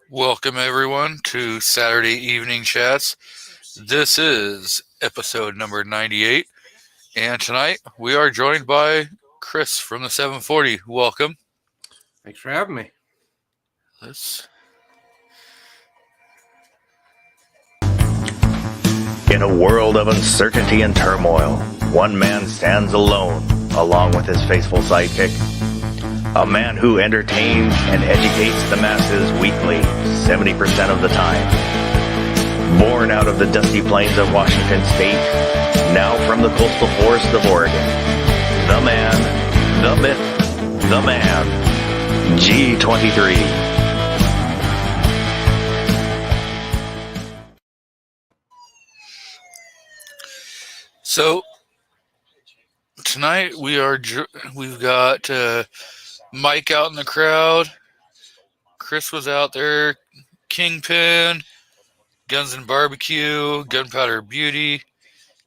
Welcome, everyone, to Saturday Evening Chats. This is episode number 98, and tonight we are joined by Chris from the 740. Welcome. Thanks for having me. Let's. In a world of uncertainty and turmoil, one man stands alone, along with his faithful sidekick. A man who entertains and educates the masses weekly, 70% of the time. Born out of the dusty plains of Washington State, now from the coastal forests of Oregon. The man, the myth, the man, G23. So tonight we've got Mike out in the crowd. Chris was out there. Kingpin, Guns and Barbecue, Gunpowder Beauty,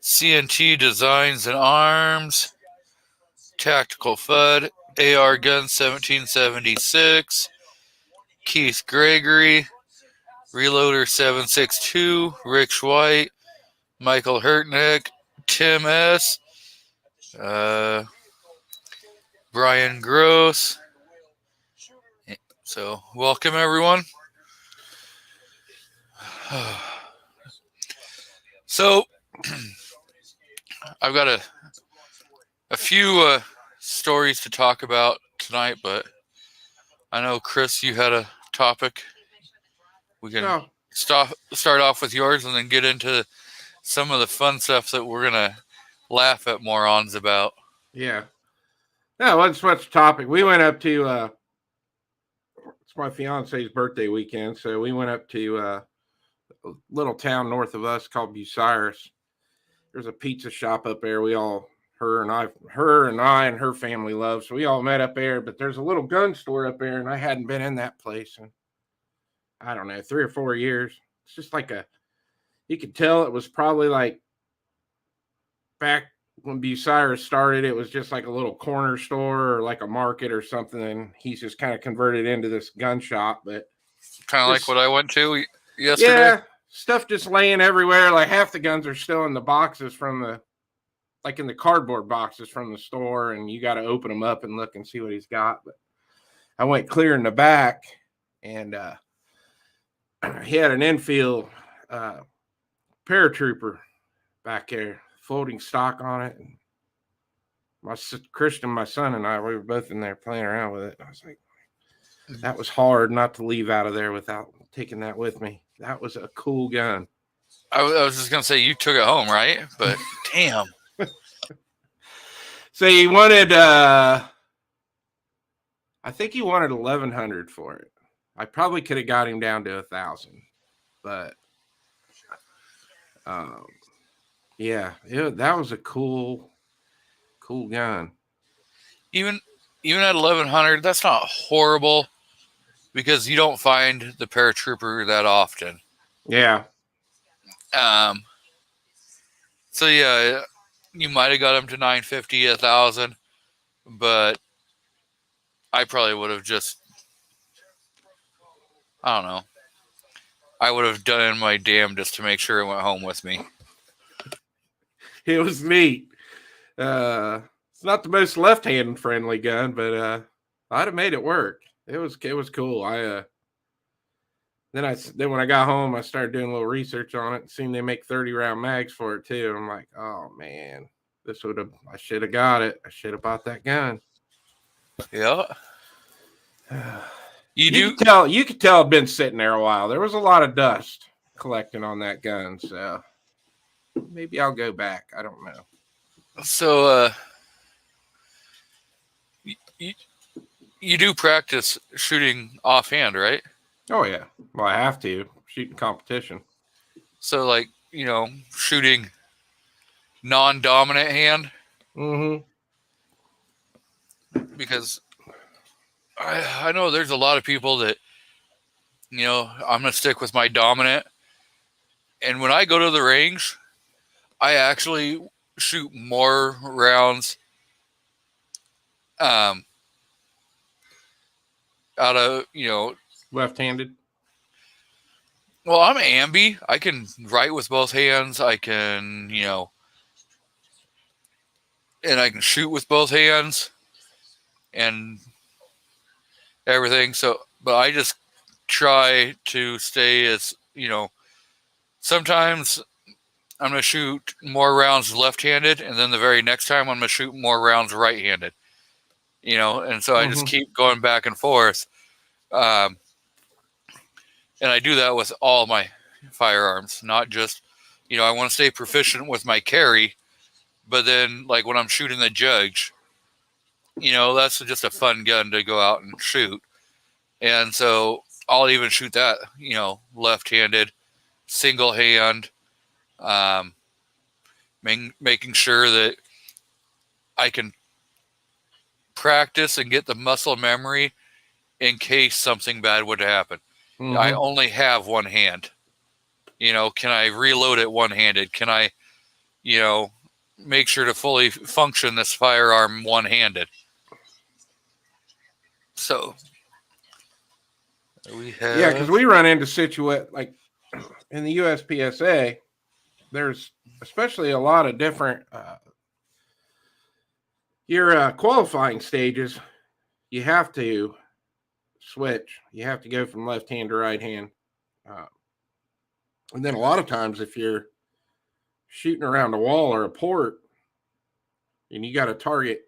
CNT Designs and Arms, Tactical FUD, AR Gun 1776, Keith Gregory, Reloader 762, Rick White, Michael Hurtnick, Tim S., Brian Gross. So, welcome everyone. So, I've got a few stories to talk about tonight, but I know, Chris, you had a topic. We can start off with yours and then get into some of the fun stuff that we're going to laugh at morons about. Yeah. No, let's switch the topic. We went up to, it's my fiance's birthday weekend, so we went up to a little town north of us called Bucyrus. There's a pizza shop up there. Her and I and her family love, so we all met up there, but there's a little gun store up there, and I hadn't been in that place in, I don't know, 3 or 4 years. It's just like you could tell it was probably like back when Bucyrus started, it was just like a little corner store or like a market or something, and he's just kind of converted into this gun shop. But kind of like what I went to yesterday. Yeah, stuff just laying everywhere. Like half the guns are still in the boxes in the cardboard boxes from the store, and you got to open them up and look and see what he's got. But I went clear in the back, and he had an Enfield paratrooper back there, floating stock on it. And Christian, my son, and I, we were both in there playing around with it. I was like, that was hard not to leave out of there without taking that with me. That was a cool gun. I was just going to say, you took it home, right? But damn. So he wanted, I think he wanted 1,100 for it. I probably could have got him down to 1,000, but yeah, that was a cool gun. Even at 1,100, that's not horrible because you don't find the paratrooper that often. Yeah. So yeah, you might have got him to 950, 1,000, but I probably would have just, I don't know. I would have done my damnedest to make sure it went home with me. It was neat. It's not the most left-hand friendly gun, but I'd have made it work. It was cool. Then when I got home, I started doing a little research on it and seen they make 30-round mags for it too. I'm like, oh man, I should have got it. I should have bought that gun. Yeah. You could tell it'd been sitting there a while. There was a lot of dust collecting on that gun, so maybe I'll go back. I don't know. So you do practice shooting offhand, right? Oh yeah. Well, I have to shooting competition. So like, shooting non-dominant hand. Mm-hmm. Because I know there's a lot of people that, I'm going to stick with my dominant. And when I go to the range, I actually shoot more rounds out of, Left-handed. Well, I'm ambi. I can write with both hands. I can, and I can shoot with both hands and everything. So, but I just try to stay as, sometimes I'm going to shoot more rounds left-handed, and then the very next time I'm going to shoot more rounds right-handed, and so I just keep going back and forth. And I do that with all my firearms, not just, I want to stay proficient with my carry, but then like when I'm shooting the Judge, that's just a fun gun to go out and shoot. And so I'll even shoot that, left-handed, single hand, making sure that I can practice and get the muscle memory in case something bad would happen. I only have one hand. Can I reload it one-handed? Can I, make sure to fully function this firearm one-handed? So we have... Yeah, because we run into like in the USPSA, there's especially a lot of different your qualifying stages. You have to switch. You have to go from left hand to right hand. And then a lot of times if you're shooting around a wall or a port and you got a target,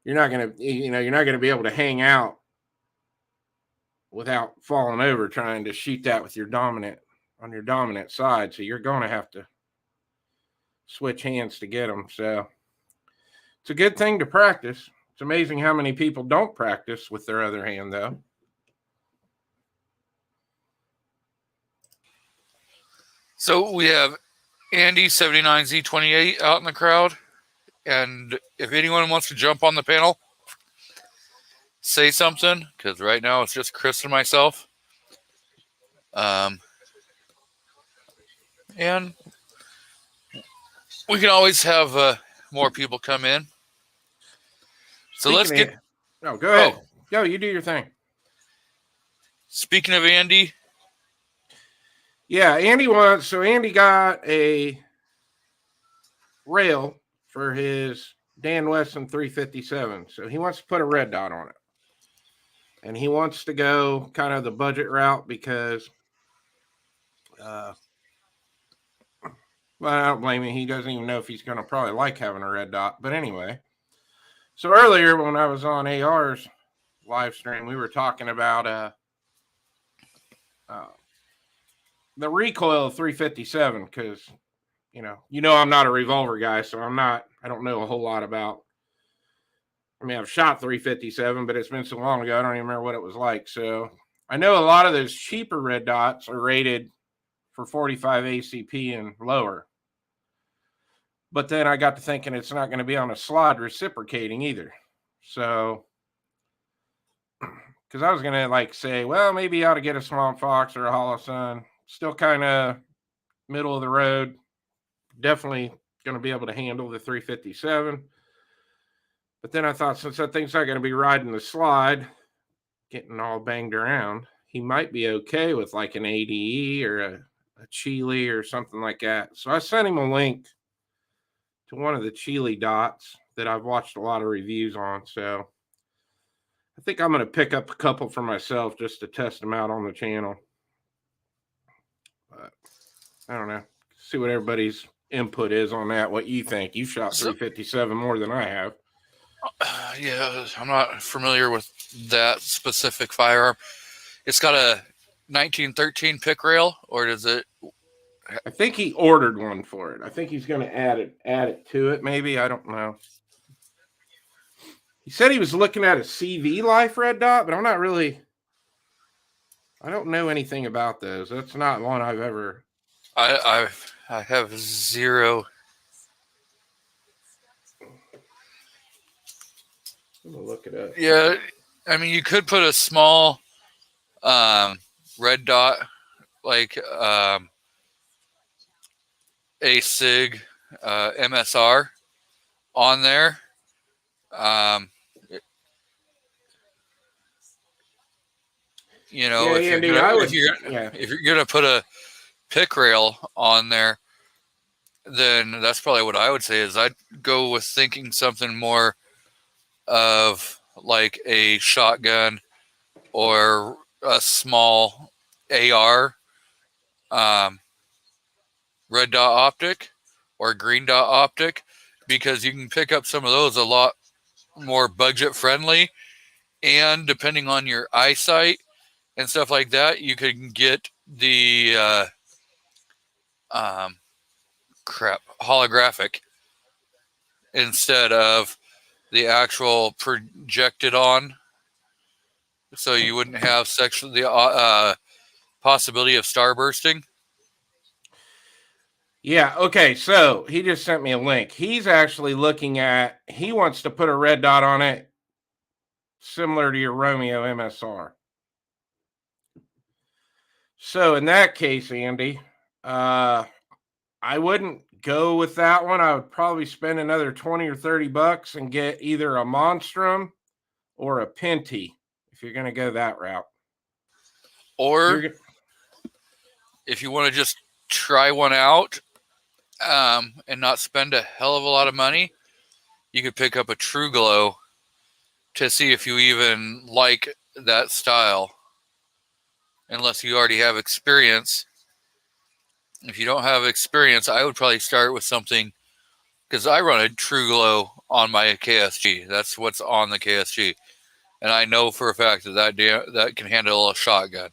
you're not going to be able to hang out without falling over trying to shoot that with your dominant side. So you're going to have to switch hands to get them. So it's a good thing to practice. It's amazing how many people don't practice with their other hand, though. So we have Andy 79Z28 out in the crowd. And if anyone wants to jump on the panel, say something, because right now it's just Chris and myself. And we can always have more people come in. So let's get... No, go ahead. Go, you do your thing. Speaking of Andy. Yeah, Andy got a rail for his Dan Wesson 357. So he wants to put a red dot on it. And he wants to go kind of the budget route because, well, I don't blame him. He doesn't even know if he's going to probably like having a red dot. But anyway, so earlier when I was on AR's live stream, we were talking about the recoil of 357 because, I'm not a revolver guy, so I don't know a whole lot about. I mean, I've shot 357, but it's been so long ago, I don't even remember what it was like. So I know a lot of those cheaper red dots are rated for 45 ACP and lower. But then I got to thinking it's not going to be on a slide reciprocating either. So, because I was going to say, well, maybe you ought to get a Swamp Fox or a Holosun. Still kind of middle of the road. Definitely going to be able to handle the 357. But then I thought, since that thing's not going to be riding the slide, getting all banged around, he might be okay with like an ADE or a Chile or something like that. So I sent him a link to one of the Chile dots that I've watched a lot of reviews on. So I think I'm going to pick up a couple for myself just to test them out on the channel. But I don't know. See what everybody's input is on that. What you think? You shot 357 more than I have. Yeah, I'm not familiar with that specific firearm. It's got a 1913 pick rail, or does it? I think he ordered one for it. I think he's going to add it to it. Maybe, I don't know. He said he was looking at a CV Life red dot, but I don't know anything about those. That's not one I've ever. I have zero. I'm gonna look it up. Yeah, I mean, you could put a small red dot, like a SIG MSR on there. You know, if you're gonna put a pick rail on there, then that's probably what I would say is I'd go with thinking something more of like a shotgun or a small AR, red dot optic or green dot optic, because you can pick up some of those a lot more budget friendly, and depending on your eyesight and stuff like that, you can get the holographic instead of the actual projected on, so you wouldn't have the possibility of starbursting. Yeah. Okay. So he just sent me a link. He's actually looking at. He wants to put a red dot on it, similar to your Romeo MSR. So in that case, Andy, I wouldn't go with that one. I would probably spend another $20 or $30 and get either a Monstrum or a Pinty if you're going to go that route. Or if you want to just try one out and not spend a hell of a lot of money, you could pick up a True Glow to see if you even like that style. Unless you already have experience. If you don't have experience, I would probably start with something, because I run a True Glow on my KSG. That's what's on the KSG. And I know for a fact that can handle a shotgun.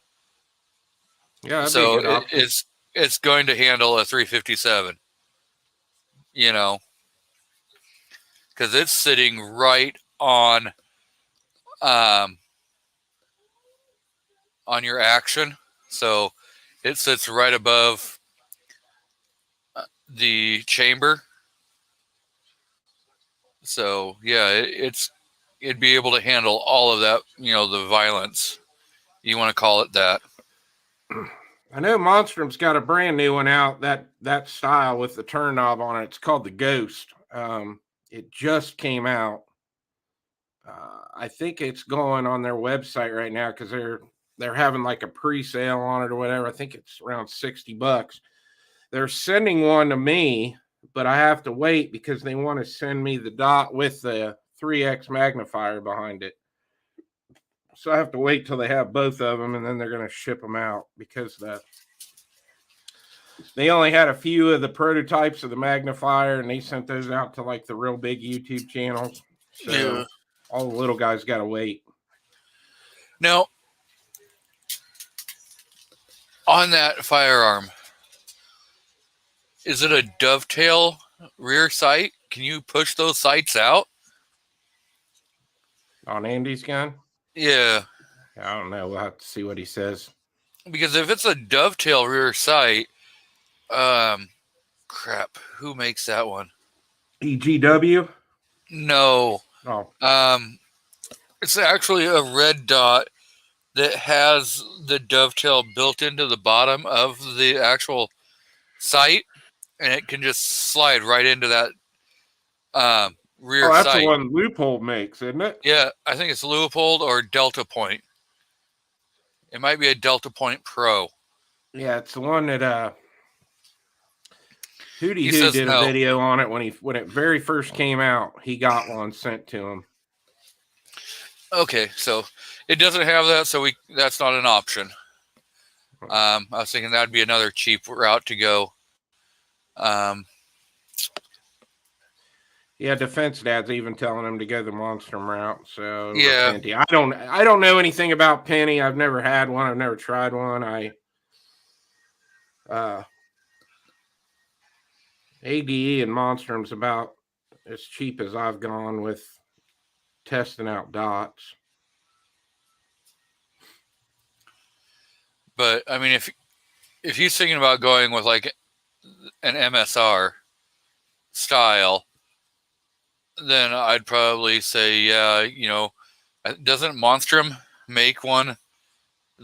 Yeah, so it's going to handle a 357. You know, because it's sitting right on your action, so it sits right above the chamber. So yeah, it'd be able to handle all of that. You know, the violence, you want to call it that. I know Monstrum's got a brand new one out, that style with the turn knob on it. It's called the Ghost. It just came out. I think it's going on their website right now because they're having like a pre-sale on it or whatever. I think it's around $60. They're sending one to me, but I have to wait because they want to send me the dot with the 3x magnifier behind it. So I have to wait till they have both of them, and then they're going to ship them out because they only had a few of the prototypes of the magnifier, and they sent those out to like the real big YouTube channels. So yeah. All the little guys got to wait. Now, on that firearm, is it a dovetail rear sight? Can you push those sights out? On Andy's gun? Yeah. I don't know. We'll have to see what he says. Because if it's a dovetail rear sight, crap, who makes that one? EGW? No. Oh. It's actually a red dot that has the dovetail built into the bottom of the actual sight, and it can just slide right into that rear sight. That's the one Leupold makes, isn't it? Yeah, I think it's Leupold or Delta Point. It might be a Delta Point Pro. Yeah, it's the one that Hootie Hoo did a video on it when it very first came out. He got one sent to him. Okay, so it doesn't have that, so that's not an option. I was thinking that'd be another cheap route to go. Yeah, Defense Dad's even telling him to go the Monstrum route. So yeah, I don't know anything about Penny. I've never had one. I've never tried one. ADE and Monstrum's about as cheap as I've gone with testing out dots. But I mean, if he's thinking about going with like an MSR style, then I'd probably say, yeah, you know, doesn't Monstrum make one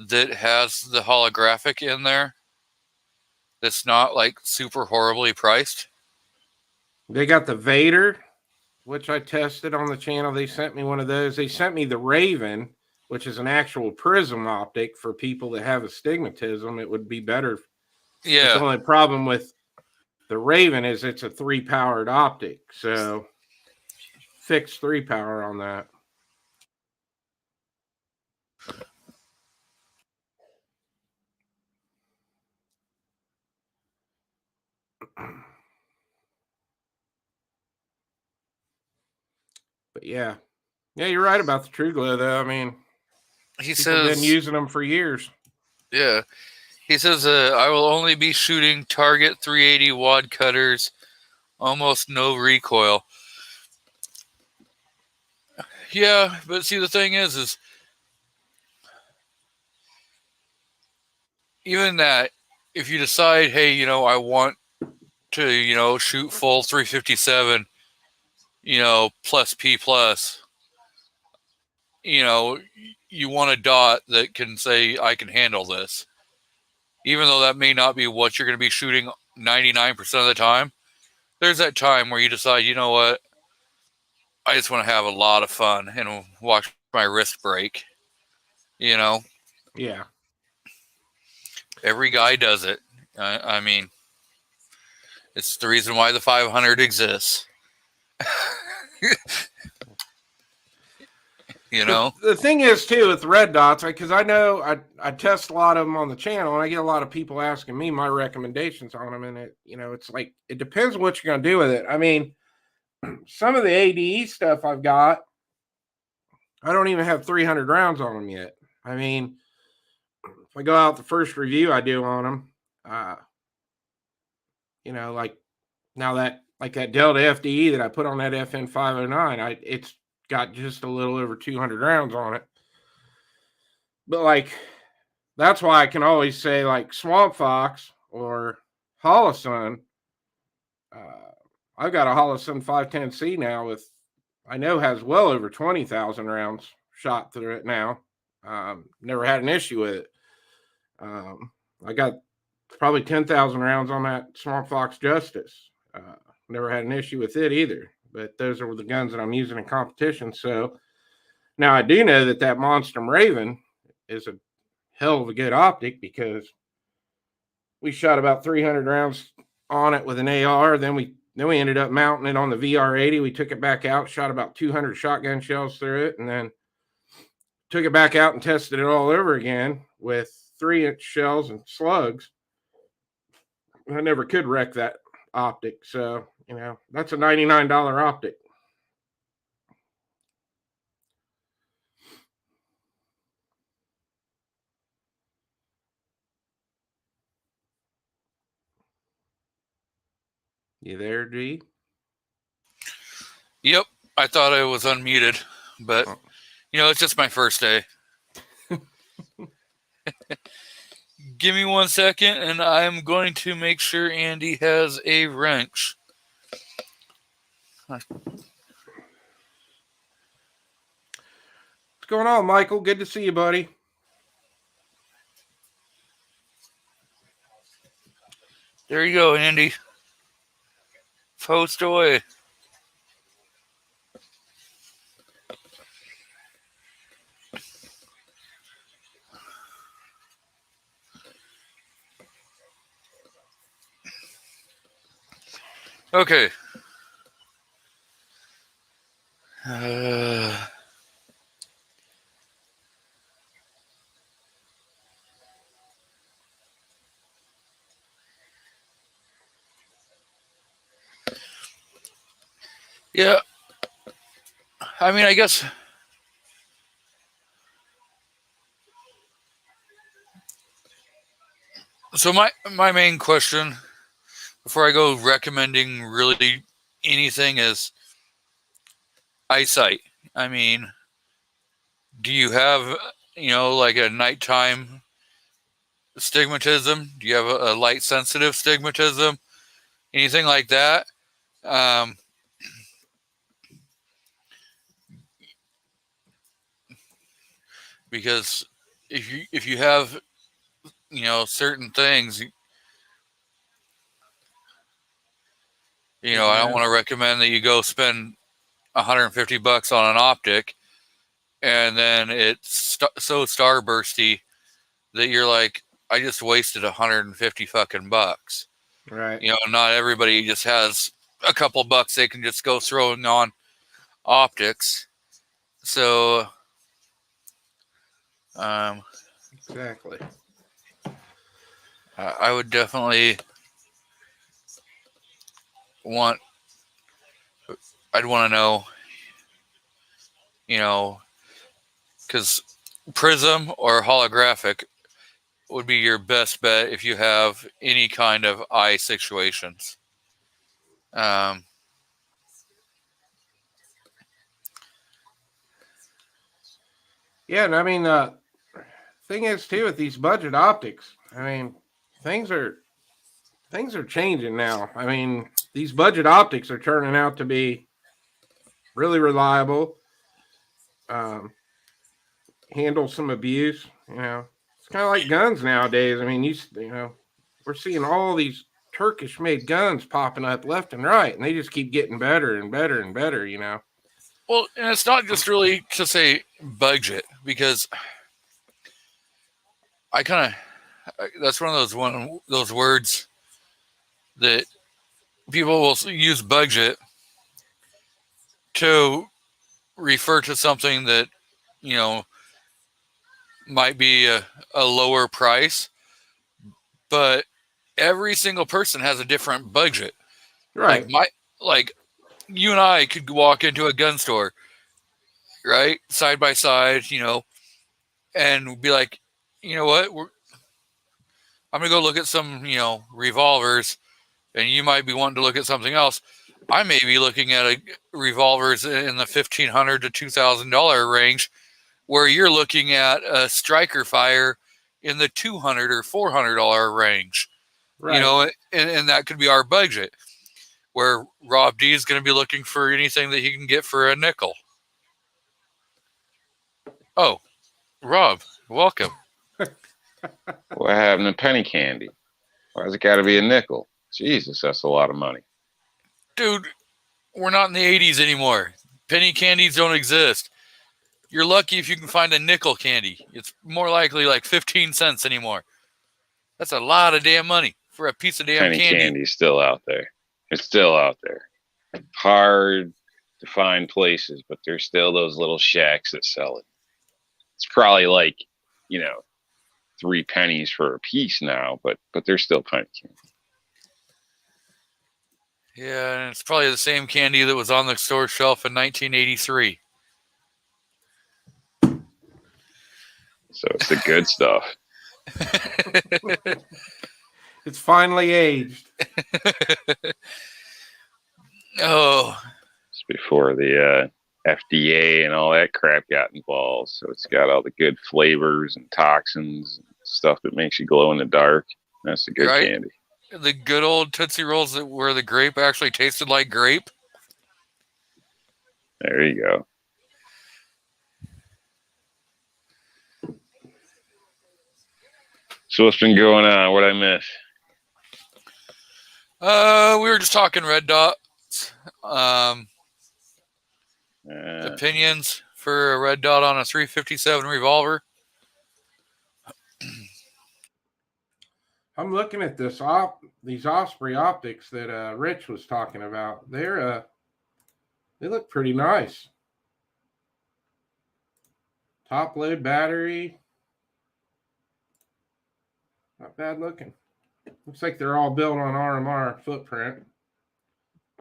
that has the holographic in there that's not like super horribly priced? They got the Vader, which I tested on the channel. They sent me one of those. They sent me the Raven, which is an actual prism optic for people that have astigmatism, it would be better. Yeah. The only problem with the Raven is it's a 3-powered optic, so fixed 3-power on that. But yeah, you're right about the True Glow, though. I mean, He people says, have been using them for years. Yeah. He says, I will only be shooting target 380 wad cutters, almost no recoil. Yeah, but see, the thing is even that, if you decide, hey, I want to, shoot full 357, plus P plus, you want a dot that can say, I can handle this. Even though that may not be what you're going to be shooting 99% of the time, there's that time where you decide, you know what, I just want to have a lot of fun and watch my wrist break. Yeah. Every guy does it. I mean, it's the reason why the 500 exists. The thing is, too, with red dots, because I know I test a lot of them on the channel, and I get a lot of people asking me my recommendations on them, and it's like, it depends on what you're going to do with it. I mean, some of the ADE stuff I've got, I don't even have 300 rounds on them yet. I mean, if I go out the first review I do on them, like now that Delta FDE that I put on that FN 509, it's got just a little over 200 rounds on it. But that's why I can always say Swamp Fox or Holosun. I've got a Holosun 510C now I know has well over 20,000 rounds shot through it now. Never had an issue with it. I got probably 10,000 rounds on that Swamp Fox Justice. Never had an issue with it either. But those are the guns that I'm using in competition. So now I do know that Monstrum Raven is a hell of a good optic, because we shot about 300 rounds on it with an AR. Then we ended up mounting it on the VR80. We took it back out, shot about 200 shotgun shells through it, and then took it back out and tested it all over again with 3-inch shells and slugs. I never could wreck that optic. So, that's a $99 optic. You there, G? Yep. I thought I was unmuted, but, it's just my first day. Give me 1 second, and I'm going to make sure Andy has a wrench. What's going on, Michael? Good to see you, buddy. There you go, Andy. Post away. Okay. Yeah. I mean, I guess so. My main question before I go recommending really anything is eyesight. I mean, do you have, a nighttime stigmatism? Do you have a light sensitive stigmatism? Anything like that? Because if you have, certain things, I don't want to recommend that you go spend $150 on an optic and then it's so starbursty that you're like, I just wasted 150 fucking bucks. Right. You know, not everybody just has a couple bucks they can just go throwing on optics. So, Exactly. I would definitely I'd want to know, you know, because prism or holographic would be your best bet if you have any kind of eye situations. Yeah, and I mean, thing is too with these budget optics. I mean, things are changing now. I mean, these budget optics are turning out to be really reliable. Handle some abuse. You know, it's kind of like guns nowadays. I mean, you know, we're seeing all these Turkish-made guns popping up left and right, and they just keep getting better and better and better. You know. Well, and it's not just really to say budget, because I kind of, that's one of those words that people will use budget to refer to something that, you know, might be a lower price, but every single person has a different budget. Right. Like you and I could walk into a gun store, right, side by side, you know, and be like, you know what, I'm gonna go look at some, you know, revolvers, and you might be wanting to look at something else. I may be looking at revolvers in the $1,500 to $2,000 range, where you're looking at a striker fire in the $200 or $400 range. Right. You know, and that could be our budget, where Rob D is going to be looking for anything that he can get for a nickel. Oh, Rob, welcome. What happened to penny candy? Why's it got to be a nickel? Jesus, that's a lot of money. Dude, we're not in the 80s anymore. Penny candies don't exist. You're lucky if you can find a nickel candy. It's more likely like 15 cents anymore. That's a lot of damn money for a piece of damn penny candy. Candy's still out there. It's still out there. Hard to find places, but there's still those little shacks that sell it. It's probably like, you know, 3 pennies for a piece now, but there's still penny candy. Yeah, and it's probably the same candy that was on the store shelf in 1983. So it's the good stuff. It's finally aged. Oh. It's before the FDA and all that crap got involved. So it's got all the good flavors and toxins and stuff that makes you glow in the dark. That's the good candy. The good old Tootsie Rolls where the grape actually tasted like grape. There you go. So what's been going on? What'd I miss? We were just talking red dots. Opinions for a red dot on a 357 revolver. I'm looking at these Osprey optics that Rich was talking about. They look pretty nice. Top load battery. Not bad looking. Looks like they're all built on RMR footprint.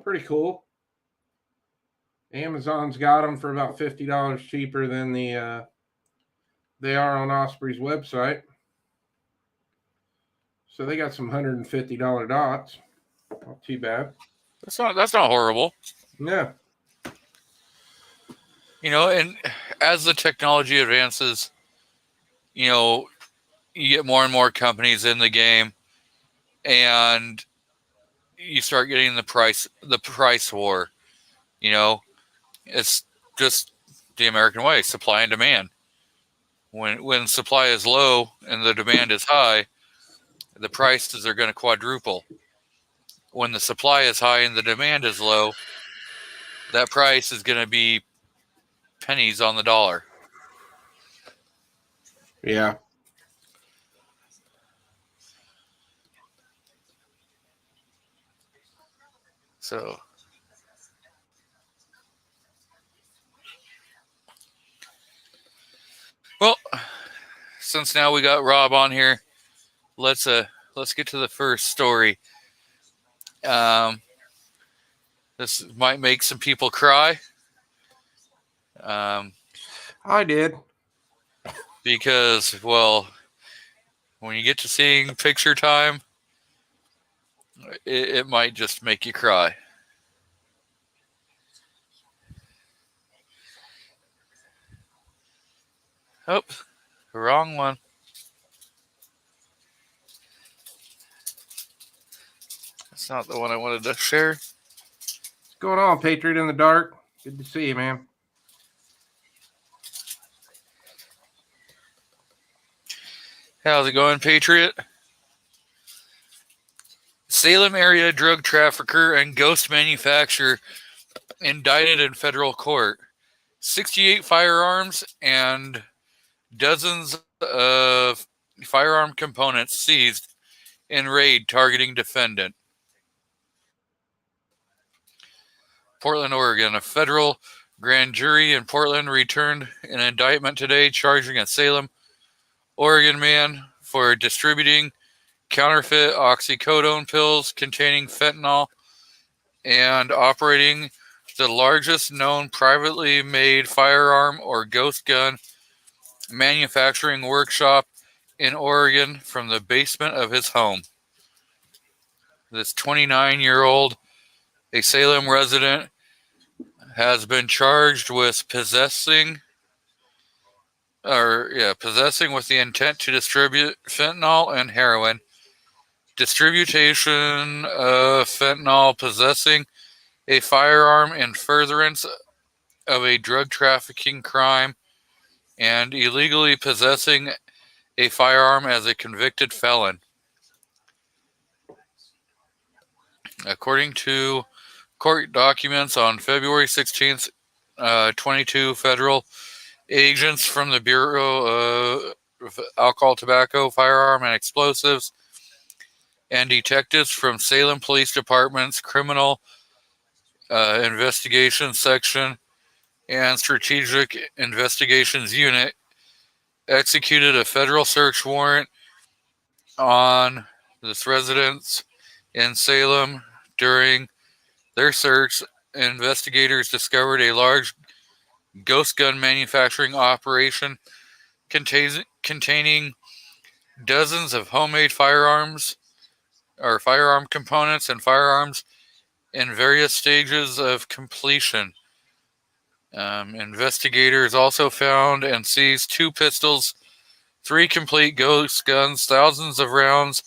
Pretty cool. Amazon's got them for about $50 cheaper than they are on Osprey's website. So they got some $150 dots. Not too bad. That's not horrible. Yeah. You know, and as the technology advances, you know, you get more and more companies in the game, and you start getting the price war. You know, it's just the American way, supply and demand. When supply is low and the demand is high, the prices are going to quadruple. When the supply is high and the demand is low, that price is going to be pennies on the dollar. Yeah. So, well, since now we got Rob on here, let's get to the first story. This might make some people cry. I did. Because, well, when you get to seeing picture time, it might just make you cry. Oh, wrong one. That's not the one I wanted to share. What's going on, Patriot in the Dark? Good to see you, man. How's it going, Patriot? Salem area drug trafficker and ghost manufacturer indicted in federal court. 68 firearms and dozens of firearm components seized in raid targeting defendant. Portland, Oregon. A federal grand jury in Portland returned an indictment today charging a Salem, Oregon man for distributing counterfeit oxycodone pills containing fentanyl and operating the largest known privately made firearm or ghost gun manufacturing workshop in Oregon from the basement of his home. This 29-year-old, a Salem resident, has been charged with possessing with the intent to distribute fentanyl and heroin, distribution of fentanyl, possessing a firearm in furtherance of a drug trafficking crime, and illegally possessing a firearm as a convicted felon. According to court documents on February 16th, 22 federal agents from the Bureau of Alcohol, Tobacco, Firearm, and Explosives and detectives from Salem Police Department's Criminal Investigations Section and Strategic Investigations Unit executed a federal search warrant on this residence in Salem. During their search, investigators discovered a large ghost gun manufacturing operation containing dozens of homemade firearms or firearm components and firearms in various stages of completion. Investigators also found and seized 2 pistols, 3 complete ghost guns, thousands of rounds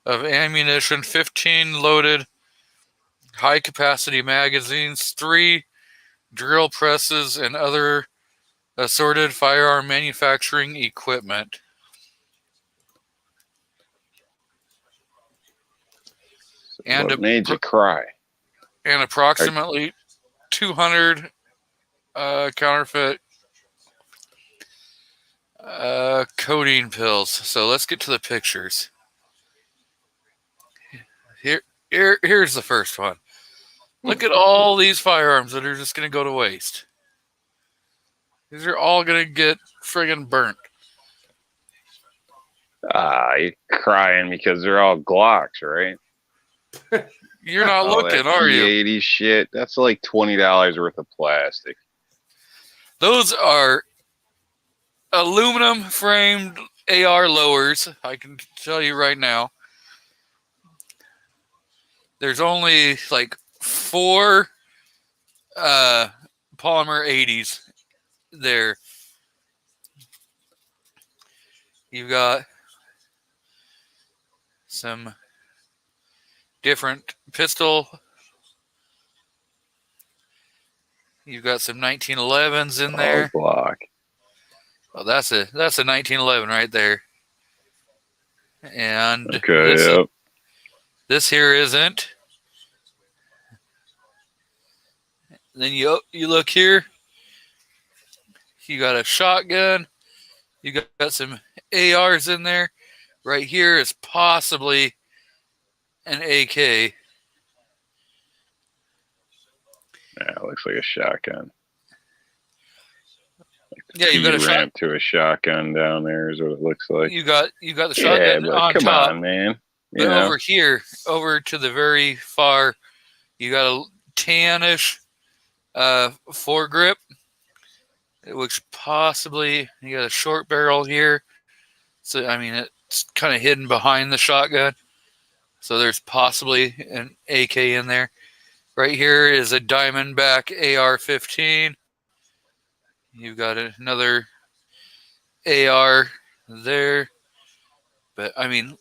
of ammunition, 15 loaded high-capacity magazines, 3 drill presses, and other assorted firearm manufacturing equipment. And what made you cry? And approximately 200 counterfeit codeine pills. So let's get to the pictures. Here's the first one. Look at all these firearms that are just going to go to waste. These are all going to get friggin' burnt. You're crying because they're all Glocks, right? You're not looking, are you? P80 shit. That's like $20 worth of plastic. Those are aluminum framed AR lowers. I can tell you right now. There's only like 4 polymer 80s there. You've got some different pistol. You've got some 1911s in there. Oh, Glock. Oh, that's a 1911 right there. And okay, this here isn't. Then you look here. You got a shotgun. You got some ARs in there. Right here is possibly an AK. Yeah, it looks like a shotgun. Yeah, you got a ramp to a shotgun down there is what it looks like. You got the shotgun but on come top. on, man. But over here, over to the very far, you got a tannish foregrip. It looks possibly you got a short barrel here. So I mean it's kind of hidden behind the shotgun. So there's possibly an AK in there. Right here is a Diamondback AR-15. You've got another AR there. But I mean,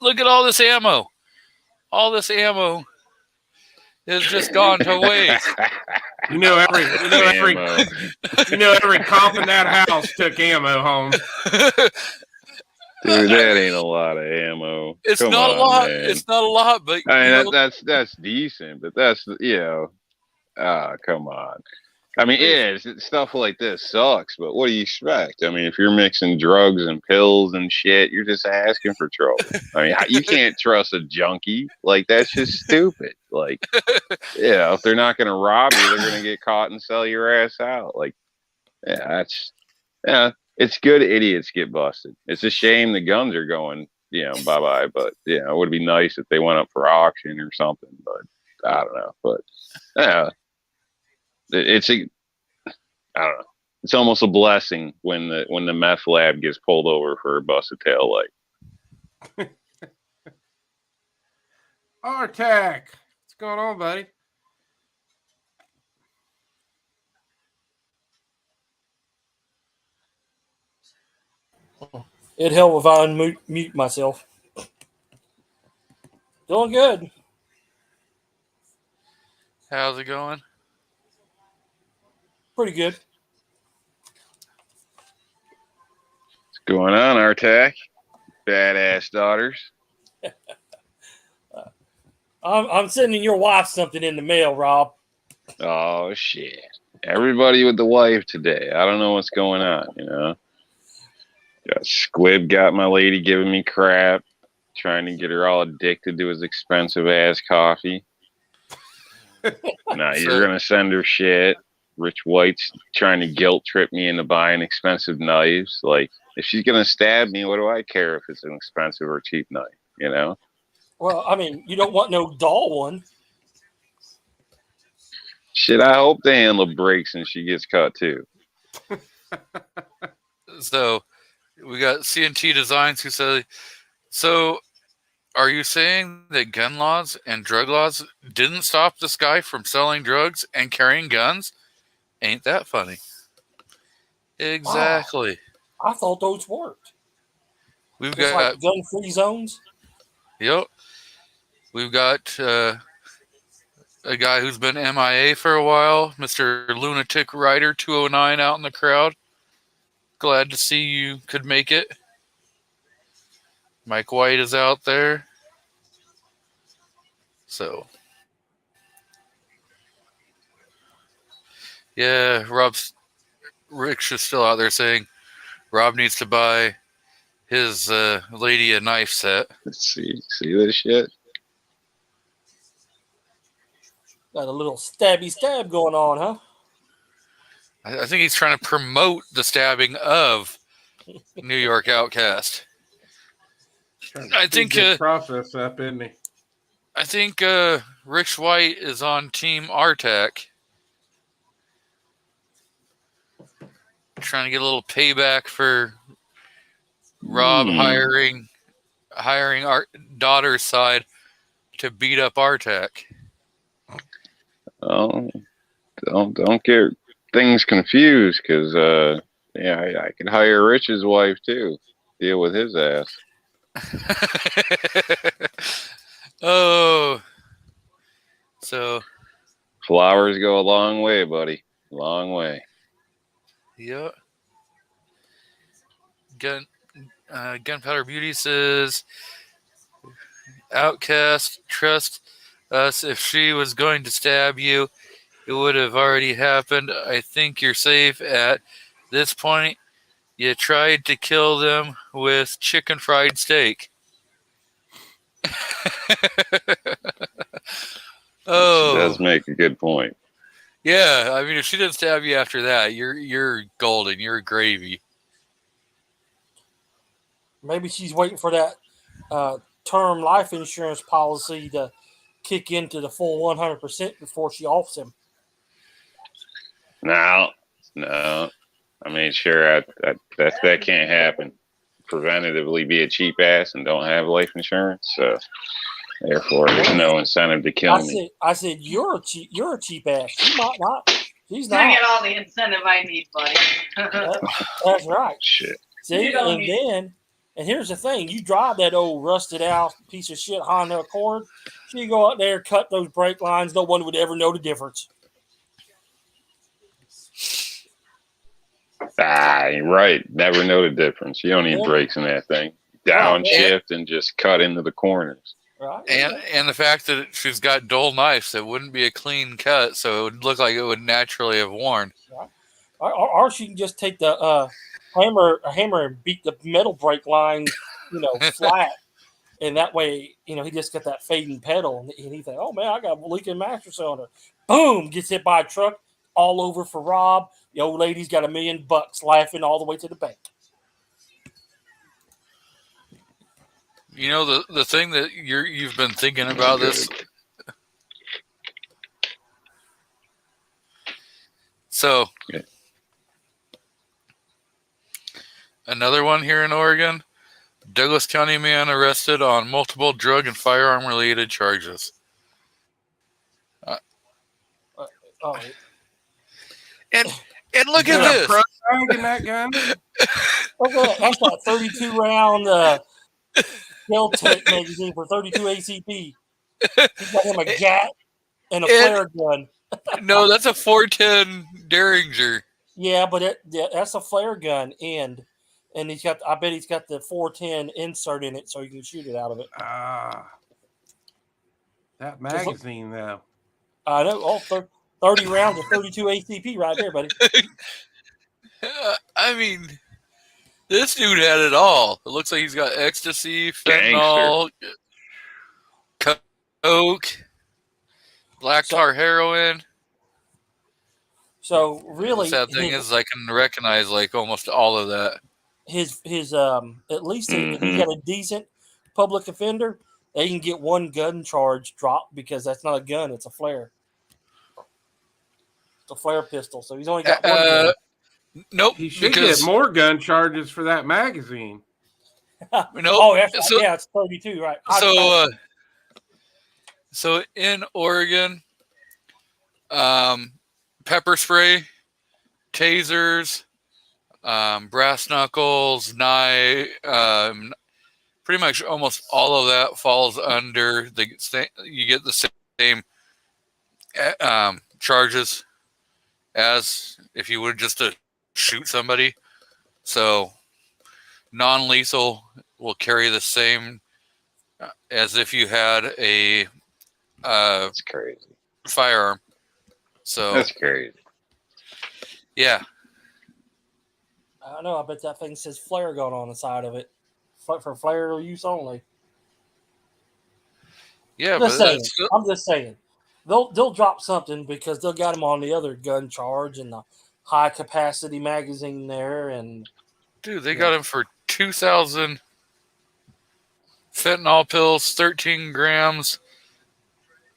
look at all this ammo. All this ammo has just gone to waste. Every cop in that house took ammo home. Dude, that ain't a lot of ammo. It's not a lot. Man. It's not a lot, but I mean that's decent. But that's come on. I mean, stuff like this sucks. But what do you expect? I mean, if you're mixing drugs and pills and shit, you're just asking for trouble. I mean, you can't trust a junkie. Like that's just stupid. Like, if they're not gonna rob you, they're gonna get caught and sell your ass out. Like, it's good idiots get busted. It's a shame the guns are going, bye-bye. But, it would be nice if they went up for auction or something. But I don't know. But, I don't know. It's almost a blessing when the meth lab gets pulled over for a busted tail light. Artac, what's going on, buddy? It'd help if I unmute myself. Doing good. How's it going? Pretty good. What's going on, Artac? Badass daughters. I'm sending your wife something in the mail, Rob. Oh, shit. Everybody with the wife today. I don't know what's going on, Squib got my lady giving me crap, trying to get her all addicted to his expensive ass coffee. Now you're gonna send her shit. Rich White's trying to guilt trip me into buying expensive knives. Like, if she's gonna stab me, what do I care if it's an expensive or cheap knife? Well, I mean, you don't want no dull one. Shit, I hope the handle breaks and she gets cut too. So we got CNT Designs who say, so are you saying that gun laws and drug laws didn't stop this guy from selling drugs and carrying guns? Ain't that funny? Exactly. Wow. I thought those worked. We've just got like gun-free zones. Yep. We've got a guy who's been MIA for a while, Mr. Lunatic Rider 209 out in the crowd. Glad to see you could make it. Mike White is out there. So, yeah, Rich is still out there saying Rob needs to buy his lady a knife set. Let's see this shit. Got a little stabby stab going on, huh? I think he's trying to promote the stabbing of New York Outcast. I think process up, isn't he? I think Rich White is on Team Artac, trying to get a little payback for Rob hiring our daughter's side to beat up Artac. Oh, don't get things confused, because I could hire Rich's wife too. Deal with his ass. Oh, so flowers go a long way, buddy. Long way. Yep. Gunpowder Beauty says, Outcast, trust us. If she was going to stab you, it would have already happened. I think you're safe at this point. You tried to kill them with chicken fried steak. She Oh, does make a good point. yeah. I mean, if she didn't stab you after that, you're golden. You're gravy. Maybe she's waiting for that term life insurance policy to kick into the full 100% before she offs him. No. I mean, sure, that can't happen. Preventatively be a cheap ass and don't have life insurance, so therefore there's no incentive to kill me. I said you're a cheap ass. She might not. She's I not. get all the incentive I need, buddy. That's right. Shit. See, and here's the thing: you drive that old rusted out piece of shit Honda Accord. So you go out there, cut those brake lines. No one would ever know the difference. You're right. Never know the difference. You don't need brakes in that thing. Downshift and just cut into the corners. Right. And the fact that she's got dull knives, it wouldn't be a clean cut, so it would look like it would naturally have worn. Right. Or she can just take the hammer and beat the metal brake line, flat, and that way, he just got that fading pedal, and he think, oh man, I got a leaking master cylinder. Boom, gets hit by a truck, all over for Rob. The old lady's got $1 million laughing all the way to the bank. You know, the thing that you've been thinking about this. So, another one here in Oregon. Douglas County man arrested on multiple drug and firearm related charges. And look at this. In that gun? That's that 32 round Shell Tech magazine for 32 ACP. He's got him a gat and a flare gun. No, that's a 410 Derringer. Yeah, but that's a flare gun and he's got. I bet he's got the 410 insert in it so you can shoot it out of it. That magazine though. I know. Oh, 30 rounds of 32 ACP right there, buddy. I mean, this dude had it all. It looks like he's got ecstasy, fentanyl, coke, black tar heroin. So really, the sad thing is I can recognize like almost all of that. His at least if he's got a decent public offender, they can get one gun charge dropped because that's not a gun; it's a flare. It's a flare pistol, so he's only got one gun. Nope. He should get more gun charges for that magazine. Nope. Oh, it's 32, right? So in Oregon, pepper spray, tasers, brass knuckles, knife, pretty much almost all of that falls under you get the same charges as if you would just to shoot somebody. So non-lethal will carry the same as if you had a that's crazy firearm. So that's crazy. Yeah. I don't know. I bet that thing says flare gun on the side of it for flare use only. Yeah, I'm just saying. They'll drop something because they'll got him on the other gun charge and the high capacity magazine there, and dude, they got him for 2,000 fentanyl pills, 13 grams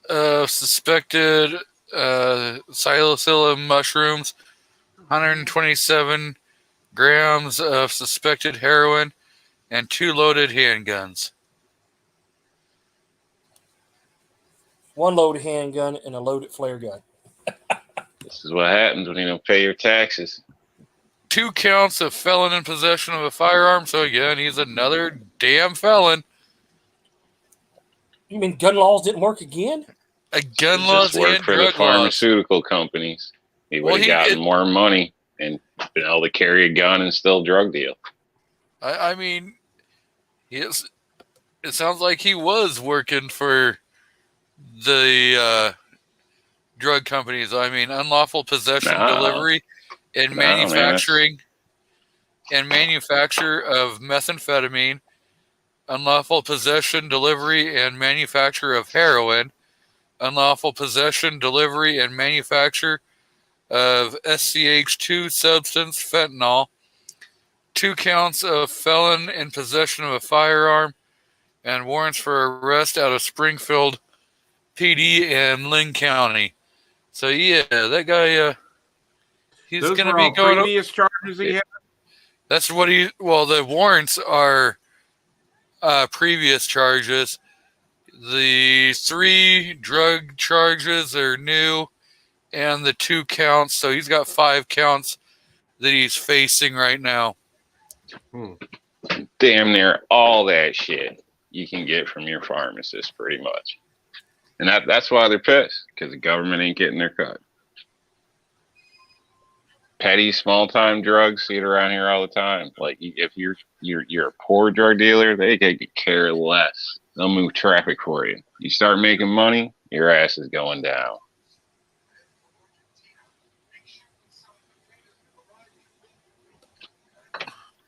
of suspected psilocybin mushrooms, 127 grams of suspected heroin, and 2 loaded handguns. 1 loaded handgun and a loaded flare gun. This is what happens when you don't pay your taxes. 2 counts of felon in possession of a firearm. So again, he's another damn felon. You mean gun laws didn't work again? Gun laws and for drug the pharmaceutical companies. He would have gotten more money and been able to carry a gun and still drug deal. I mean, it sounds like he was working for the drug companies. I mean, unlawful possession, delivery, and manufacturing and manufacture of methamphetamine, unlawful possession, delivery, and manufacture of heroin, unlawful possession, delivery, and manufacture of SCH2 substance fentanyl, 2 counts of felon in possession of a firearm, and warrants for arrest out of Springfield PD and Lynn County. So yeah, that guy, he's Those going to were be all going. previous charges he had. That's what he. Well, the warrants are previous charges. The 3 drug charges are new, and the 2 counts. So he's got 5 counts that he's facing right now. Damn near all that shit you can get from your pharmacist, pretty much. And that's why they're pissed, because the government ain't getting their cut. Petty, small-time drugs, see it around here all the time. Like, if you're a poor drug dealer, they could care less. They'll move traffic for you. You start making money, your ass is going down.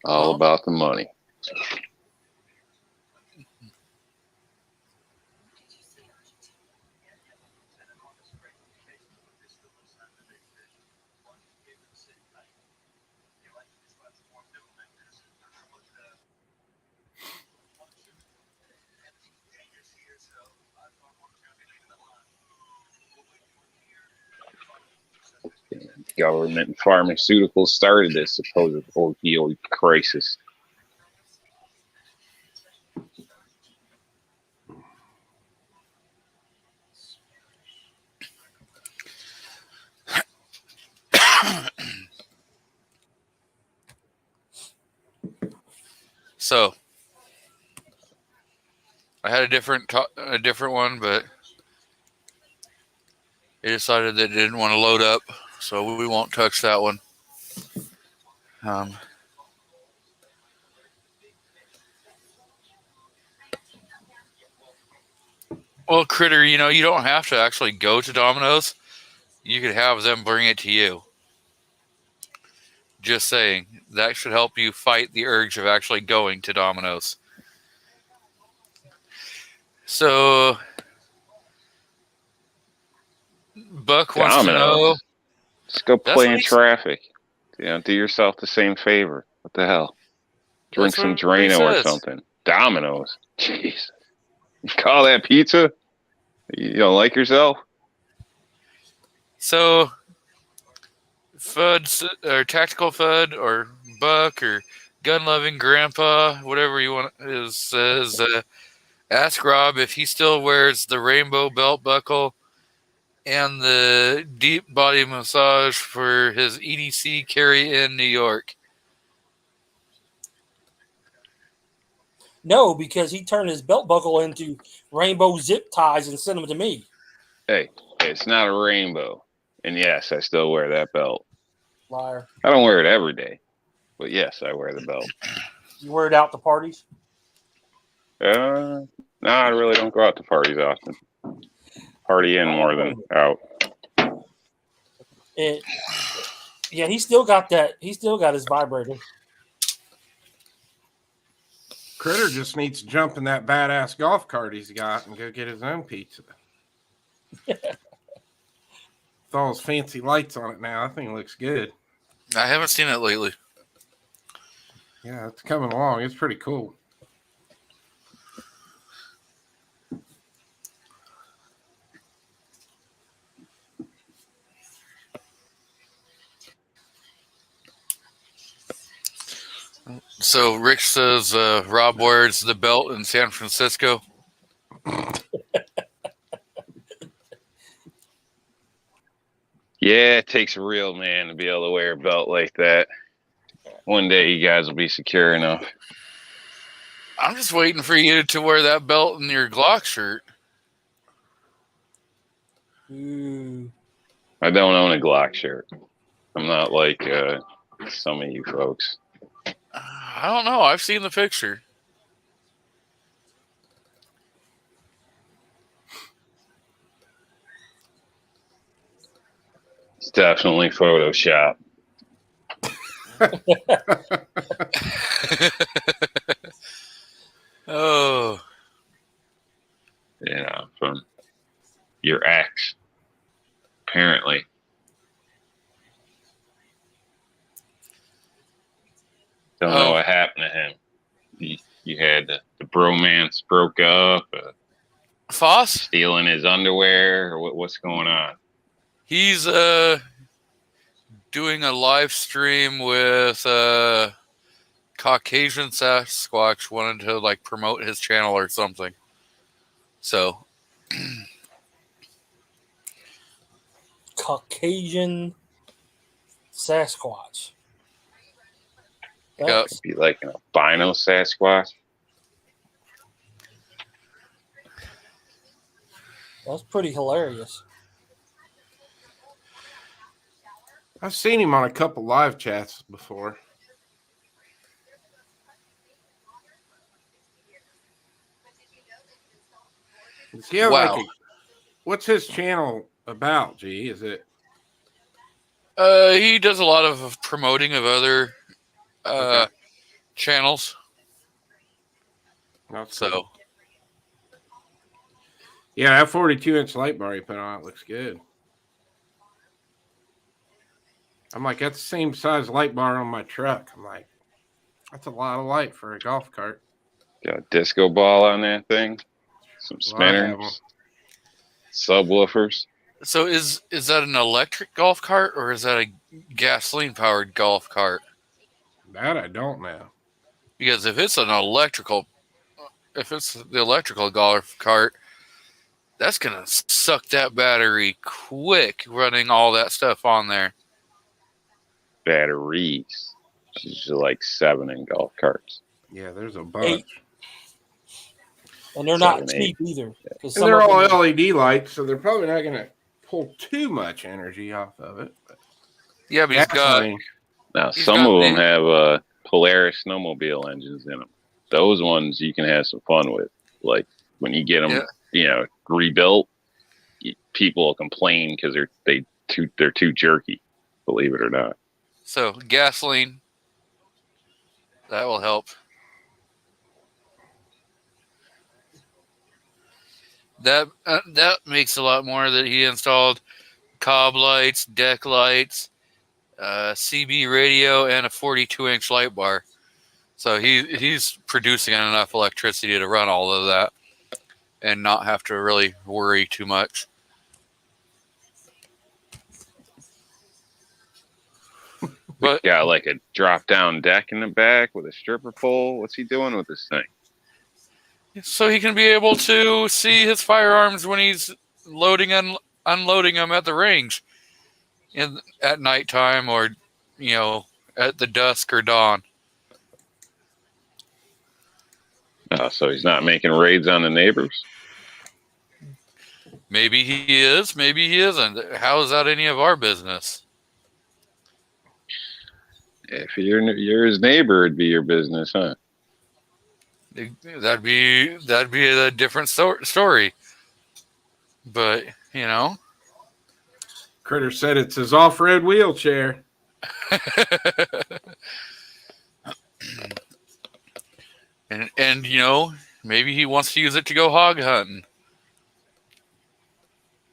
All about the money. Government and pharmaceuticals started this supposed opioid crisis. So I had a different one, but it decided that it didn't want to load up, so we won't touch that one. Well, Critter, you don't have to actually go to Domino's. You could have them bring it to you. Just saying, that should help you fight the urge of actually going to Domino's. So, Buck wants to know. Just go play in traffic. Do yourself the same favor. What the hell? Drink some Drano or something. Domino's. Jeez. You call that pizza? You don't like yourself? So, Fudd, or Tactical Fudd, or Buck, or Gun-Loving Grandpa, whatever you want, says, ask Rob if he still wears the rainbow belt buckle and the deep body massage for his EDC carry in New York. No, because he turned his belt buckle into rainbow zip ties and sent them to me. Hey, it's not a rainbow. And yes, I still wear that belt. Liar. I don't wear it every day. But yes, I wear the belt. You wear it out to parties? No, I really don't go out to parties often. Party in more than out. Yeah, he still got that. He still got his vibrator. Critter just needs to jump in that badass golf cart he's got and go get his own pizza. With all his fancy lights on it now, I think it looks good. I haven't seen it lately. Yeah, it's coming along. It's pretty cool. So Rick says Rob wears the belt in San Francisco. Yeah, it takes a real man to be able to wear a belt like that. One day you guys will be secure enough. I'm just waiting for you to wear that belt in your Glock shirt. Ooh. I don't own a Glock shirt. I'm not like some of you folks. I don't know. I've seen the picture. It's definitely Photoshop. Oh, You know, from your ex, apparently. Don't know Oh. what happened to him. You had the bromance broke up, Foss? stealing his underwear, or what's going on? He's doing a live stream with Caucasian Sasquatch, wanted to like promote his channel or something. So Caucasian Sasquatch. Yep. That's, Be like an albino Sasquatch. that's pretty hilarious. I've seen him on a couple live chats before. Does he have Wow. like what's his channel about, G? Is it he does a lot of promoting of other Okay. channels. That's So cool. Yeah, that 42-inch light bar he put on it looks good. I'm like, that's the same size light bar on my truck. I'm like, that's a lot of light for a golf cart. Got a disco ball on that thing. Some Well, I have 'em. spinners. Subwoofers. So is that an electric golf cart or is that a gasoline powered golf cart? That I don't know. Because if it's the electrical golf cart, that's gonna suck that battery quick running all that stuff on there. Batteries. There's usually like 7 in golf carts. Yeah, there's a bunch. 8. And they're not 7, cheap either. 'Cause And some they're of all them- LED lights, so they're probably not going to pull too much energy off of it. But Yeah, but he's got gasoline, Now, He's some got of them the- have Polaris snowmobile engines in them. Those ones you can have some fun with. Like when you get them, Yeah. rebuilt, people will complain because they're too jerky. Believe it or not. so gasoline. That will help. That makes a lot more that he installed cob lights, deck lights, CB radio, and a 42-inch light bar. So he's producing enough electricity to run all of that and not have to really worry too much. But Got like a drop down deck in the back with a stripper pole. What's he doing with this thing? so he can be able to see his firearms when he's loading and unloading them at the range at nighttime or, at the dusk or dawn. So he's not making raids on the neighbors. Maybe he is, maybe he isn't. How is that any of our business? If you're his neighbor, it'd be your business, huh? That'd be a different story. But, Critter said it's his off-road wheelchair. and maybe he wants to use it to go hog hunting.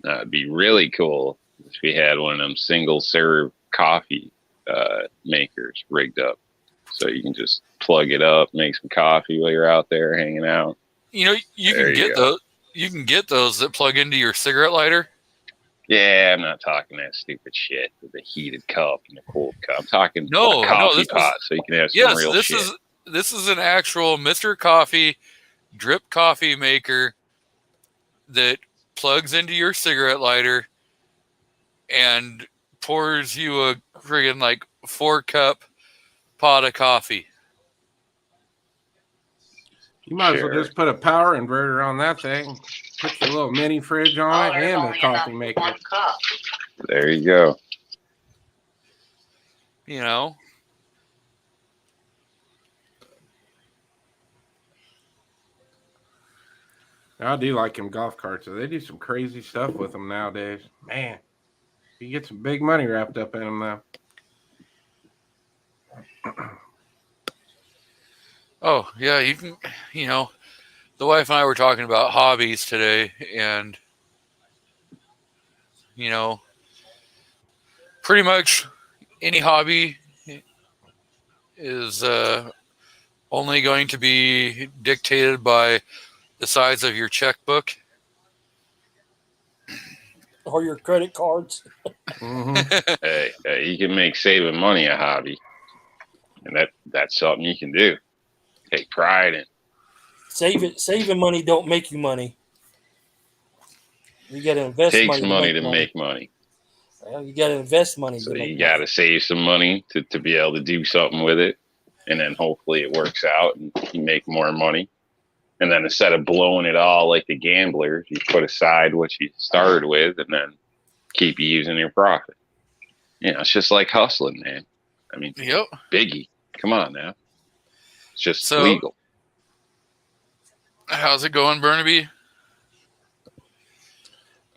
It'd be really cool if we had one of them single serve coffee makers rigged up, so you can just plug it up, make some coffee while you're out there hanging out. You There can you get go. those. You can get those that plug into your cigarette lighter. Yeah, I'm not talking that stupid shit with the heated cup and the cold cup. I'm talking No, a coffee this pot, so you can have some Yes, real this shit. this is an actual Mr. Coffee drip coffee maker that plugs into your cigarette lighter and pours you a friggin' like 4-cup pot of coffee. You might as Sure. well just put a power inverter on that thing. Put your little mini fridge on it and a coffee maker. One cup. There you go. I do like them golf carts. They do some crazy stuff with them nowadays. Man, you get some big money wrapped up in them, though. Oh, yeah, you can, the wife and I were talking about hobbies today, and, pretty much any hobby is only going to be dictated by the size of your checkbook. Or your credit cards. Mhm. Hey, you can make saving money a hobby, and that's something you can do. Take pride in. Saving money don't make you money. You got to invest Takes money money to to make money. Well, you got to invest money So to make you money. got to save some money to be able to do something with it, and then hopefully it works out and you make more money. And then instead of blowing it all like the gamblers, you put aside what you started with and then keep using your profit. It's just like hustling, man. I mean, Yep. Biggie, come on now. It's just So- legal. How's it going, Burnaby?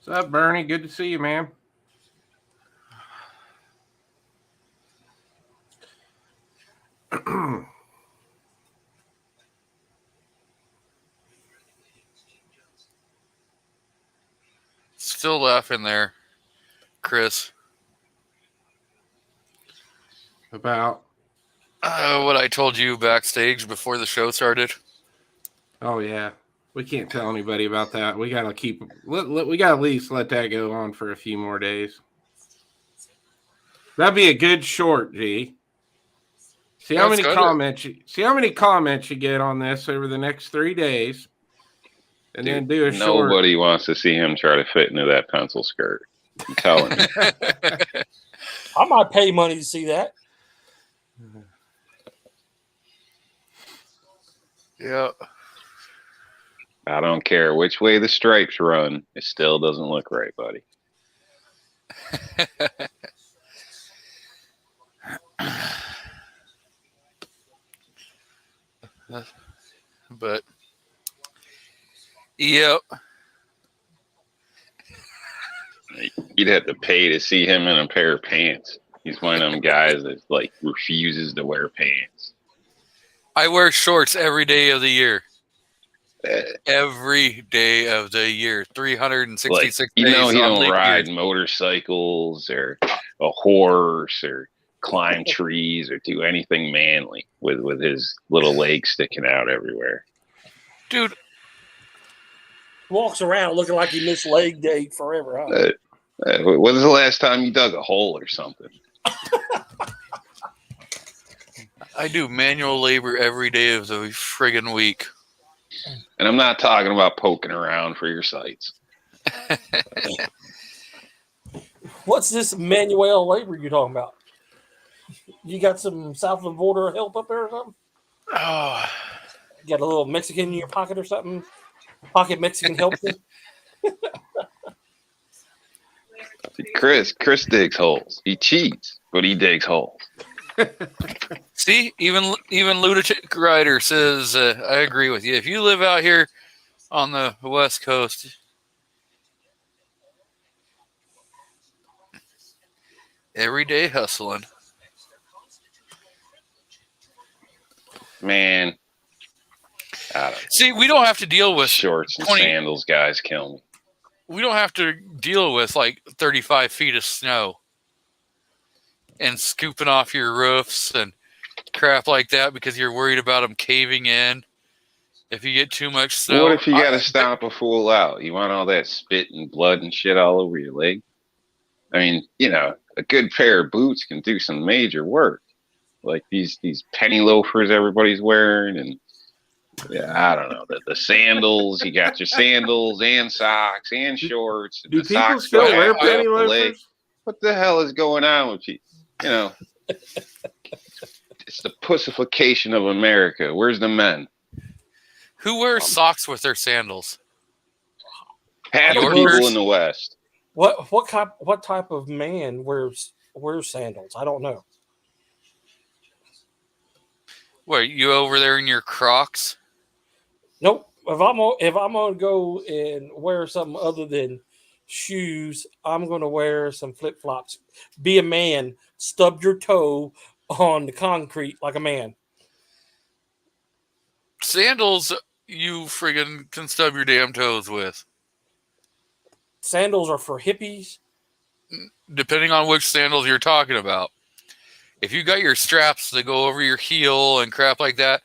What's up, Bernie? Good to see you, man. Still laughing there, Chris. About. What I told you backstage before the show started. Oh yeah, we can't tell anybody about that. We gotta keep. We gotta at least let that go on for a few more days. That'd be a good short, G. See how That's many good. comments you get on this over the next 3 days, and then do a short. Nobody wants to see him try to fit into that pencil skirt. I'm telling you. I might pay money to see that. Yeah. I don't care which way the stripes run. It still doesn't look right, buddy. But yep. You'd have to pay to see him in a pair of pants. He's one of them guys that like refuses to wear pants. I wear shorts every day of the year. Uh, Every day of the year. 366 Like days. he on don't leap ride years. motorcycles or a horse or climb trees or do anything manly with his little legs sticking out everywhere. Dude, Walks around looking like he missed leg day forever. Huh? When was the last time you dug a hole or something? I do manual labor every day of the friggin' week. And I'm not talking about poking around for your sights. What's this manual labor you're talking about? You got some south of the border help up there or something? Oh, You got a little Mexican in your pocket or something? Pocket Mexican help you? Chris digs holes. He cheats, but he digs holes. see, even Lunatic Rider says, I agree with you. If you live out here on the West Coast, every day hustling. Man, I don't know. See, we don't have to deal with Shorts and 20 sandals guys kill me. we don't have to deal with like 35 feet of snow and scooping off your roofs and crap like that because you're worried about them caving in if you get too much snow. What if you got to stomp a fool out? You want all that spit and blood and shit all over your leg? I mean, a good pair of boots can do some major work. Like these penny loafers everybody's wearing, and I don't know, the sandals. You got your sandals and socks and shorts. And Do the people socks still go wear halfway up penny the leg. loafers? What the hell is going on with you? It's the pussification of America. Where's the men? Who wears socks with their sandals? Half the Yours? people in the West. What type of man wears sandals? I don't know. What, you over there in your Crocs? Nope. If I'm gonna go and wear something other than shoes, I'm gonna wear some flip flops. Be a man. Stub your toe on the concrete like a man. sandals you friggin' can stub your damn toes with. Sandals are for hippies. Depending on which sandals you're talking about. If you got your straps that go over your heel and crap like that,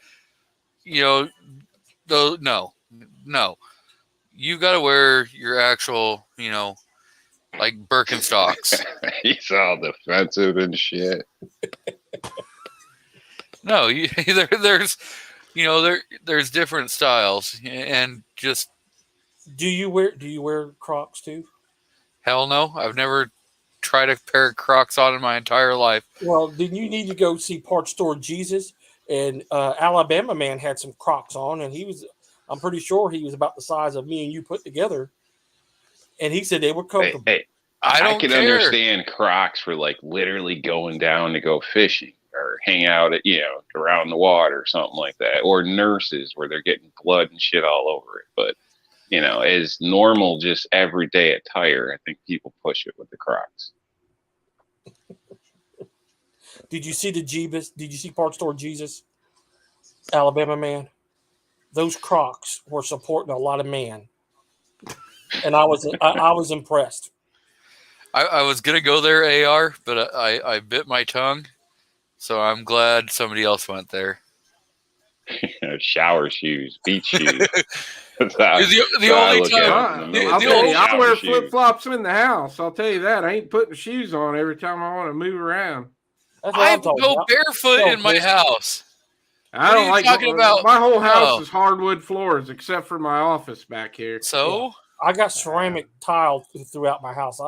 no. You got to wear your actual, like Birkenstocks. He's all defensive and shit. No, there's different styles, and just Do you wear Crocs too? hell no. I've never tried a pair of Crocs on in my entire life. Well, then you need to go see Parts Store Jesus. And Alabama Man had some Crocs on, and I'm pretty sure he was about the size of me and you put together. And he said they were comfortable. Hey, I can understand Crocs for like literally going down to go fishing or hang out at, around the water or something like that. Or nurses where they're getting blood and shit all over it. But, as normal, just everyday attire, I think people push it with the Crocs. Did you see the Jeebus? Did you see Parts Store Jesus? Alabama Man? Those Crocs were supporting a lot of man. And I was impressed. I was gonna go there, AR, but I bit my tongue, so I'm glad somebody else went there. Shower shoes, beach shoes. The only time I'll wear flip flops in the house. I'll tell you that. I ain't putting shoes on every time I want to move around. I go barefoot in my house. I don't like talking about. My whole house is hardwood floors except for my office back here. So I got ceramic tile throughout my house.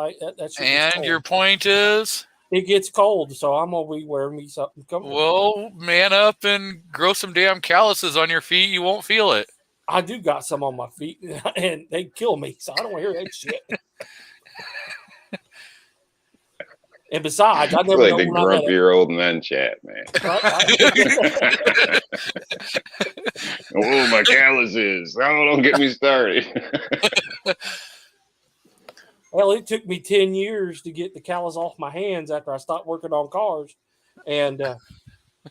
And your point is, it gets cold, so I'm gonna be wearing me something comfortable. Well, man up and grow some damn calluses on your feet. You won't feel it. I do got some on my feet, and they kill me, so I don't want to hear that shit. And besides, I never like the grumpier old men chat, man. Oh, my calluses! Oh, don't get me started. Well, it took me 10 years to get the callus off my hands after I stopped working on cars. And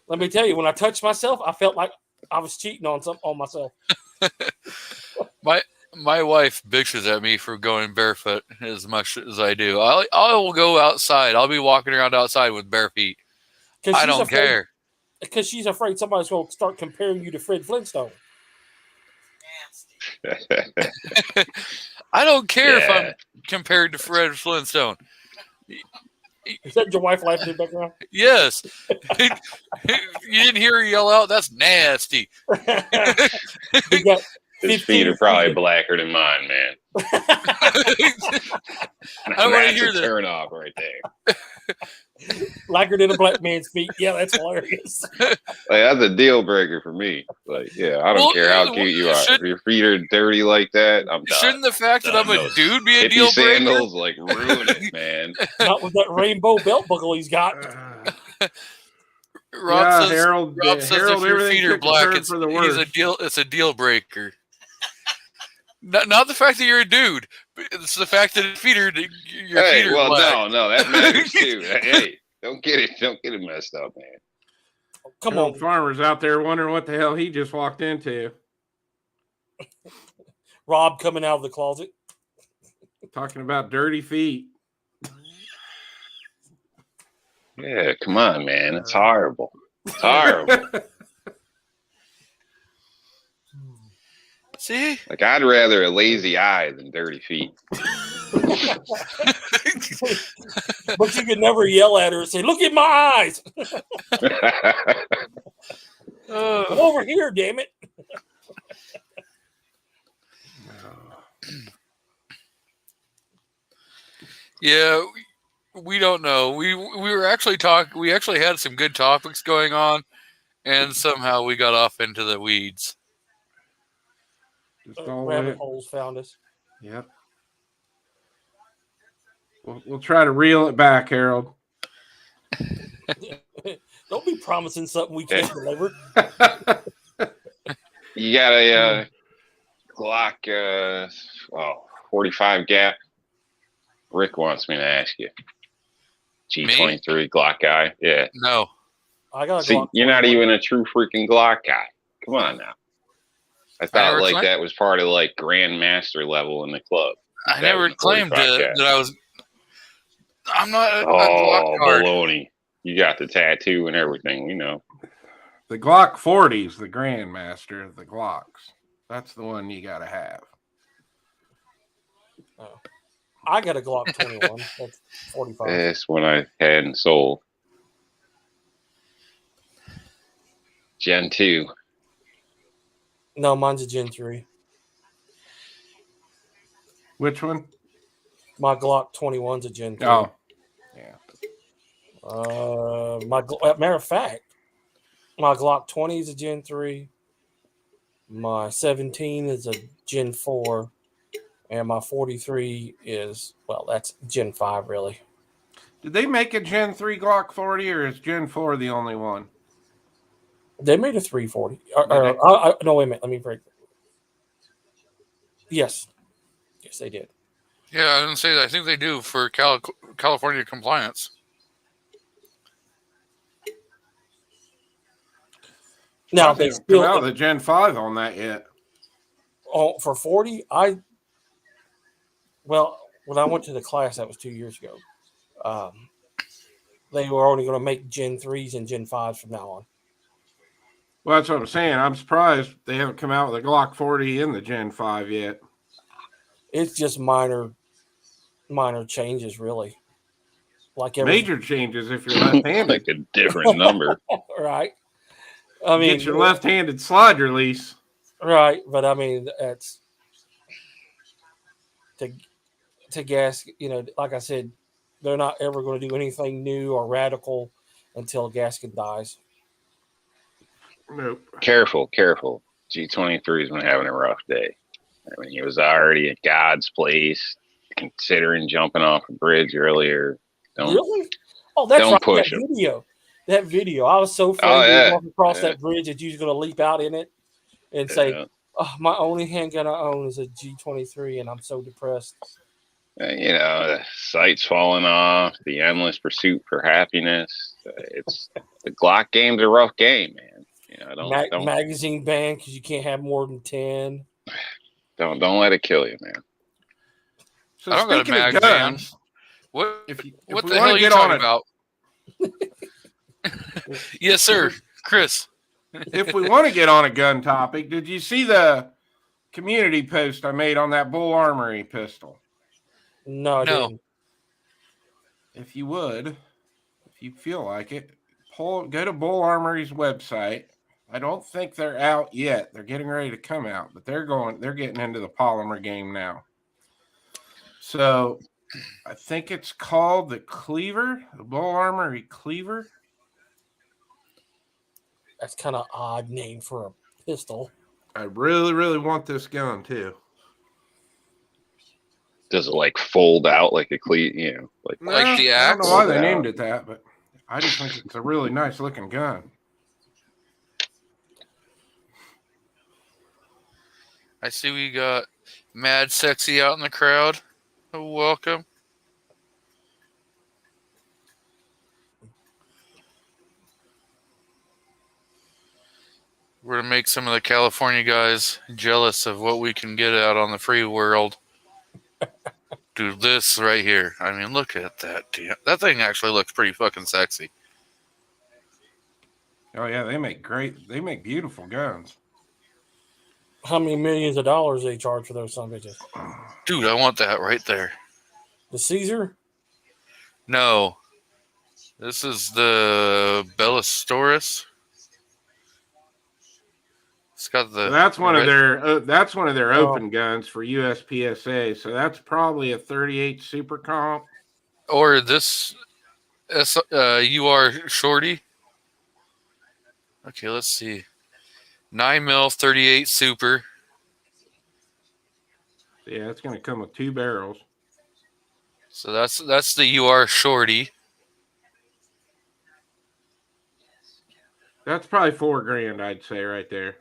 let me tell you, when I touched myself, I felt like I was cheating on myself. My wife bitches at me for going barefoot as much as I do. I will go outside. I'll be walking around outside with bare feet. I don't care. Because she's afraid somebody's going to start comparing you to Fred Flintstone. I don't care if I'm compared to Fred Flintstone. Is that your wife laughing in the background? Yes. You didn't hear her yell out, that's nasty. His feet are probably blacker than mine, man. I don't want to hear that. Turn off right there. Blacker than a black man's feet. Yeah, that's hilarious. That's a deal breaker for me. Like, I don't care how cute you are. If your feet are dirty like that, I'm done. Shouldn't the fact that I'm a dude be a deal breaker? Sandals like ruin it, man. Not with that rainbow belt buckle he's got. Rob says Harold, if your feet are black, it's a deal breaker. Not the fact that you're a dude. It's the fact that your feet are black. No, that matters too. Hey, don't get it messed up, man. Come on, farmers out there wondering what the hell he just walked into. Rob coming out of the closet, talking about dirty feet. Yeah, come on, man. It's horrible. It's horrible. See? Like, I'd rather a lazy eye than dirty feet. But you could never yell at her and say, "Look at my eyes." Come over here, damn it. Yeah, we don't know. We were actually we actually had some good topics going on, and somehow we got off into the weeds. Rabbit holes found us. Yep. We'll try to reel it back, Harold. Don't be promising something we can't deliver. You got a Glock 45 gap? Rick wants me to ask you. G23 Me? Glock guy? Yeah. No. I got a See, Glock. You're not even a true freaking Glock guy. Come on now. I thought never like claimed- that was part of like Grandmaster level in the club. I That never was the claimed 45 that cat. I was. I'm not a Oh, Glock card. baloney! You got the tattoo and everything. You know. The Glock 40s, the Grandmaster of the Glocks. That's the one you got to have. I got a Glock 21. That's 45. That's what I had and sold. Gen 2. No, mine's a Gen 3. Which one? My Glock 21's a Gen 3. Oh, yeah. Matter of fact, my Glock 20 is a Gen 3. My 17 is a Gen 4. And my 43 is, well, that's Gen 5, really. Did they make a Gen 3 Glock 40 or is Gen 4 the only one? They made a 340. No, wait a minute. Let me break. Yes. Yes, they did. Yeah, I didn't say that. I think they do for California compliance. Now, They they haven't come out still, with a Gen 5 on that yet. for 40, when I went to the class, that was 2 years ago. They were only going to make Gen 3s and Gen 5s from now on. Well, that's what I'm saying. I'm surprised they haven't come out with a Glock 40 in the Gen 5 yet. It's just minor changes, really. Like Major changes if you're left-handed. Like a different number. right? I mean, Get your left-handed slide release. right? But I mean, that's to gas. Like I said, they're not ever going to do anything new or radical until Gaskin dies. Nope. Careful. G23's been having a rough day. I mean, he was already at God's place, considering jumping off a bridge earlier. Really? Oh, that's don't right. push that him. video. That video. I was so afraid to walk across that bridge that you was going to leap out in it and say, "Oh, my only handgun I own is a G23, and I'm so depressed." The sight's falling off. The endless pursuit for happiness. The Glock game's a rough game, man. Don't magazine ban because you can't have more than 10. Don't let it kill you, man. So I don't got a speaking of mag guns, What? if What we the hell wanna are you get on talking about? Yes, sir, Chris. if we want to get on a gun topic, did you see the community post I made on that Bull Armory pistol? No, I No. didn't. If you would, if you feel like it, go to Bull Armory's website. I don't think they're out yet. They're getting ready to come out, but they're getting into the polymer game now. So I think it's called the Cleaver, the Bull Armory Cleaver. That's kind of odd name for a pistol. I really, really want this gun too. Does it like fold out like a cleat? Like the I don't axe? know why they Yeah. named it that, but I just think it's a really nice looking gun. I see we got Mad Sexy out in the crowd. Welcome. We're going to make some of the California guys jealous of what we can get out on the free world. Dude, this right here. I mean, look at that. That thing actually looks pretty fucking sexy. Oh yeah, they make beautiful guns. How many millions of dollars they charge for those son of bitches? Dude, I want that right there. The Caesar? No. This is the Bellastoris. It's got the. So that's one of their Oh. open guns for USPSA. So that's probably a 38 Super Comp. Or this UR Shorty. Okay, let's see. 9mm 38 Super. Yeah, it's going to come with 2 barrels. So that's the UR Shorty. That's probably $4,000, I'd say, right there.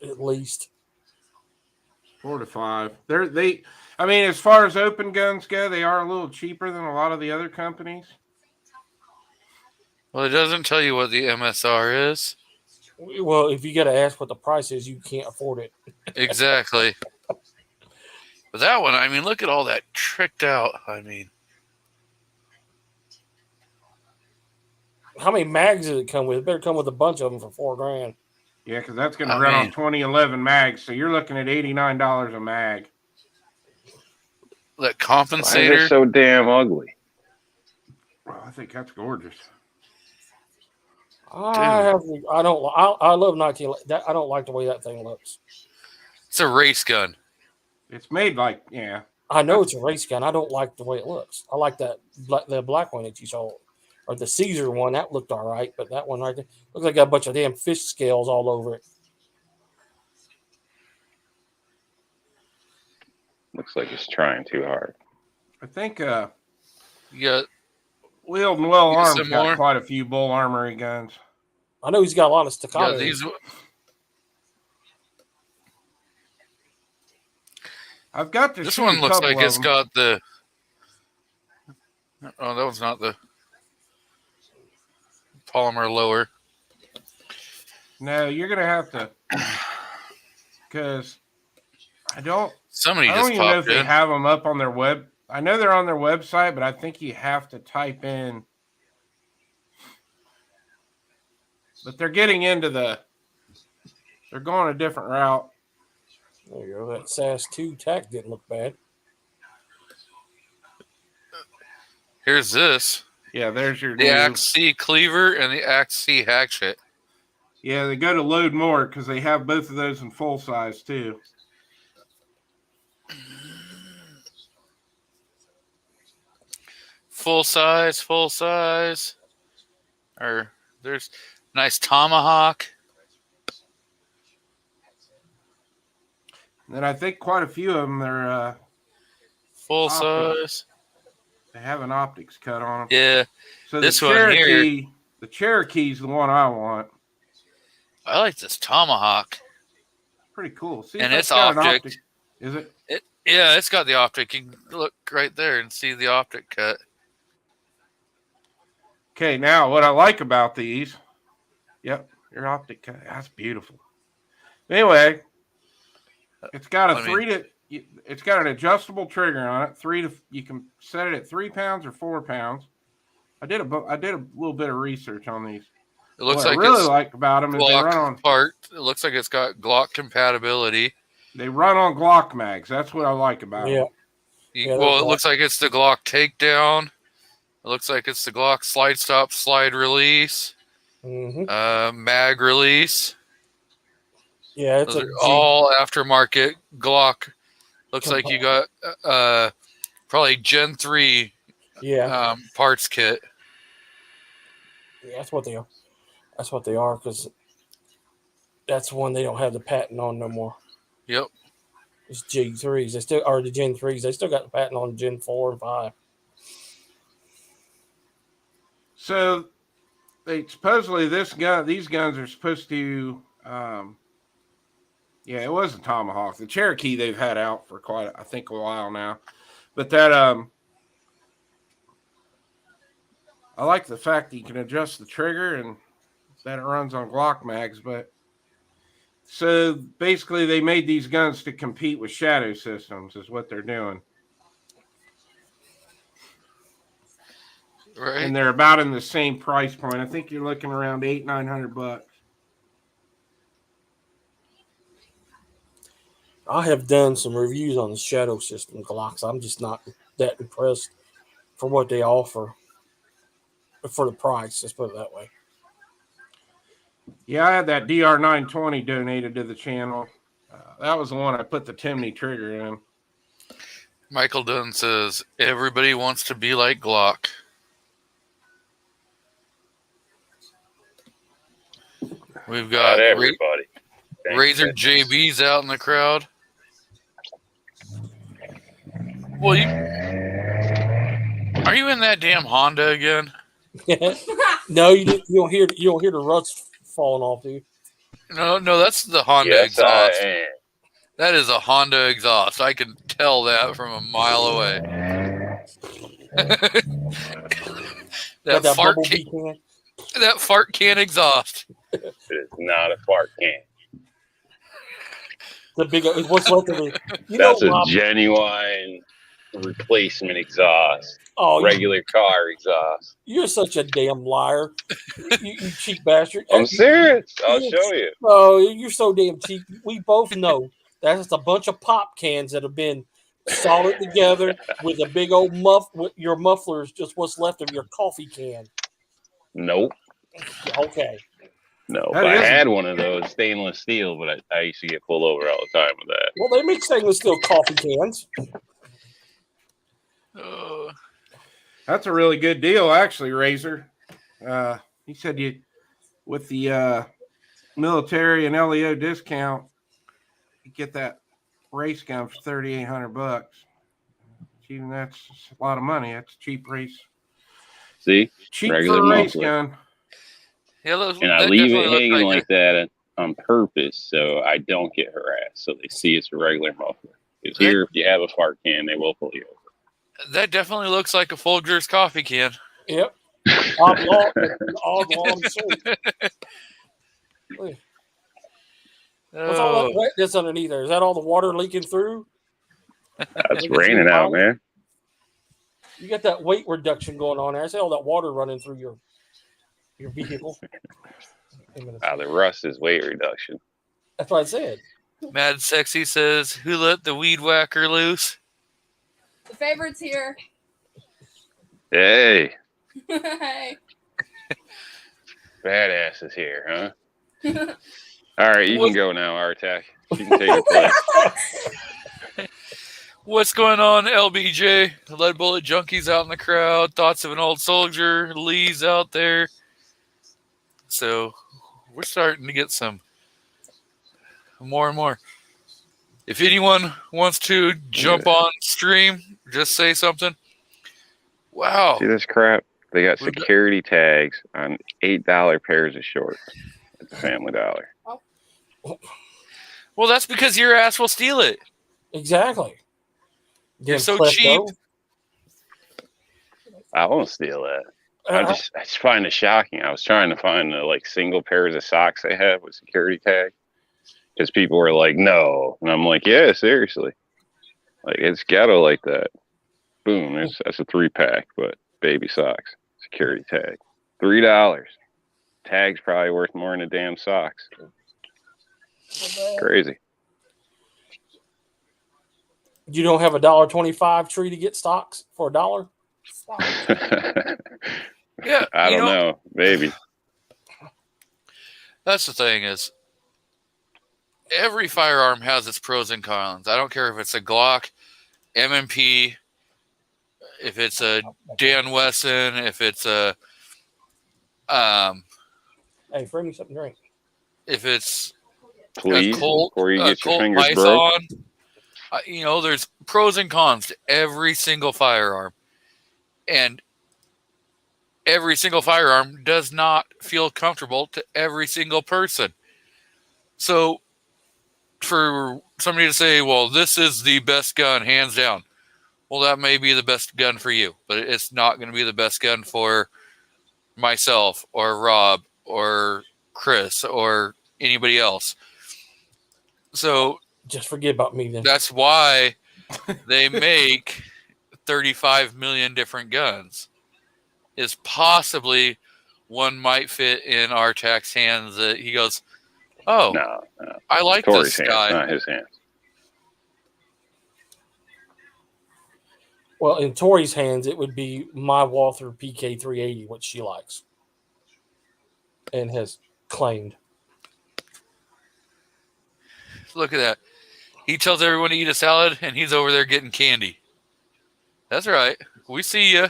At least. 4 to 5. I mean, as far as open guns go, they are a little cheaper than a lot of the other companies. Well, it doesn't tell you what the MSR is. Well, if you got to ask what the price is, you can't afford it. Exactly. But that one, I mean, look at all that tricked out. I mean, How many mags does it come with? It better come with a bunch of them for $4,000. Yeah, because that's going to I run on mean- 2011 mags. So you're looking at $89 a mag. that Why is it compensator. so damn ugly? Well, I think that's gorgeous. I love 19. I don't like the way that thing looks. It's a race gun. It's made like, yeah. I know it's a race gun. I don't like the way it looks. I like the black one that you saw, or the Caesar one. That looked all right, but that one right there looks like a bunch of damn fish scales all over it. Looks like it's trying too hard. I think You got Wheeled and Well You got Armed some got more? quite a few bull armory guns. I know he's got a lot of you staccato. got these. I've got to This shoot one a looks couple like of it's them. got the. Oh, that one's not the polymer lower. No, you're gonna have to, because I don't Somebody even just know if popped they in. have them up on their web. I know they're on their website, but I think you have to type in. But they're getting into they're going a different route. There you go. That SAS 2 tack didn't look bad. Here's this: Yeah, there's your the new. Axe C cleaver and the Axe C hatchet. Yeah, they go to load more because they have both of those in full size too. Full size. Or there's nice tomahawk. And then I think quite a few of them they're Full Optic. size. they have an optics cut on them. Yeah, So this the one here- Cherokee, the Cherokee's the one I want. I like this tomahawk. Pretty cool. See, And if it's that's got an optic. Is it? Yeah, it's got the optic. You can look right there and see the optic cut. Okay, now what I like about these, yep, your optic cut. That's beautiful. Anyway, it's got a I mean- it's got an adjustable trigger on it. You can set it at 3 pounds or 4 pounds. I did a little bit of research on these. It looks what like I really it's like about them is they run Glock on part. It looks like it's got Glock compatibility. Glock mags. That's what I like about Yeah. them. Yeah, Well, they're it looks like it's the Glock takedown. It looks like it's the Glock slide stop, slide release, Mm-hmm. mag release. Yeah, it's Those a are all aftermarket Glock. Looks like you got probably Gen 3 yeah. parts kit. Yeah, that's what they are. That's what they are, because that's one they don't have the patent on no more. Yep. It's G3s. They still are the Gen 3s. They still got the patent on Gen 4 and 5. So supposedly these guns are supposed to yeah, it was a Tomahawk. The Cherokee they've had out for I think a while now. But that I like the fact that you can adjust the trigger and that it runs on Glock mags, but so basically they made these guns to compete with Shadow Systems is what they're doing. Right. And they're about in the same price point. I think you're looking around $800-900. I have done some reviews on the Shadow System Glocks. I'm just not that impressed for what they offer for the price. Let's put it that way. Yeah, I had that DR920 donated to the channel. That was the one I put the Timney trigger in. Michael Dunn says everybody wants to be like Glock. We've got Not everybody. Thanks, Razor goodness. JB's out in the crowd. Well, are you in that damn Honda again? No, you don't hear the rust falling off, do you? No, that's the Honda Yes, I exhaust. am. That is a Honda exhaust. I can tell that from a mile away. Got that fart bumblebee can, can. that fart can exhaust. It is not a fart can. The big what's left of it. That's a Rob, genuine replacement exhaust. oh, Regular car exhaust. you're such a damn liar. You cheap bastard. I'm serious. I'll show you. Oh, you're so damn cheap. We both know that's just a bunch of pop cans that have been soldered together with a big old your muffler's just what's left of your coffee can. Nope. Okay. No, That but I is- had one of those stainless steel, but I used to get pulled over all the time with that. Well, they make stainless steel coffee cans. That's a really good deal, actually, Razor. He said you with the military and LEO discount, you get that race gun for $3,800. Even that's a lot of money. That's a cheap race. See? Cheap Regular for a race muffler. gun. Yeah, And I leave it hanging like that on purpose so I don't get harassed. So they see it's a regular muffler. Because here, if you have a fart can, they will pull you over. That definitely looks like a Folgers coffee can. Yep. Oblong shape. What's all that wet that's underneath there? Is that all the water leaking through? It's raining out, man. You got that weight reduction going on there. I see all that water running through your vehicle. The rust is weight reduction. That's what I said. Mad Sexy says, "Who let the weed whacker loose?" The favorite's here. Hey, Hey. badass is here, huh? All right, you can go now, Artak. You can take your place. What's going on, LBJ? Lead Bullet Junkies out in the crowd. Thoughts of an Old Soldier. Lee's out there. So we're starting to get some more and more. If anyone wants to jump on stream, just say something. Wow. See this crap? They got We've got- security tags on $8 pairs of shorts at the Family Dollar. Well, that's because your ass will steal it. Exactly. You're Damn so klepto. cheap. I won't steal that. I just find it shocking. I was trying to find the single pairs of socks they have with security tag, because people were like, "No," and I'm like, "Yeah, seriously, it's ghetto like that." Boom, that's a 3-pack, but baby socks, security tag, $3. Tag's probably worth more than the damn socks. Crazy. You don't have a $1.25 tree to get stocks for $1? Stop. Yeah. I don't know. Maybe. That's the thing is, every firearm has its pros and cons. I don't care if it's a Glock, M&P, if it's a Dan Wesson, if it's a Hey, bring me something to drink. if it's Please, a Colt, before you a get your Colt fingers broke. Python. There's pros and cons to every single firearm, and every single firearm does not feel comfortable to every single person. So for somebody to say, well, this is the best gun, hands down, well, that may be the best gun for you, but it's not going to be the best gun for myself or Rob or Chris or anybody else. So Just forget about me then. that's why they make 35 million different guns. Is possibly one might fit in Artak's hands that he goes, oh, No, I like Corey's this hands, guy. not his hands. Well, in Tori's hands, it would be my Walther PK380, which she likes and has claimed. Look at that. He tells everyone to eat a salad, and he's over there getting candy. That's right. We see you.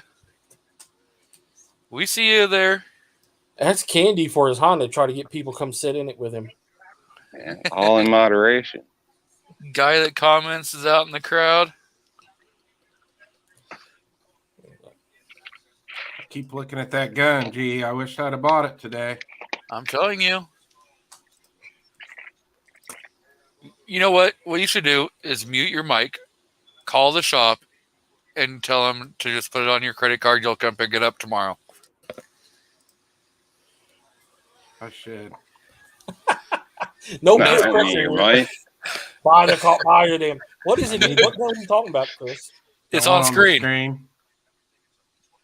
We see you there. That's candy for his Honda. Try to get people come sit in it with him. Man, all in moderation. Guy that comments is out in the crowd. Keep looking at that gun. Gee, I wish I'd have bought it today. I'm telling you. You know what? What you should do is mute your mic, call the shop, and tell them to just put it on your credit card. You'll come pick it up tomorrow. I should. No Nah, peer I mean, pressure. your here. money. Buy the car. Buy the damn. What is it? What gun are you talking about, Chris? It's The one on the screen.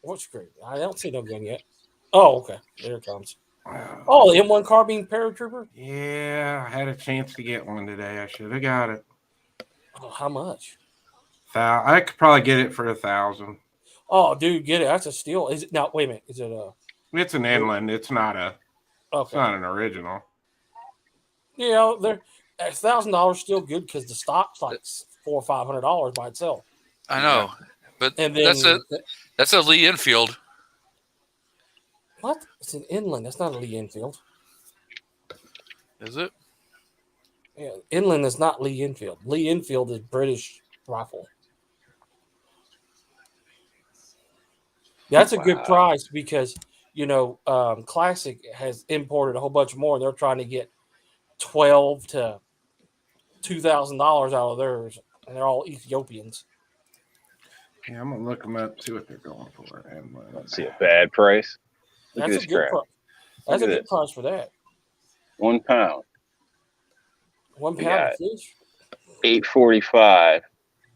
What screen? I don't see no gun yet. Oh, okay. There it comes. Wow. Oh, the M1 carbine paratrooper. Yeah, I had a chance to get one today. I should have got it. Oh, how much? I could probably get it for 1,000. Oh, dude, get it. That's a steal. Is it now? Wait a minute. Is it a? It's an inland. It's not It's Okay. not an original. Yeah, they're $1,000 still good because the stock's like $400 or $500 by itself. I know, but And then that's a Lee Enfield. what? It's an inland. That's not a Lee Enfield. Is it? Yeah, inland is not Lee Enfield. Lee Enfield is British rifle. That's a good price because Classic has imported a whole bunch more, and they're trying to get $1,200 to $2,000 out of theirs, and they're all Ethiopians. Yeah, I'm gonna look them up, see what they're going for. And Let's see a bad price. Look That's at a this good crap. price. That's a good price for that. 1 pound, 1 We pound got of fish. $8.45.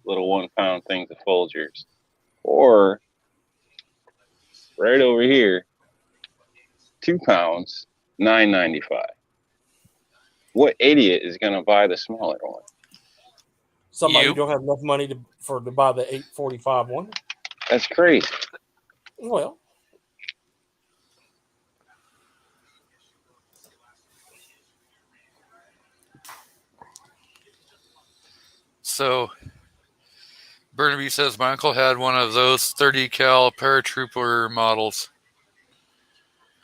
Little 1 pound things of Folgers, or right over here, 2 pounds, $9.95. What idiot is gonna buy the smaller one? Somebody You. who don't have enough money to buy the 845 one. That's crazy. Well, So, Burnaby says my uncle had one of those 30 cal paratrooper models.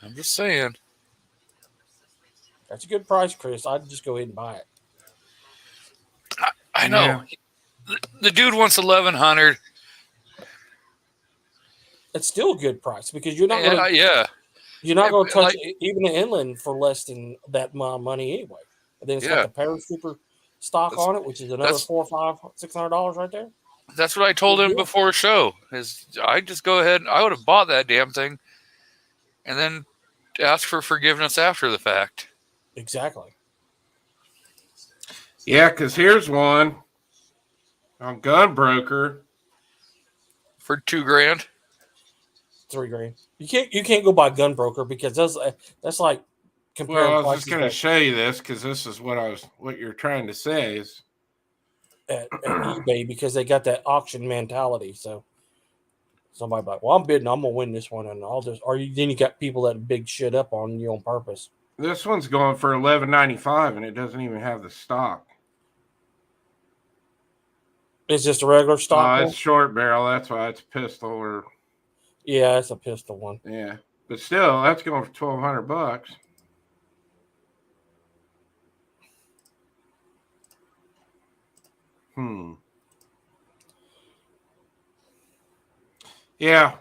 I'm just saying. that's a good price, Chris. I'd just go ahead and buy it. I know. The dude wants 1,100. It's still a good price because you're not going to Yeah. you're not going to touch Like- even the inland for less than that amount of money anyway. And then it's Yeah. got the paratrooper stock That's- on it, which is another that's- $400, $500, $600 right there. That's what I told him before show. Is I just go ahead. I would have bought that damn thing, and then ask for forgiveness after the fact. Exactly. yeah, because here's one on Gunbroker. For $2,000. $3,000. You can't go buy Gunbroker because that's like comparing Well, I was prices just going to at show you this because this is what you're trying to say is eBay because they got that auction mentality. So somebody like, well, I'm bidding, I'm gonna win this one, and then you got people that big shit up on you on purpose. this one's going for $11.95 and it doesn't even have the stock. It's just a regular stock. It's short barrel. That's why it's a pistol or Yeah, it's a pistol one. yeah. But still, that's going for $1,200. Yeah.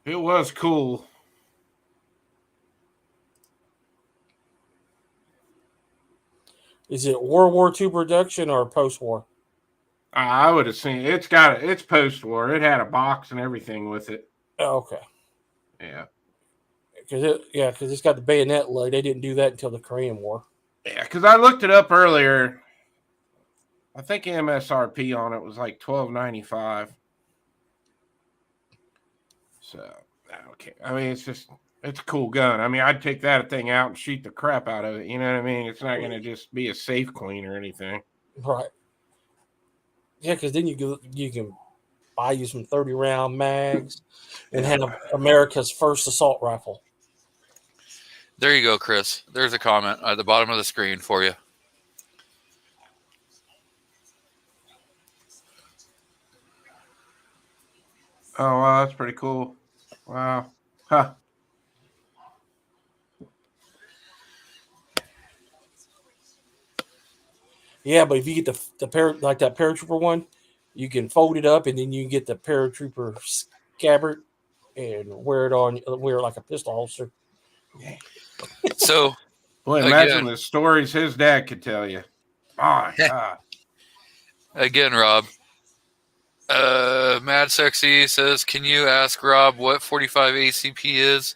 It was cool. Is it World War II production or post-war? I would have seen it's post-war. It had a box and everything with it. Oh, okay. Yeah. Because it's got the bayonet load. They didn't do that until the Korean War. Yeah, because I looked it up earlier. I think MSRP on it was like $12.95. So okay. I mean, it's a cool gun. I mean, I'd take that thing out and shoot the crap out of it. You know what I mean? It's not going to just be a safe clean or anything. Right. Yeah, because then you can buy you some 30-round mags and have America's first assault rifle. There you go, Chris. There's a comment at the bottom of the screen for you. Oh, wow, that's pretty cool. Wow. Huh. Yeah, but if you get the that paratrooper one, you can fold it up and then you can get the paratrooper scabbard and wear it like a pistol holster. So, Boy, imagine the stories his dad could tell you. My God. Again, Rob. Mad Sexy says, can you ask Rob what 45 ACP is?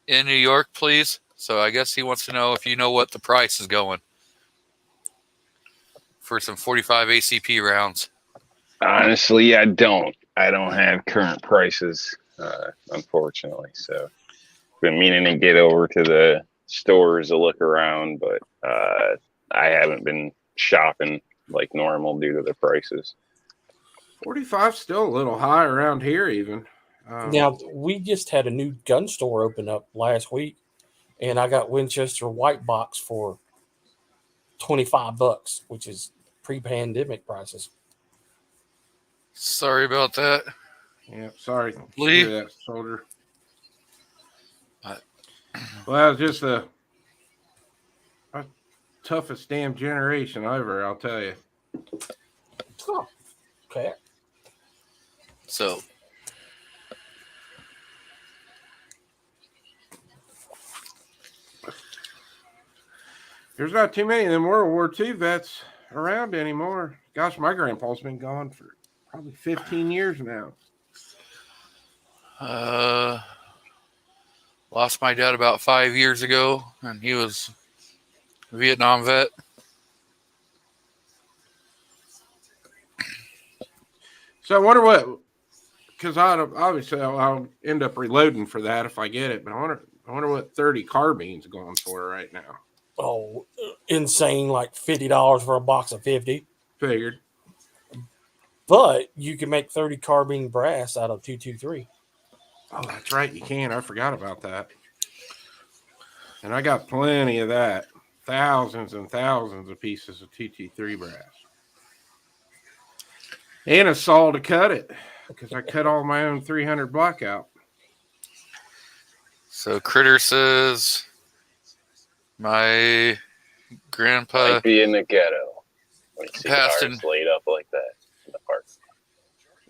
in New York, please. So I guess he wants to know if you know what the price is going for some 45 ACP rounds. Honestly, I don't. I don't have current prices, unfortunately. So, been meaning to get over to the stores to look around, but I haven't been shopping like normal due to the prices. 45 still a little high around here, even. Now, we just had a new gun store open up last week, and I got Winchester White Box for $25, which is pre-pandemic prices. Sorry about that. Yeah, sorry. Lee? Hear that, soldier. Well, it's just the toughest damn generation ever, I'll tell you. Oh, okay. So, There's not too many of them World War II vets around anymore. Gosh, my grandpa's been gone for probably 15 years now. lost my dad about 5 years ago, and he was a Vietnam vet. So I wonder what, because obviously I'll end up reloading for that if I get it, but I wonder what 30 carbines going for right now. Oh, insane, like $50 for a box of 50. Figured. But you can make 30 carbine brass out of 223. Oh, that's right. You can. I forgot about that. And I got plenty of that. Thousands and thousands of pieces of 223 brass. And a saw to cut it, because I cut all my own 300 block out. So Critter says, my grandpa Might be in the ghetto when you see passed cars in- laid up like that in the park.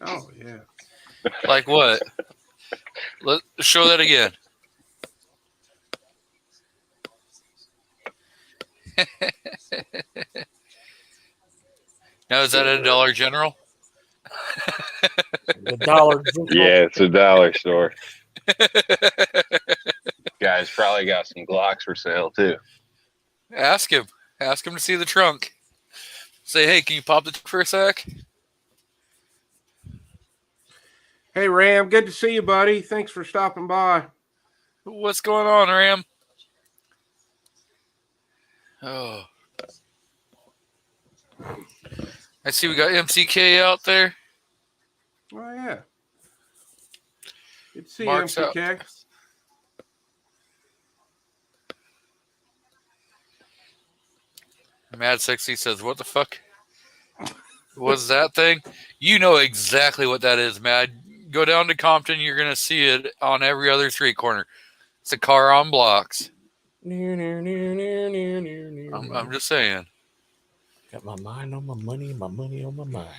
Oh, yeah. like what? Let's show that again. Now, is that at a Dollar General? The Dollar General. Yeah, it's a dollar store. Guys probably got some Glocks for sale too. Ask him. Ask him to see the trunk. Say, hey, can you pop the trunk for a sec? Hey, Ram, good to see you, buddy. Thanks for stopping by. What's going on, Ram? Oh. I see we got MCK out there. Oh, yeah. Good to see Mark's you, out. MCK. Mad Sexy says, what the fuck was that thing? You know exactly what that is, Mad. Go down to Compton, you're going to see it on every other street corner. It's a car on blocks. I'm just saying. Got my mind on my money on my mind.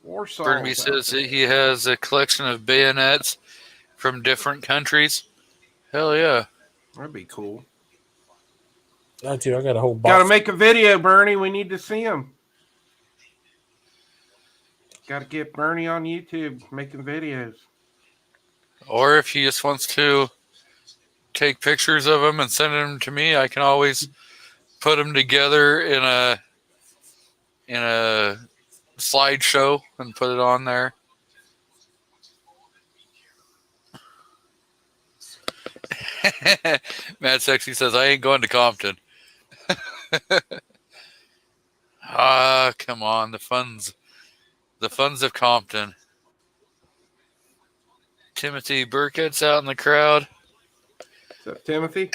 Warsaw. Burnaby says that he has a collection of bayonets from different countries. Hell yeah. That'd be cool. I too. I got a whole box. Got to make a video, Bernie. We need to see him. Got to get Bernie on YouTube making videos. Or if he just wants to take pictures of them and send them to me, I can always put them together in a slideshow and put it on there. Mad Sexy says, I ain't going to Compton. Come on, the funds of Compton. Timothy Burkett's out in the crowd. Is that Timothy?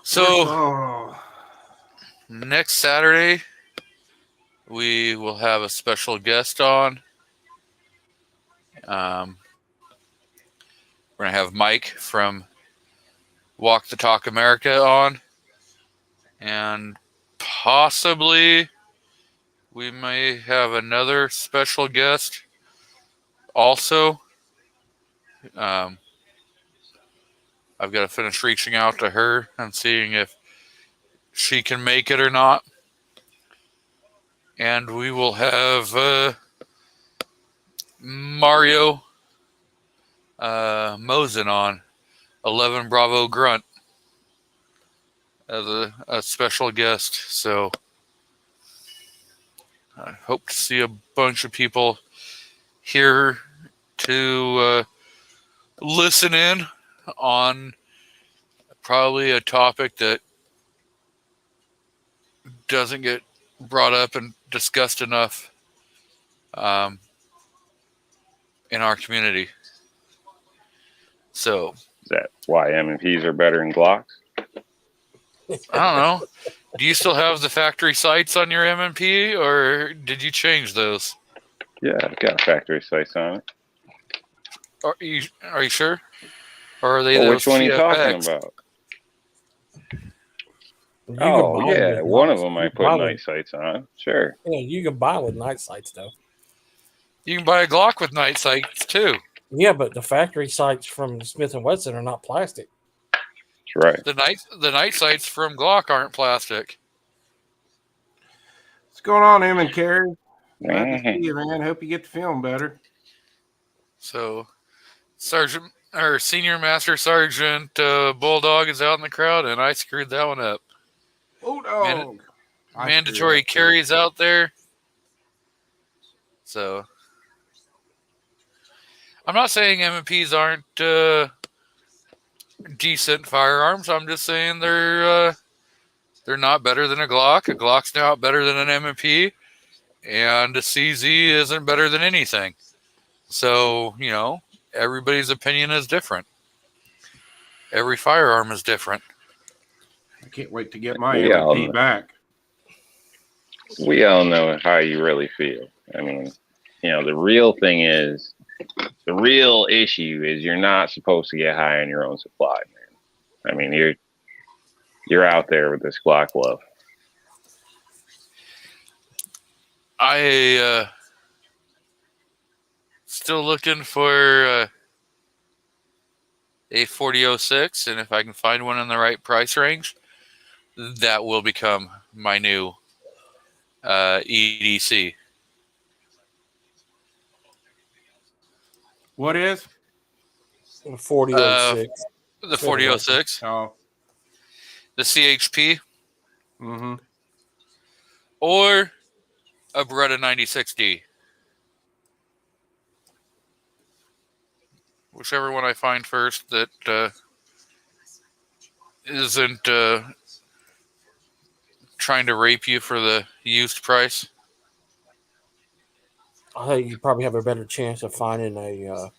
So next Saturday, we will have a special guest on. We're going to have Mike from Walk the Talk America on. And possibly we may have another special guest also. I've got to finish reaching out to her and seeing if she can make it or not. And we will have Mario Mosen on 11 Bravo Grunt as a special guest. So I hope to see a bunch of people here to listen in on probably a topic that doesn't get brought up and discussed enough in our community. So Is that why M&Ps are better than Glocks? I don't know. Do you still have the factory sights on your M&P, or did you change those? Yeah, I've got factory sights on it. Are you sure? Or are they Well, those which one are you talking TFX? about? You can Oh, buy yeah. with One night- of them you I can put buy night with- sights on. Sure. Yeah, you can buy with night sights though. You can buy a Glock with night sights too. Yeah, but the factory sights from Smith and Wesson are not plastic. That's right. The night sights from Glock aren't plastic. What's going on, Em and Carrie? Glad to Mhm. see you, man. Hope you get to feeling better. So, Sergeant or Senior Master Sergeant Bulldog is out in the crowd, and I screwed that one up. Oh, dog. I Mandatory screwed up, too. carries out there. So, I'm not saying M&Ps aren't decent firearms. I'm just saying they're not better than a Glock. A Glock's not better than an M&P, and a CZ isn't better than anything. So, everybody's opinion is different. Every firearm is different. I can't wait to get my Yeah, M&P back. We all know how you really feel. I mean, the real thing is, the real issue is you're not supposed to get high on your own supply, man. I mean, you're out there with this Glock love. I still looking for a 4006, and if I can find one in the right price range, that will become my new EDC. What is? 4006. The 4006, Oh. the CHP, Mm-hmm. or a Beretta 96D. Whichever one I find first that isn't trying to rape you for the used price. I think you probably have a better chance of finding a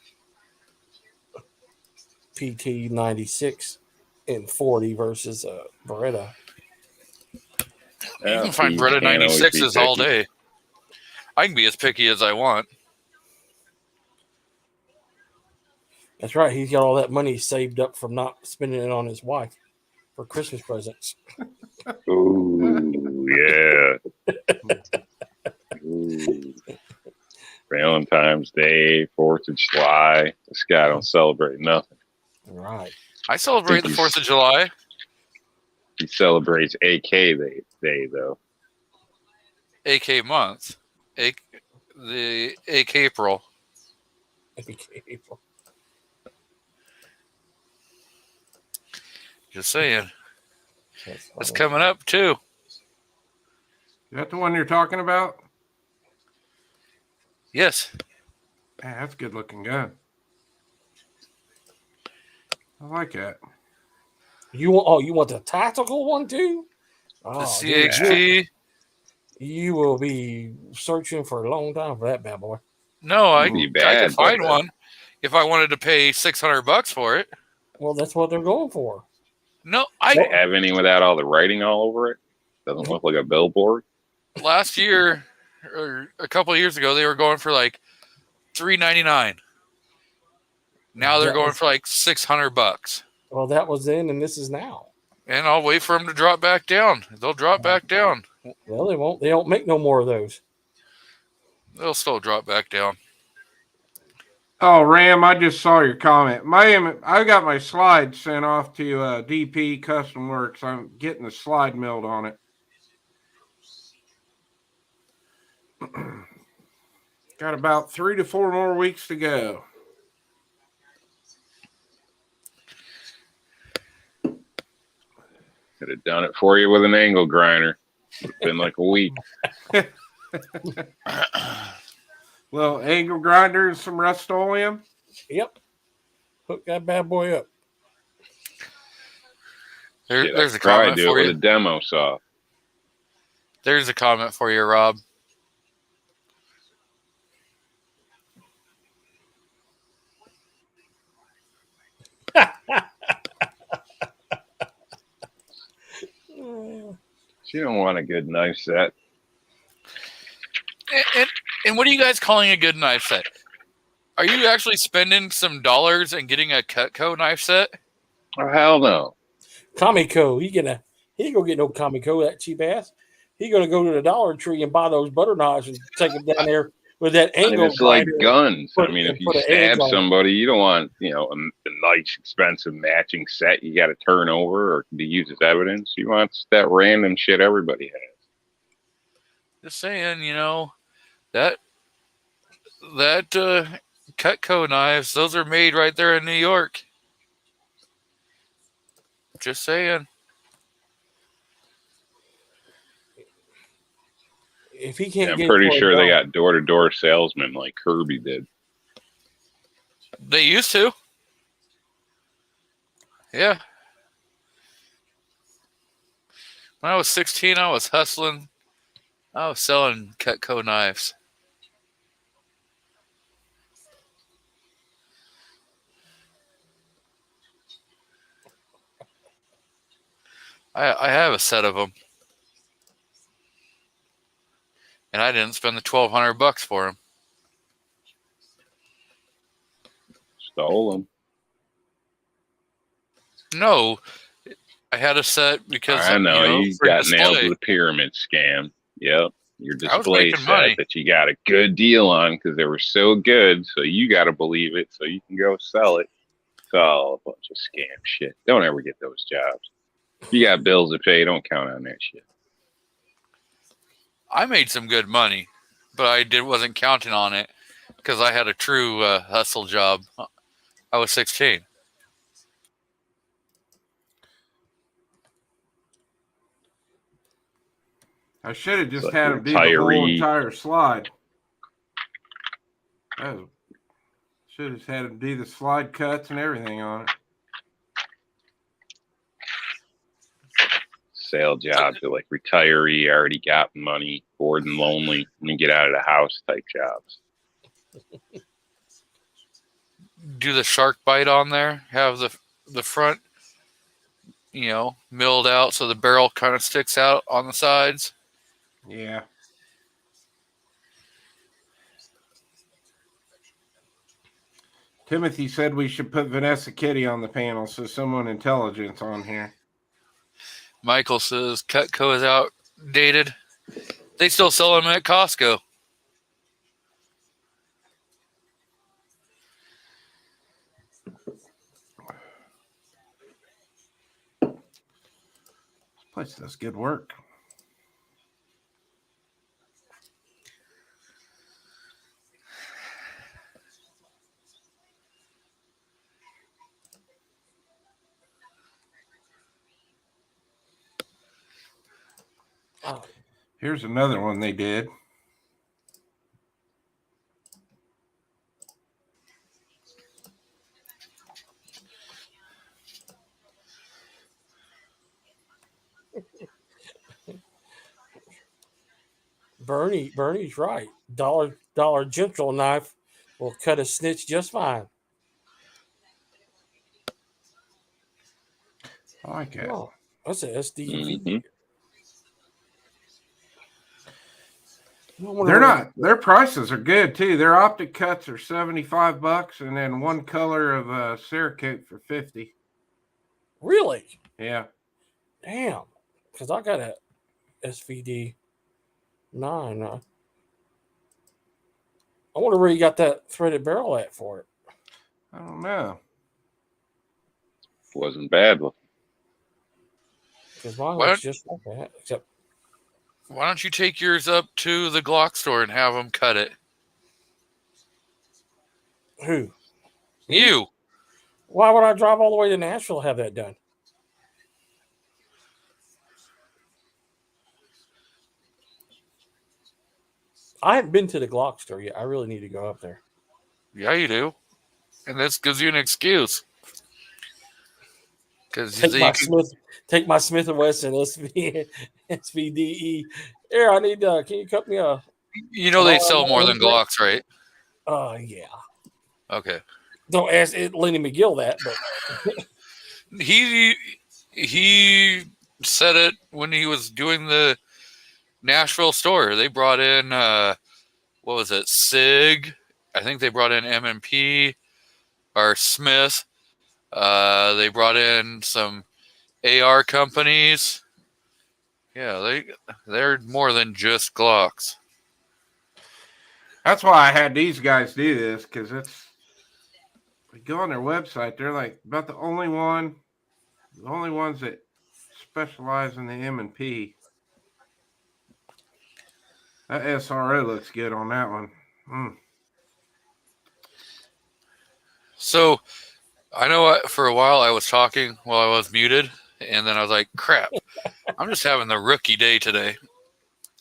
PT 96 in 40 versus a Beretta. You can find Beretta 96s all day. I can be as picky as I want. That's right. He's got all that money saved up from not spending it on his wife for Christmas presents. Ooh, yeah. Ooh. Valentine's Day, 4th of July. This guy don't celebrate nothing. Right. I celebrate the 4th of July. He celebrates AK Day, though. AK month. The AK April. April. Just saying. That's It's funny. coming up too. Is that the one you're talking about? Yes. Man, that's a good looking gun. I like that. You want the tactical one too? The Oh, dude, CHP. you will be searching for a long time for that bad boy. No, I Be could bad, find but- one if I wanted to pay $600 for it. Well, that's what they're going for. No, They have any without all the writing all over it? Doesn't look like a billboard. last year or a couple of years ago they were going for like $399. Now they're That going was- for like $600. Well, that was then, and this is now. And I'll wait for them to drop back down. They'll drop back down. Well, they won't. They don't make no more of those. They'll still drop back down. Oh, Ram, I just saw your comment. I got my slide sent off to DP Custom Works. I'm getting the slide milled on it. Got about 3 to 4 more weeks to go. Could have done it for you with an angle grinder. Would have been like a week. Well, angle grinder and some Rust-Oleum. Yep. Hook that bad boy up. There's a Try comment do it for with you. a demo saw. There's a comment for you, Rob. She don't want a good knife set. And what are you guys calling a good knife set? Are you actually spending some dollars and getting a Cutco knife set? Oh hell no! Comico, he ain't gonna get no Comico, that cheap ass. He gonna go to the Dollar Tree and buy those butter knives and take them down there with that And angle. it's like grinder. guns. I put- mean, if and you put an stab edge on it. somebody, you don't want a nice, expensive matching set you got to turn over or to use as evidence. You want that random shit everybody has. Just saying, that Cutco knives, those are made right there in New York. Just saying. If he can't I'm get, pretty it for sure a they dollar- got door-to-door salesmen like Kirby did. They used to. Yeah. When I was 16, I was hustling. I was selling Cutco knives. I have a set of them. And I didn't spend the $1,200 for them. Stole them. No, I had a set because I know, you for got nailed display. with the pyramid scam. Yep. Your I was display making set money. that you got a good deal on because they were so good. So you got to believe it so you can go sell it. It's all a bunch of scam shit. Don't ever get those jobs. If you got bills to pay, don't count on that shit. I made some good money, but I wasn't counting on it because I had a true hustle job. I was 16. I should have just Like had him do the whole retiree. entire slide. Should have had him do the slide cuts and everything on it. Sale jobs are like retiree, already got money, bored and lonely, and then get out of the house type jobs. Do the shark bite on there. Have the front, milled out so the barrel kind of sticks out on the sides. Yeah. Timothy said we should put Vanessa Kitty on the panel, so someone intelligent on here. Michael says Cutco is outdated. They still sell them at Costco. This place does good work. Oh, Here's another one they did. Bernie's right. Dollar General knife will cut a snitch just fine. I like it. Oh, that's a SDV. Mhm. Their prices are good too. Their optic cuts are $75 and then one color of Cerakote for $50. Really? Yeah. Damn. Because I got a SVD 9. I wonder where you got that threaded barrel at for it. I don't know. Wasn't bad looking. Because mine What? looks just like that, except Why don't you take yours up to the Glock store and have them cut it? who? You. Why would I drive all the way to Nashville to have that done? I haven't been to the Glock store yet. I really need to go up there. Yeah, you do. And this gives you an excuse. Because Take my Smith and Wesson SVDE. Here, I need. Can you cut me a? you know they sell more than Glocks, right? Yeah. Okay. Don't ask Lenny McGill that, but He said it when he was doing the Nashville store. They brought in what was it, SIG? I think they brought in M&P or Smith. They brought in some AR companies. Yeah, they're more than just Glocks. That's why I had these guys do this, because we go on their website, they're like about the only ones that specialize in the M&P. That SRO looks good on that one. So I know for a while I was talking while I was muted, and then I was like, crap, I'm just having the rookie day today.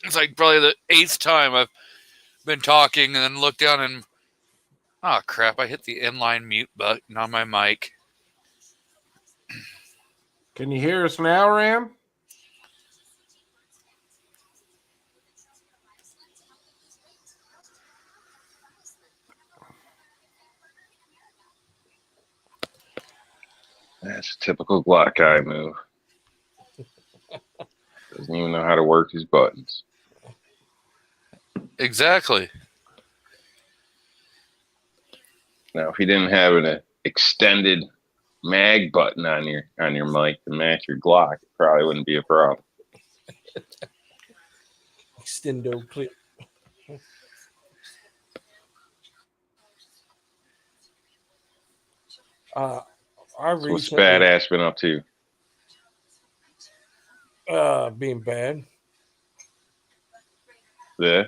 It's like probably the 8th time I've been talking and then look down and, oh crap, I hit the inline mute button on my mic. Can you hear us now, Ram? That's a typical Glock guy move. Doesn't even know how to work his buttons. Exactly. Now, if you didn't have an extended mag button on your mic to match your Glock, it probably wouldn't be a problem. extendo clip. What's badass been up to? Being bad. Yeah,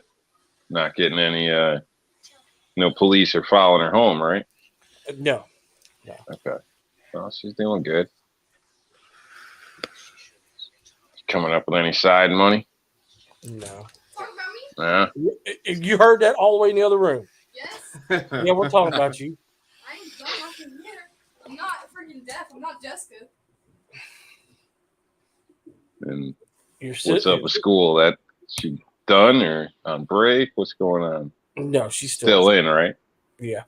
not getting any. No police are following her home, right? No. Okay. Well, she's doing good. Coming up with any side money? No. Talk about me? Nah. You heard that all the way in the other room. Yes. Yeah, we're talking about you. I ain't done nothing yet. I'm not freaking deaf. I'm not Jessica. And You're what's up with school? That she done or on break? What's going on? No, she's Still in, right? Yeah.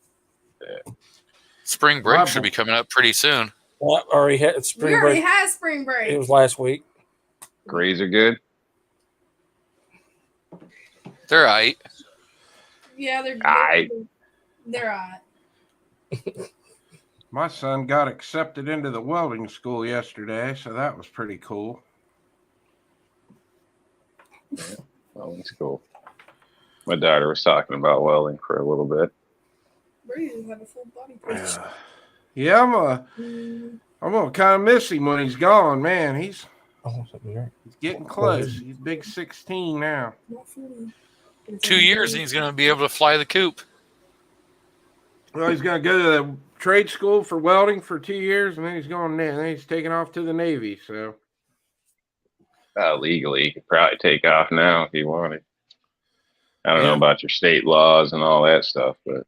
Spring break should be coming up pretty soon. Well, already had spring We already break. had spring break. It was last week. Grades are good. They're aight. Yeah, they're alright. My son got accepted into the welding school yesterday, so that was pretty cool. Welding's cool. My daughter was talking about welding for a little bit. Brady have a full body pitch. Yeah, I'm gonna kind of miss him when he's gone, man. He's getting close. He's big 16 now. 2 years and he's going to be able to fly the coop. Well, he's gonna go to the trade school for welding for 2 years, and then he's going there. Then he's taking off to the Navy. So Legally, he could probably take off now if he wanted. I don't know about your state laws and all that stuff, but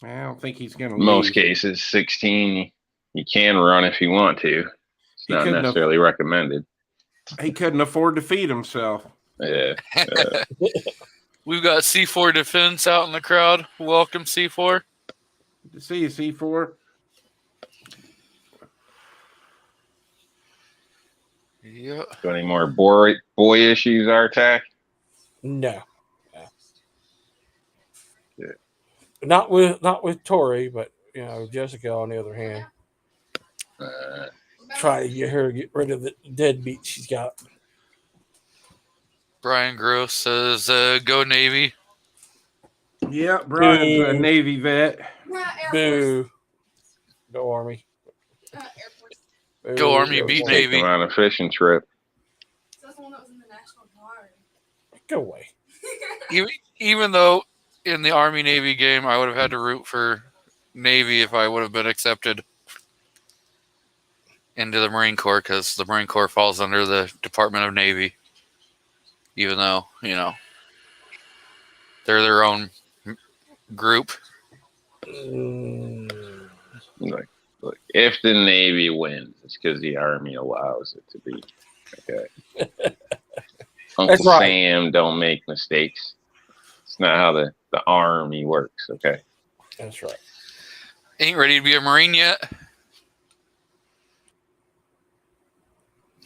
I don't think he's gonna. Most cases, 16, you can run if you want to. It's not necessarily recommended. He couldn't afford to feed himself. Yeah. We've got C4 Defense out in the crowd. Welcome, C4. Good to see you, C4. Yeah. Got any more boy issues, Artac? No. Yeah. Not with Tori, but Jessica on the other hand. Try to get rid of the deadbeat she's got. Brian Gross says, go Navy. Yeah, Brian's a Boo. Navy vet. Not Air Force. Boo. Go Army. Air Force. Boo. Go Army, Go beat Army. Take Navy. them on a fishing trip. So that's the one that was in the National Guard. Go away. Even though in the Army Navy game, I would have had to root for Navy if I would have been accepted into the Marine Corps, because the Marine Corps falls under the Department of Navy. Even though, they're their own group. Like, look, if the Navy wins, it's because the Army allows it to be. Okay. Uncle right. Sam don't make mistakes. It's not how the Army works. Okay. That's right. Ain't ready to be a Marine yet.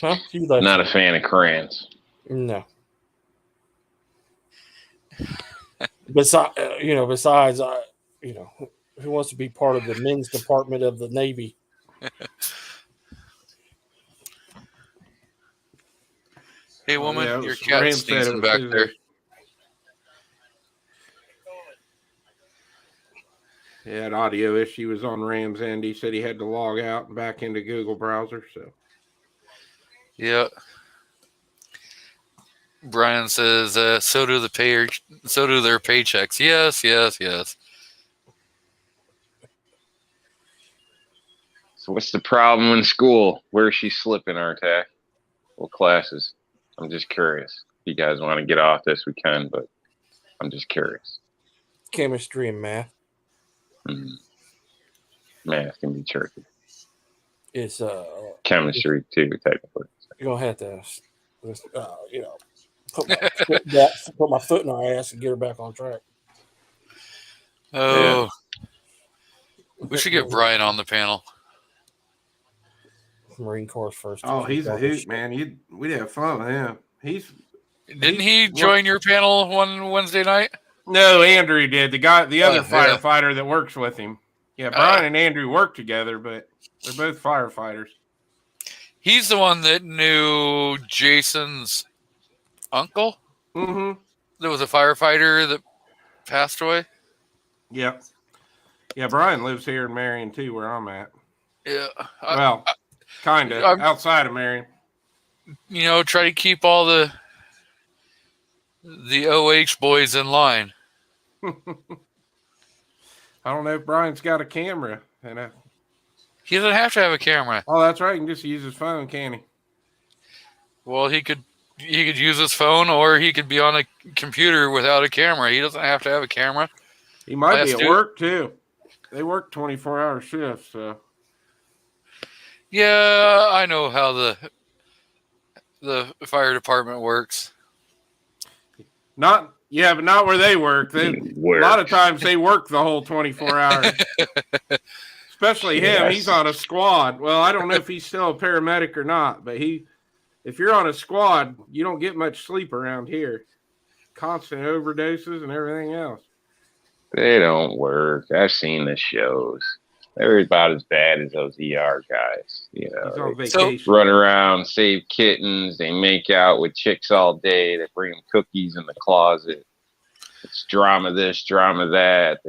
Huh? You like Not a fan of crayons. No. Besides, who wants to be part of the men's department of the Navy? Hey, woman, Yeah, your Ram cat's said it sneezing was back Tuesday. there. He had audio issues on Ram's end. He said he had to log out and back into Google browser. So Yeah. Brian says, so do their paychecks. Yes, yes, yes. So what's the problem in school? Where's she slipping, Artak? What classes? I'm just curious. If you guys want to get off this, we can, but I'm just curious. Chemistry and math. Math can be tricky. It's Chemistry too, technically. you're gonna have to, put my foot in her ass and get her back on track. Oh, we should get Brian on the panel. Marine Corps first. oh, he's a hoot, man. We'd have fun with him. Didn't he join your panel one Wednesday night? No, Andrew did. The other yeah. firefighter that works with him. Yeah, Brian and Andrew work together, but they're both firefighters. He's the one that knew Jason's uncle. Mm-hmm. There was a firefighter that passed away. Yep. Yeah, Brian lives here in Marion too, where I'm at. Yeah. Well, kind of I'm- outside of Marion. Try to keep all the OH boys in line. I don't know if Brian's got a camera. He doesn't have to have a camera. Oh, that's right. He can just use his phone, can he? Well, he could use his phone, or he could be on a computer without a camera. He doesn't have to have a camera. He might be Last at dude- work too. They work 24-hour shifts, so Yeah, I know how the fire department works. but not where they work. A lot of times they work the whole 24 hours. Especially him. Yes. He's on a squad. Well, I don't know if he's still a paramedic or not, but if you're on a squad, you don't get much sleep around here. Constant overdoses and everything else. They don't work. I've seen the shows. They're about as bad as those ER guys. He's on They vacation. run around, save kittens. They make out with chicks all day. They bring them cookies in the closet. It's drama this, drama that.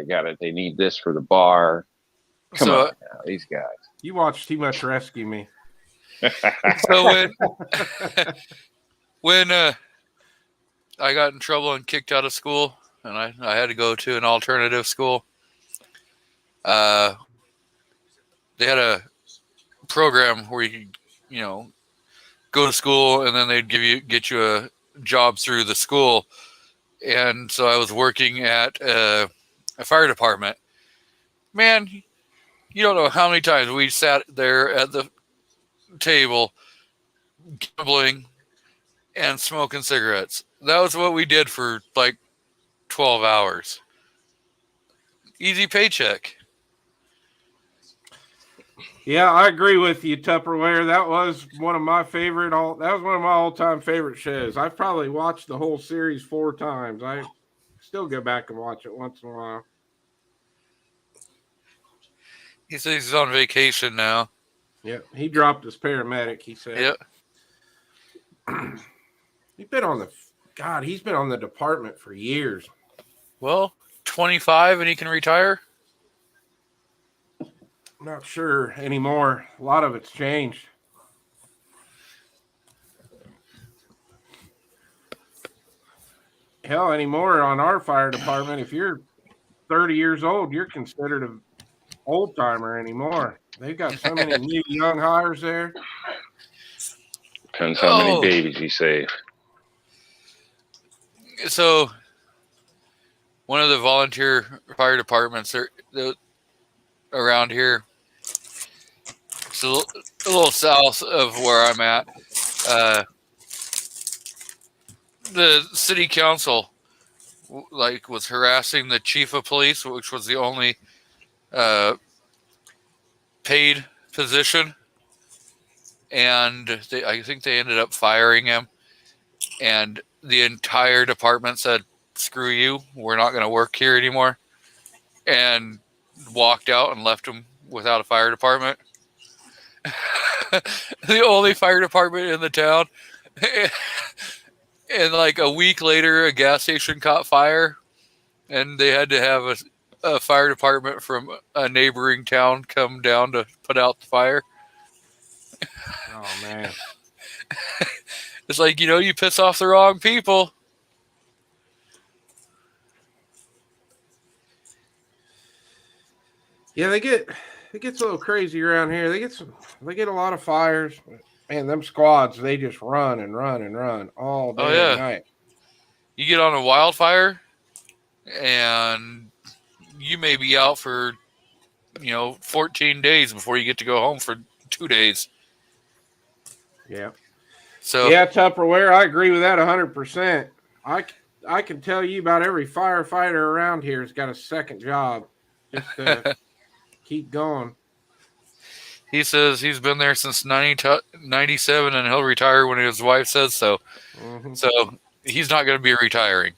They need this for the bar. Come on now, these guys. You watch too much Rescue Me. So when I got in trouble and kicked out of school, and I had to go to an alternative school, they had a program where you could, go to school and then they'd get you a job through the school. And so I was working at a fire department. Man, you don't know how many times we sat there at the table gambling and smoking cigarettes. That was what we did for like 12 hours. Easy paycheck. Yeah, I agree with you, Tupperware. That was one of my all-time favorite shows. I've probably watched the whole series 4 times. I still go back and watch it once in a while. He says he's on vacation now. Yeah, he dropped his paramedic, he said. Yep. He's been on the department for years. Well, 25 and he can retire? I'm not sure anymore. A lot of it's changed. Hell, anymore on our fire department, if you're 30 years old, you're considered an old timer anymore. They've got so many new young hires there. Depends how many babies you save. So, one of the volunteer fire departments around here, it's a little south of where I'm at. The city council was harassing the chief of police, which was the only paid position, and I think they ended up firing him, and the entire department said, "Screw you, we're not going to work here anymore," and walked out and left him without a fire department. The only fire department in the town. And like a week later, a gas station caught fire, and they had to have a fire department from a neighboring town come down to put out the fire. Oh, man. It's like, you piss off the wrong people. Yeah, it gets a little crazy around here. They get a lot of fires. Man, them squads, they just run and run and run all day and night. You get on a wildfire, and you may be out for, 14 days before you get to go home for 2 days. Yeah. So yeah, Tupperware, I agree with that 100%. I can tell you about every firefighter around here has got a second job just to keep going. he says he's been there since 97, and he'll retire when his wife says so. Mm-hmm. So he's not going to be retiring.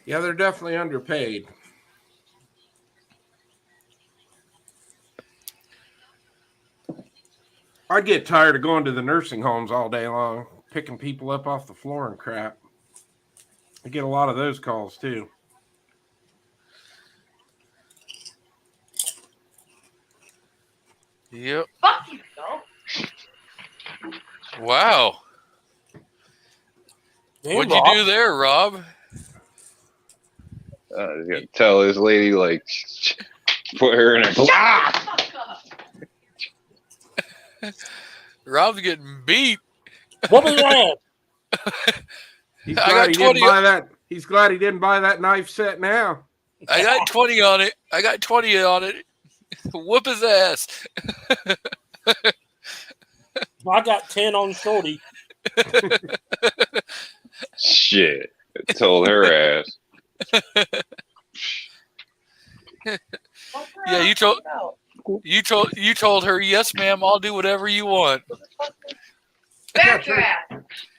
Yeah, they're definitely underpaid. I'd get tired of going to the nursing homes all day long, picking people up off the floor and crap. I get a lot of those calls too. Yep. Fuck you, Phil. Wow. Damn, What'd you Rob. do there, Rob? He's gonna tell this lady, like, put her in a glass. Fuck up. Rob's getting beat. What was that? He's I glad got he 20 didn't buy that. He's glad he didn't buy that knife set now. I got 20 on it. Whoop his ass. I got 10 on Shorty. Shit. Told her ass. Yeah, you told her, yes, ma'am, I'll do whatever you want. Back your ass.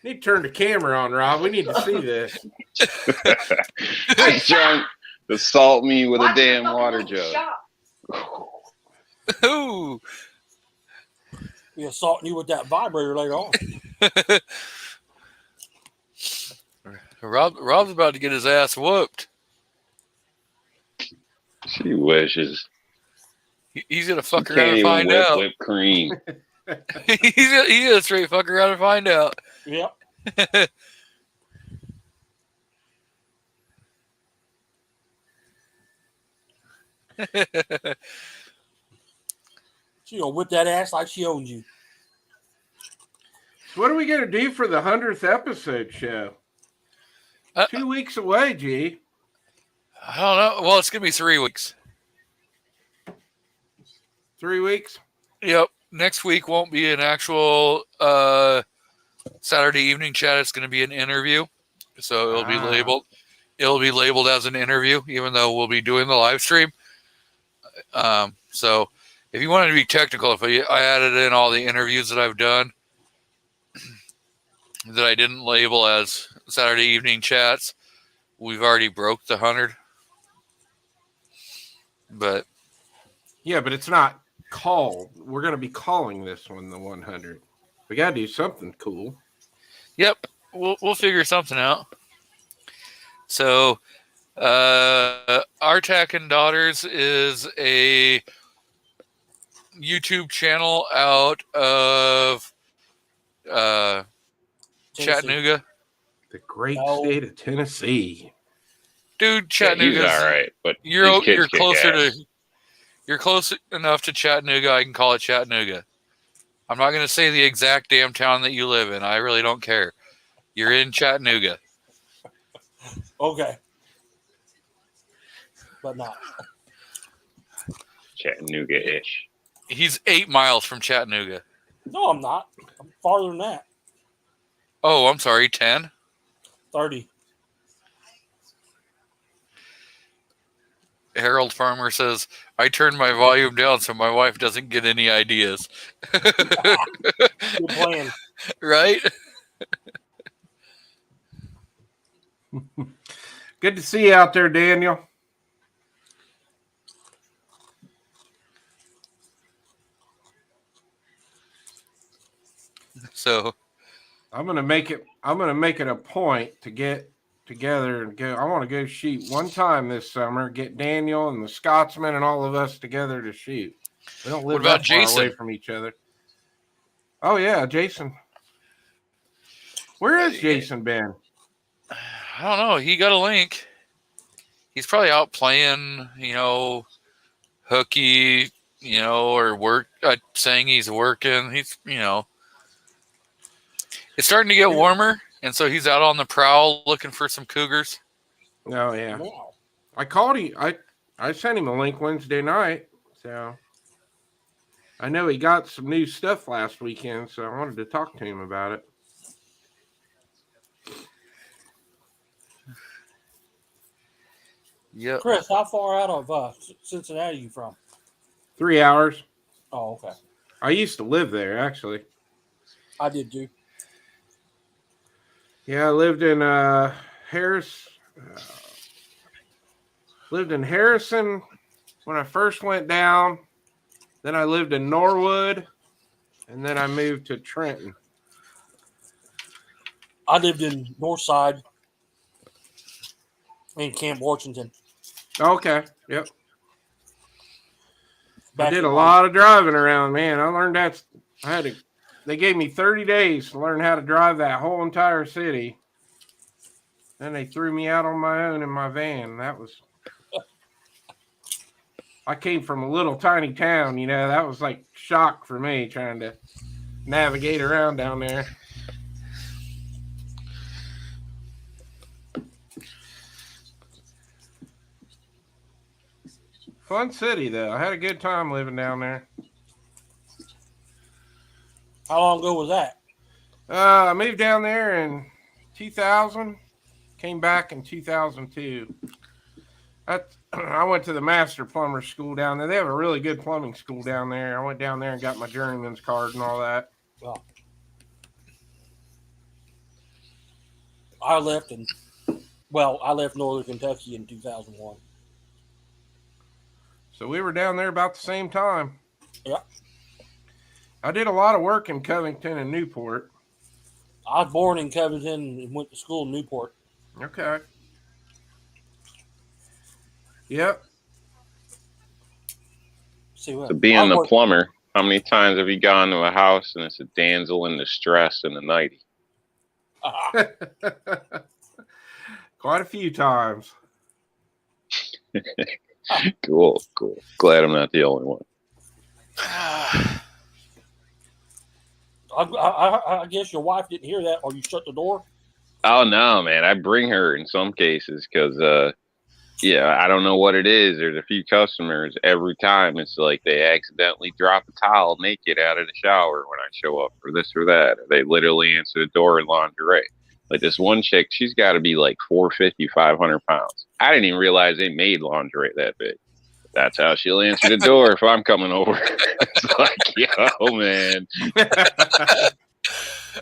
Need to turn the camera on, Rob. We need to see this. He's trying to assault me with a Watch damn your water fucking jug. shot. Ooh. Be assaulting you with that vibrator later on. Rob's about to get his ass whooped. She wishes. He's gonna fuck She around can't and even find whip out. whipped cream. He's gonna straight fuck around and find out. Yep. She gonna whip that ass like she owns you. So what are we gonna do for the 100th episode show? 2 weeks away, G. I don't know. Well, it's gonna be 3 weeks. 3 weeks. Yep. Next week won't be an actual Saturday evening chat. It's going to be an interview, so it'll be labeled. It'll be labeled as an interview, even though we'll be doing the live stream. So, if you wanted to be technical, if I added in all the interviews that I've done that I didn't label as Saturday evening chats, we've already broke the 100. But yeah, but it's not called. We're going to be calling this one the 100. We got to do something cool. Yep, we'll figure something out. So, Artak and Daughters is a YouTube channel out of Tennessee. Chattanooga. The great No. state of Tennessee. Dude, Yeah, Chattanooga's he's all right, but you're his kids you're kick closer ass. to you're close enough to Chattanooga. I can call it Chattanooga. I'm not going to say the exact damn town that you live in. I really don't care. You're in Chattanooga. Okay. But not. Chattanooga-ish. He's 8 miles from Chattanooga. No, I'm not. I'm farther than that. Oh, I'm sorry, 10. 30. Harold Farmer says, I turned my volume down so my wife doesn't get any ideas. Good plan. Right? Good to see you out there, Daniel. So I'm gonna make it a point to get together and go. I want to go shoot one time this summer. Get Daniel and the Scotsman and all of us together to shoot. We don't live What about that far Jason? away from each other. Oh yeah, Jason. Where has Jason been? I don't know. He got a link. He's probably out playing, hooky, or work. Saying he's working. He's, it's starting to get warmer, and so he's out on the prowl looking for some cougars. Oh yeah. Wow. I called him. I sent him a link Wednesday night, so I know he got some new stuff last weekend. So I wanted to talk to him about it. Yep. Chris, how far out of Cincinnati are you from? 3 hours. Oh, okay. I used to live there actually. I did too. Yeah, I lived in Harris. Lived in Harrison when I first went down. Then I lived in Norwood, and then I moved to Trenton. I lived in Northside in Camp Washington. Okay, yep. I Back did in a lot of driving around, man. I learned that. They gave me 30 days to learn how to drive that whole entire city. Then they threw me out on my own in my van. I came from a little tiny town, that was like shock for me trying to navigate around down there. Fun city, though. I had a good time living down there. How long ago was that? I moved down there in 2000, came back in 2002. I went to the master plumber school down there. They have a really good plumbing school down there. I went down there and got my journeyman's card and all that. Well, I left Northern Kentucky in 2001. So we were down there about the same time. Yeah. I did a lot of work in Covington and Newport. I was born in Covington and went to school in Newport. Okay. Yep. See what? So being the plumber, how many times have you gone to a house and it's a damsel in distress in a nightie? Quite a few times. Cool. Glad I'm not the only one. I guess your wife didn't hear that, or you shut the door. Oh no, man! I bring her in some cases because, I don't know what it is. There's a few customers every time it's like they accidentally drop a towel naked out of the shower when I show up, or this or that. Or they literally answer the door in lingerie. Like this one chick, she's got to be like 450, 500 pounds. I didn't even realize they made lingerie that big. That's how she'll answer the door if I'm coming over. It's like, yo, man.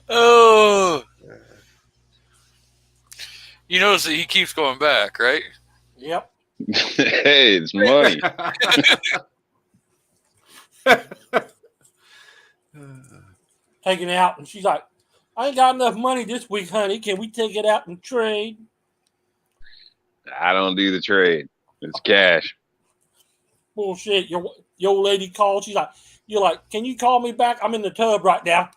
Oh. You notice that he keeps going back, right? Yep. Hey, it's money. Taking it out, and she's like, I ain't got enough money this week, honey. Can we take it out and trade? I don't do the trade. It's cash. Bullshit. Your old lady called. She's like, you're like, can you call me back? I'm in the tub right now.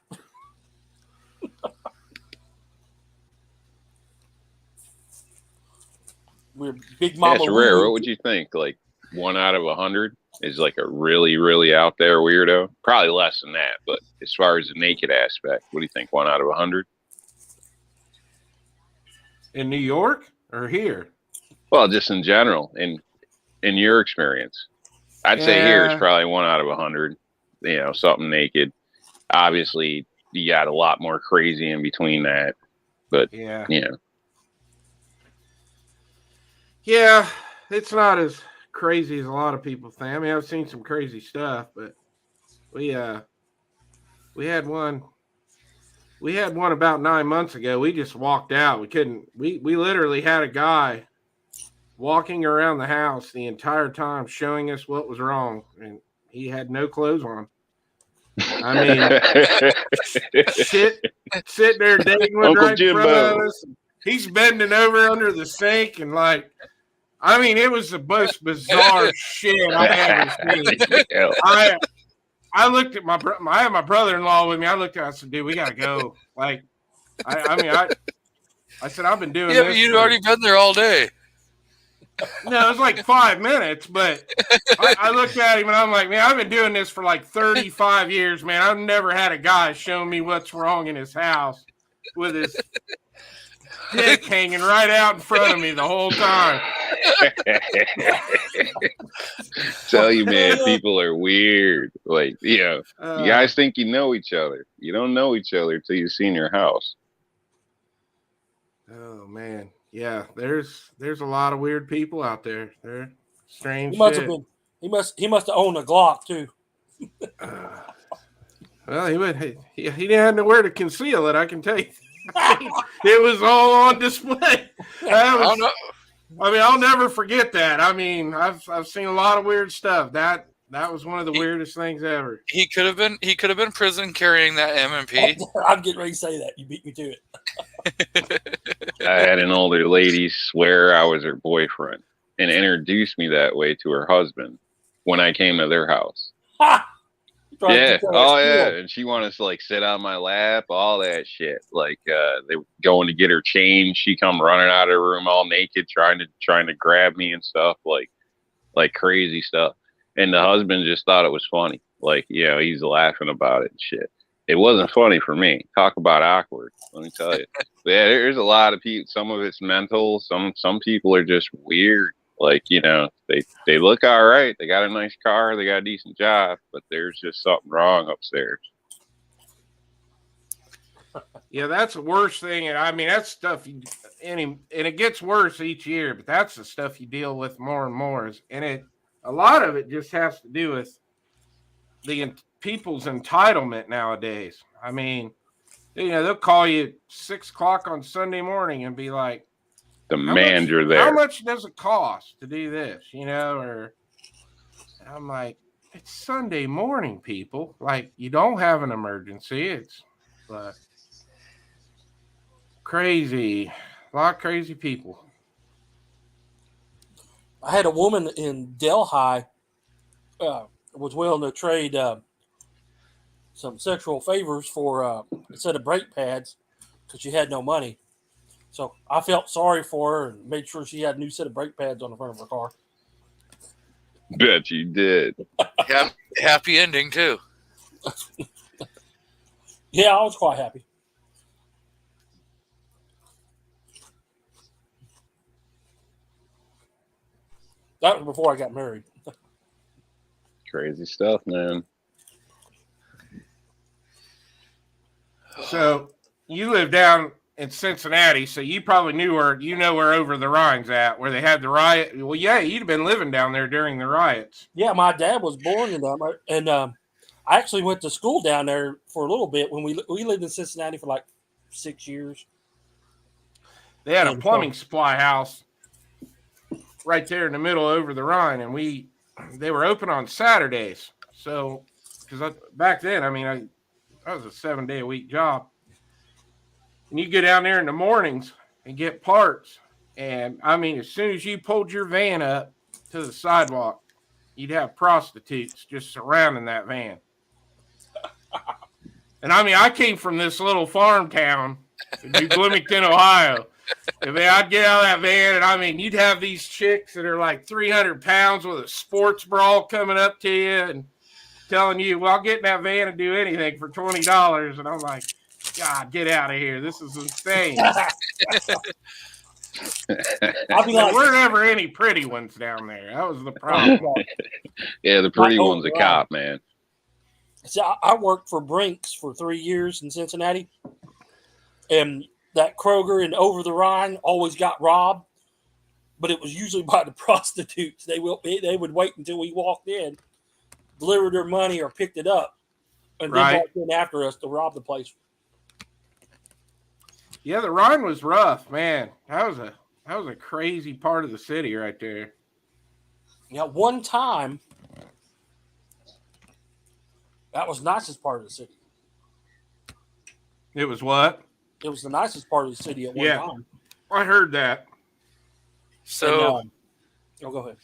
We're big mama. That's rare. Lou. What would you think? Like 1 out of 100 is like a really, really out there weirdo. Probably less than that. But as far as the naked aspect, what do you think? 1 out of 100? In New York or here? Well, just in general, in your experience, I'd say here is probably 1 out of 100. You know, something naked. Obviously, you got a lot more crazy in between that. But Yeah. you know, Yeah, it's not as crazy as a lot of people think. I mean, I've seen some crazy stuff, but we had one about 9 months ago. We just walked out. We literally had a guy walking around the house the entire time showing us what was wrong, and he had no clothes on. I mean, sitting there dangling Uncle right in front of Jimbo. us. He's bending over under the sink and like, I mean, it was the most bizarre shit I've ever seen. I looked at I had my brother-in-law with me. I looked at him, I said, dude, we got to go. Like, I said, I've been doing Yeah, this. but you'd already been there all day. No, it was like 5 minutes, but I looked at him and I'm like, man, I've been doing this for like 35 years, man. I've never had a guy show me what's wrong in his house with his dick hanging right out in front of me the whole time. Tell you, man, people are weird. Like, you know, you guys think you know each other. You don't know each other till you've seen your house. Oh man, yeah. There's a lot of weird people out there. They're strange. He must shit. have been. He must have owned a Glock too. Well, he didn't have nowhere to conceal it. I can tell you. It was all on display. I'll never forget that. I mean, I've seen a lot of weird stuff. That was one of the weirdest things ever. He could have been in prison carrying that M&P. I'm getting ready to say that. You beat me to it. I had an older lady swear I was her boyfriend and introduced me that way to her husband when I came to their house. Ha! Yeah. Oh, yeah. And she wanted to like sit on my lap, all that shit. Like they were going to get her change. She come running out of her room all naked, trying to grab me and stuff, like crazy stuff. And the husband just thought it was funny. Like, you know, he's laughing about it and shit. It wasn't funny for me. Talk about awkward. Let me tell you. Yeah, there's a lot of people. Some of it's mental. Some people are just weird. Like, you know, they look all right. They got a nice car. They got a decent job, but there's just something wrong upstairs. Yeah, that's the worst thing. And I mean, that's stuff and it gets worse each year, but that's the stuff you deal with more and more. A lot of it just has to do with people's entitlement nowadays. I mean, you know, they'll call you 6 o'clock on Sunday morning and be like, Demand you're there. How much does it cost to do this? You know, or I'm like, it's Sunday morning, people. Like, you don't have an emergency. But crazy, a lot of crazy people. I had a woman in Delhi was willing to trade some sexual favors for a set of brake pads because she had no money. So I felt sorry for her and made sure she had a new set of brake pads on the front of her car. Bet you did. Happy ending too. Yeah, I was quite happy. That was before I got married. Crazy stuff, man. So you live down in Cincinnati, so you probably know where Over the Rhine's at, where they had the riot. Well, yeah, you'd have been living down there during the riots. Yeah, my dad was born in down there, and I actually went to school down there for a little bit when we lived in Cincinnati for like 6 years. They had a plumbing supply house right there in the middle Over the Rhine, and they were open on Saturdays. So, because back then, I mean, that was a 7-day-a-week job. And you go down there in the mornings and get parts. And I mean, as soon as you pulled your van up to the sidewalk, you'd have prostitutes just surrounding that van. And I mean, I came from this little farm town in New Bloomington, Ohio. And man, I'd get out of that van, and I mean, you'd have these chicks that are like 300 pounds with a sports bra coming up to you and telling you, well, I'll get in that van and do anything for $20. And I'm like, God, get out of here. This is insane. I'll be like, There weren't ever any pretty ones down there. That was the problem. Yeah, the pretty Oh, one's a right. cop, man. see, I worked for Brinks for 3 years in Cincinnati, and that Kroger and Over the Rhine always got robbed, but it was usually by the prostitutes. They would wait until we walked in, delivered their money or picked it up, and then Right. walked in after us to rob the place. Yeah, the Rhine was rough, man. That was a crazy part of the city right there. Now, one time, that was the nicest part of the city. It was what? It was the nicest part of the city at one Yeah. time. I heard that. So And, go ahead.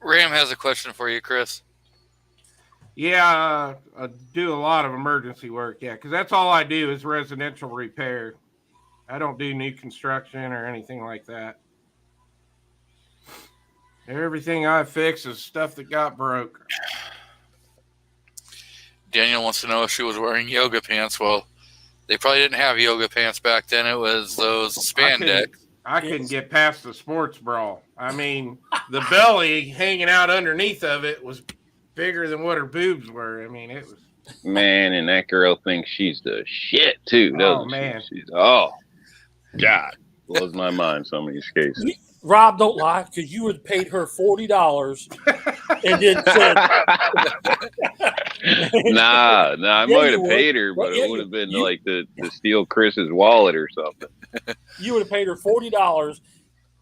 Ram has a question for you, Chris. Yeah, I do a lot of emergency work. Yeah, because that's all I do is residential repair. I don't do new construction or anything like that. Everything I fix is stuff that got broke. Daniel wants to know if she was wearing yoga pants. Well, they probably didn't have yoga pants back then. It was those spandex. I couldn't get past the sports bra. I mean, the belly hanging out underneath of it was bigger than what her boobs were. I mean, it was. Man, and that girl thinks she's the shit too, doesn't she? Man. Oh, God. Blows my mind, some of these cases. Rob, don't lie, because you would paid her $40 and then said, Nah, I Yeah, might you have would. paid her, Well, but yeah, it would have been you- like to steal Chris's wallet or something. you would have paid her $40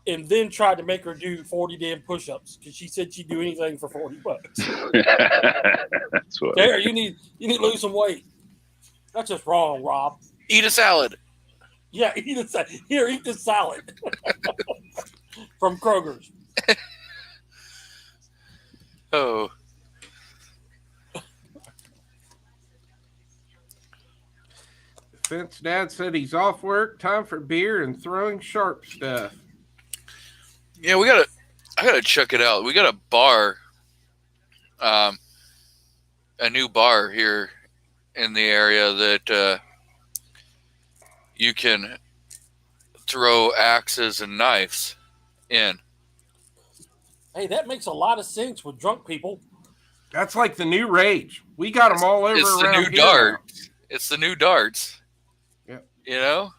and then tried to make her do 40 damn push-ups because she said she'd do anything for $40. That's what. There, you need to lose some weight. That's just wrong, Rob. Eat a salad. Yeah, eat this salad from Kroger's. Oh, Since Dad said he's off work, time for beer and throwing sharp stuff. yeah. I gotta check it out. We got a bar, a new bar here in the area that you can throw axes and knives in. Hey, that makes a lot of sense with drunk people. That's like the new rage. We got them all over It's the around new here now. darts. It's the new darts. Yep. You know?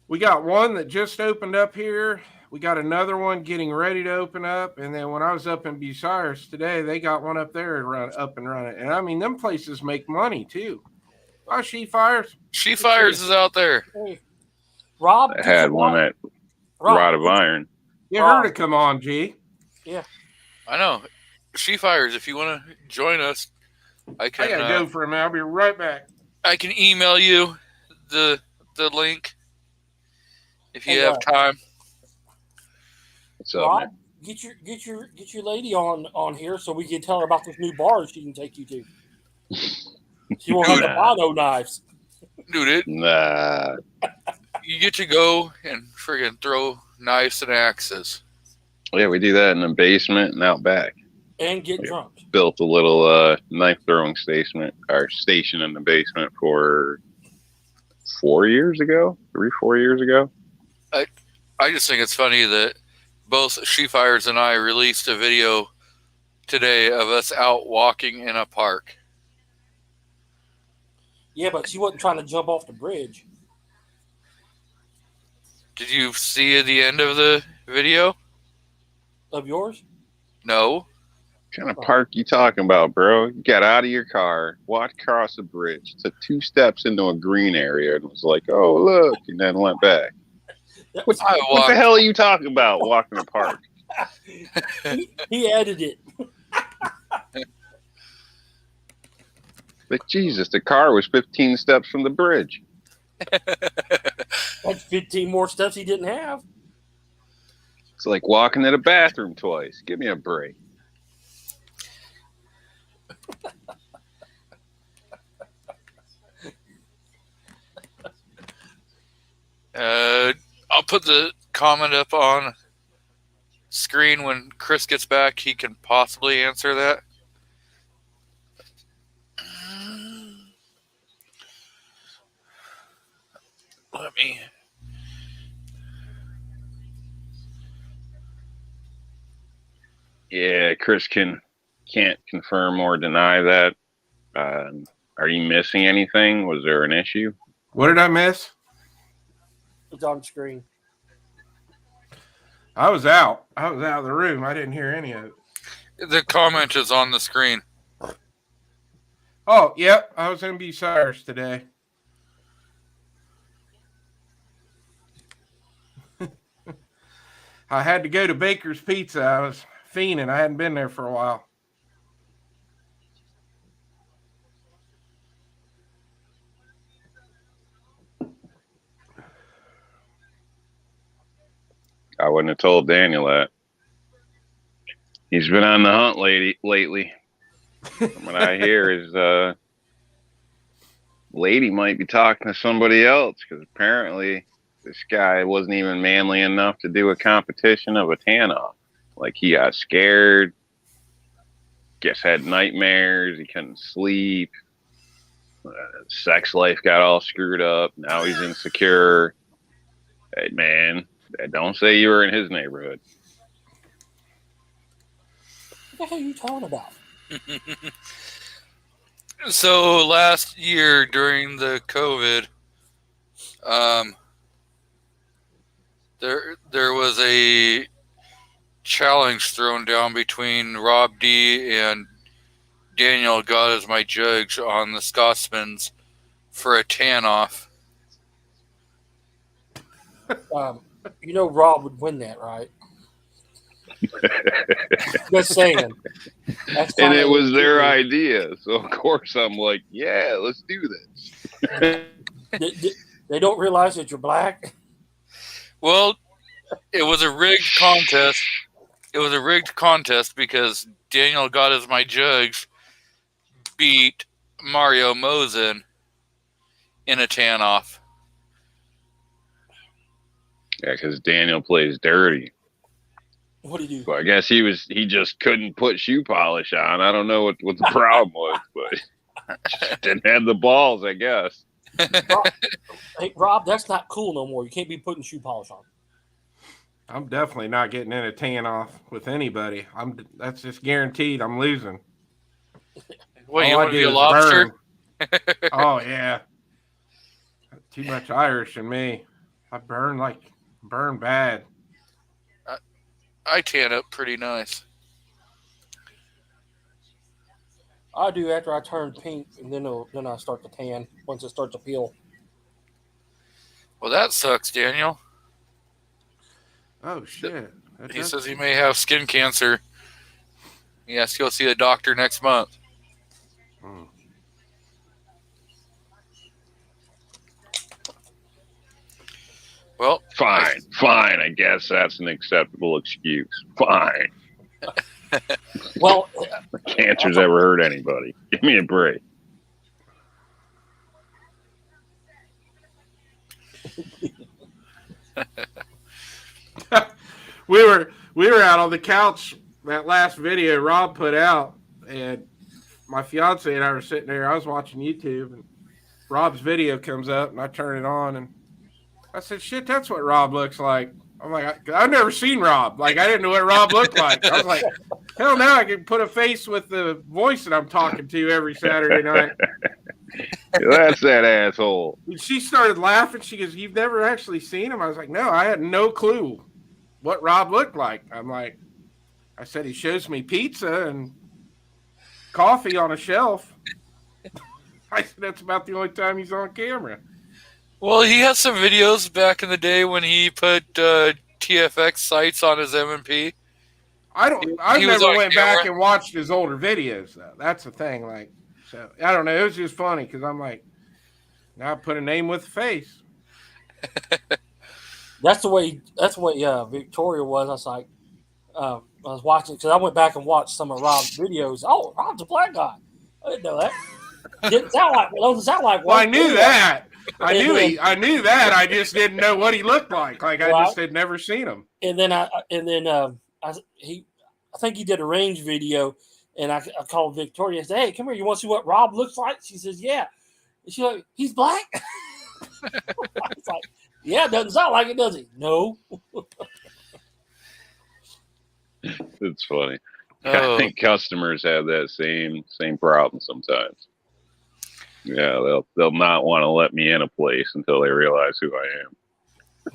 We got one that just opened up here. We got another one getting ready to open up. And then when I was up in Bucyrus today, they got one up there up and running. And I mean, them places make money too. Oh, She Fires. She Fires is out there. Hey, Rob, I had one at Rod of Iron. You heard it come on, G. I know. She Fires. If you want to join us, I I can. gotta go for a minute. I'll be right back. I can email you the link if you Hey, have time. What's up, Rob, man? get your lady on here so we can tell her about this new bar she can take you to. She won't have to buy no knives. Dude, it Nah. you get to go and friggin' throw knives and axes. Yeah, we do that in the basement and out back. And get drunk. Built a little knife throwing station in the basement for 4 years ago, 3-4 years ago. I just think it's funny that both She Fires and I released a video today of us out walking in a park. Yeah, but she wasn't trying to jump off the bridge. Did you see the end of the video? Of yours? No. What kind of park you talking about, bro? You got out of your car, walked across a bridge, took 2 steps into a green area, and was like, "Oh, look," and then went back. I What the walked. hell are you talking about? Walking a park? He added it. But Jesus, the car was 15 steps from the bridge. That's 15 more steps he didn't have. It's like walking to the bathroom twice. Give me a break. I'll put the comment up on screen when Chris gets back. He can possibly answer that. Let me. Yeah, Chris can't confirm or deny that. Are you missing anything? Was there an issue? What did I miss? It's on screen. I was out. I was out of the room. I didn't hear any of it. The comment is on the screen. Oh, yep. I was in Bucyrus today. I had to go to Baker's Pizza. I was fiending. I hadn't been there for a while. I wouldn't have told Daniel that. He's been on the hunt lately. From what I hear is lady might be talking to somebody else because apparently this guy wasn't even manly enough to do a competition of a tan-off. Like he got scared, guess had nightmares, he couldn't sleep, sex life got all screwed up, now he's insecure. Hey man, don't say you were in his neighborhood. What the hell are you talking about? So last year during the COVID, there was a challenge thrown down between Rob D and Daniel God is my judge on the Scotsman's for a tan off. You know Rob would win that, right? Just saying. And it was their idea. So, of course, I'm like, yeah, let's do this. They don't realize that you're black? Well, it was a rigged contest. It was a rigged contest because Daniel God is my judge beat Mario Mosen in a tan off. Yeah, because Daniel plays dirty. What do you do? Well, I guess he just couldn't put shoe polish on. I don't know what the problem was, but just didn't have the balls, I guess. Hey, Rob, that's not cool no more. You can't be putting shoe polish on. I'm definitely not getting in a tan off with anybody. That's just guaranteed. I'm losing. What, you All I want to do be a is lobster? burn. Oh yeah. Too much Irish in me. I burn bad. I tan up pretty nice. I do after I turn pink, and then I start to tan once it starts to peel. Well, that sucks, Daniel. Oh shit. He says he may have skin cancer. He has to go see a doctor next month. Hmm. Well, Fine. I guess that's an acceptable excuse. Fine. Well, Cancer's ever hurt anybody. Give me a break. we were out on the couch that last video Rob put out, and my fiance and I were sitting there. I was watching YouTube, and Rob's video comes up, and I turn it on, and I said, "Shit, that's what Rob looks like." I'm like, I've never seen Rob. Like, I didn't know what Rob looked like. I was like, hell no, I can put a face with the voice that I'm talking to every Saturday night. That's that asshole. And she started laughing. She goes, "You've never actually seen him?" I was like, "No, I had no clue what Rob looked like." I'm like, I said, "He shows me pizza and coffee on a shelf." I said, "That's about the only time he's on camera." well, he had some videos back in the day when he put TFX sites on his M&P. I He was never on went camera. back and watched his older videos though. That's the thing. Like, so I don't know. It was just funny because I'm like, now I put a name with a face. That's the way Victoria was. I was like, I was watching because I went back and watched some of Rob's videos. Oh, Rob's a black guy. I didn't know that. Doesn't sound like Well, one. I knew that. I And then- I knew that. I just didn't know what he looked like. Like I Right. just had never seen him. And then I think he did a range video, and I called Victoria and said, "Hey, come here. You want to see what Rob looks like?" She says, "Yeah." And she's like, "He's black." I was like, "Yeah, doesn't sound like it, does he?" No. It's funny. Oh. I think customers have that same problem sometimes. Yeah, they'll not want to let me in a place until they realize who I am.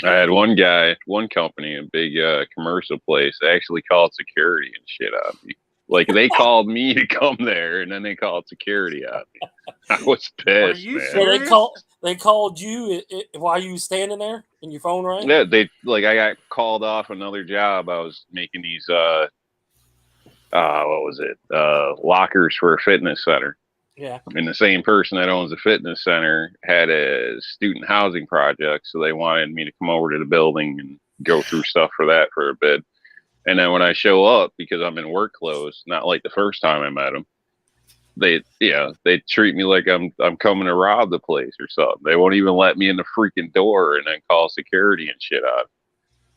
I had one company, a big commercial place, they actually called security and shit on me. Like they called me to come there, and then they called security on me. I was pissed, you man. So serious? they called you while you was standing there, and your phone rang. Yeah, I got called off another job. I was making these what was it? Lockers for a fitness center. Yeah. And the same person that owns the fitness center had a student housing project, so they wanted me to come over to the building and go through stuff for that for a bit. And then when I show up, because I'm in work clothes, not like the first time I met them, they treat me like I'm coming to rob the place or something. They won't even let me in the freaking door, and then call security and shit out.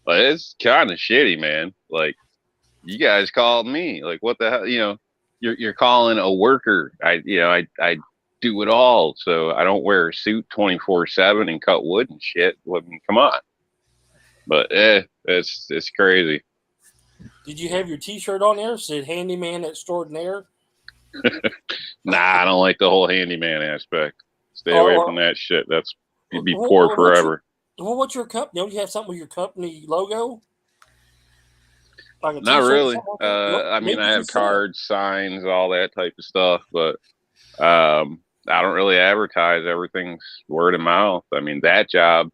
Like, it's kind of shitty, man. Like, you guys called me. Like, what the hell? You know, you're calling a worker. I do it all, so I don't wear a suit 24/7 and cut wood and shit. I mean, come on. But it's crazy. Did you have your T-shirt on there? Said "Handyman Extraordinaire." Nah, I don't like the whole handyman aspect. Stay away from that shit. You'd be poor forever. What's your company? Don't you have something with your company logo? Like a Not t-shirt or really. something like that? I mean, Maybe I you have should. cards, signs, all that type of stuff, but I don't really advertise. Everything's word of mouth. I mean, that job,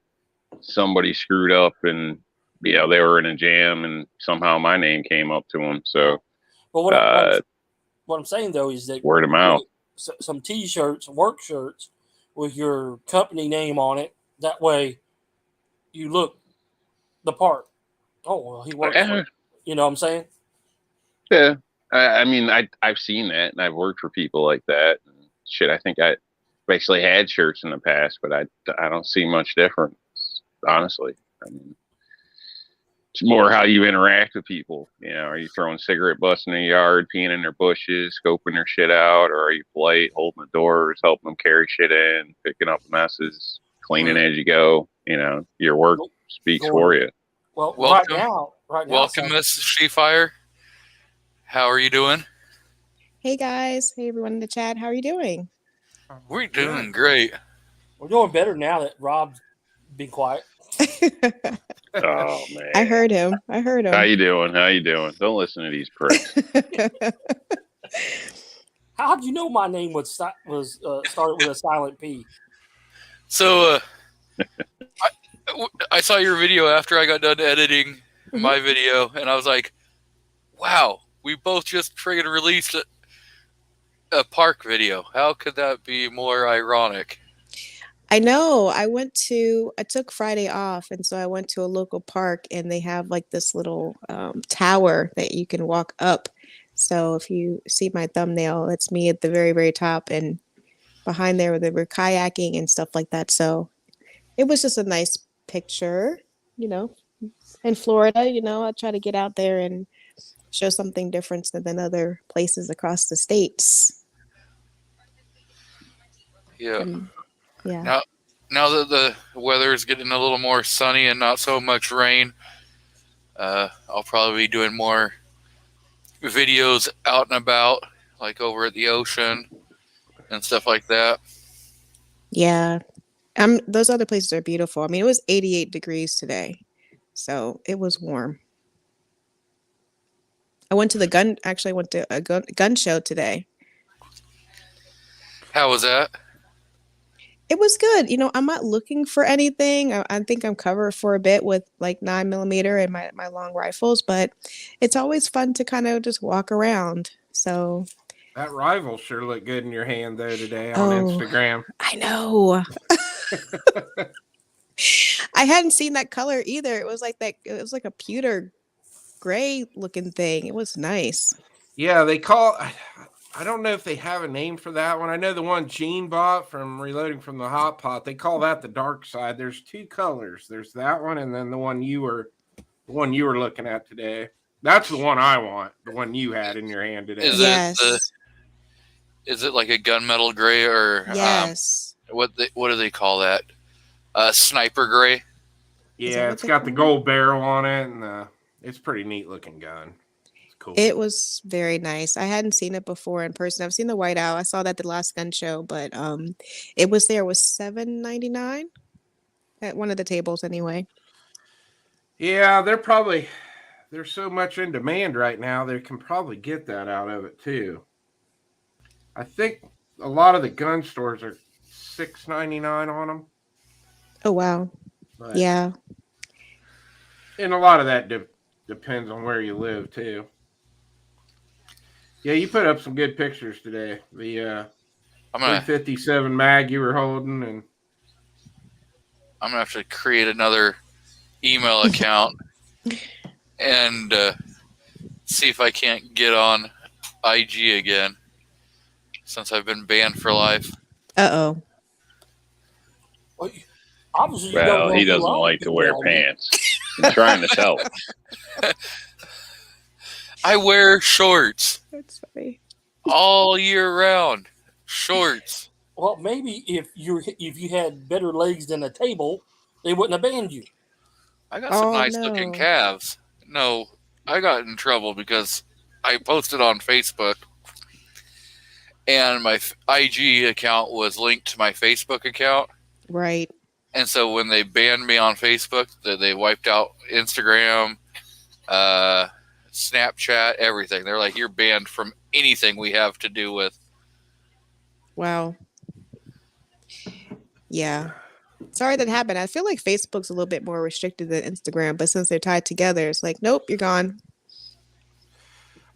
somebody screwed up, and they were in a jam, and somehow my name came up to them. So, But what I'm saying though is that word of mouth. some T-shirts, work shirts with your company name on it. That way, you look the part. Oh well, he works. You know what I'm saying? Yeah. I mean, I've seen that, and I've worked for people like that. And shit, I think I actually had shirts in the past, but I don't see much difference, honestly. I mean, it's more how you interact with people. Are you throwing cigarette butts in the yard, peeing in their bushes, scoping their shit out, or are you polite, holding the doors, helping them carry shit in, picking up messes, cleaning as you go? Your work speaks for you. Well, Welcome. right now. Welcome, Miss Sheefire. How are you doing? Hey guys, hey everyone in the chat. How are you doing? We're doing great. We're doing better now that Rob's been quiet. Oh man, I heard him. How you doing? Don't listen to these pricks. How did you know my name was started with a silent P? So I saw your video after I got done editing my video, and I was like, wow, we both just friggin' released a park video. How could that be more ironic? I know. I took Friday off, and so I went to a local park, and they have like this little tower that you can walk up. So if you see my thumbnail, it's me at the very, very top, and behind there they were kayaking and stuff like that. So it was just a nice picture, in Florida. I try to get out there and show something different than other places across the states. Yeah. Yeah. Now that the weather is getting a little more sunny and not so much rain, I'll probably be doing more videos out and about, like over at the ocean and stuff like that. Yeah. Those other places are beautiful. I mean, it was 88 degrees today, so it was warm. I went to a gun show today. How was that? It was good. I'm not looking for anything. I think I'm covered for a bit with like 9mm and my long rifles, but it's always fun to kind of just walk around. So that rifle sure looked good in your hand though today on Instagram. I know. I hadn't seen that color either. It was like that. It was like a pewter gray looking thing. It was nice. Yeah, they call. I don't know if they have a name for that one. I know the one Gene bought from Reloading from the Hot Pot. They call that the dark side. There's two colors. There's that one, and then the one you were looking at today. That's the one I want. The one you had in your hand today. Is it like a gunmetal gray or yes? What do they call that? Sniper gray. Yeah, it's got the gold barrel on it, and it's a pretty neat looking gun. Cool. It was very nice. I hadn't seen it before in person. I've seen the White Owl. I saw that at the last gun show, but it was $7.99 at one of the tables anyway. Yeah, they're so much in demand right now. They can probably get that out of it too. I think a lot of the gun stores are $6.99 on them. Oh wow! But, yeah, and a lot of that depends on where you live too. Yeah, you put up some good pictures today. The 357 mag you were holding, and I'm gonna have to create another email account and see if I can't get on IG again since I've been banned for life. Uh-oh. Well, obviously, well, he doesn't like to wear pants. I'm trying to tell him. I wear shorts. That's funny. All year round. Shorts. Well, maybe if you had better legs than a table, they wouldn't have banned you. I got some nice looking calves. No, I got in trouble because I posted on Facebook and my IG account was linked to my Facebook account. Right. And so when they banned me on Facebook, they wiped out Instagram, Snapchat, everything. They're like, you're banned from anything we have to do with. Wow. Yeah. Sorry that happened. I feel like Facebook's a little bit more restricted than Instagram, but since they're tied together, it's like, nope, you're gone.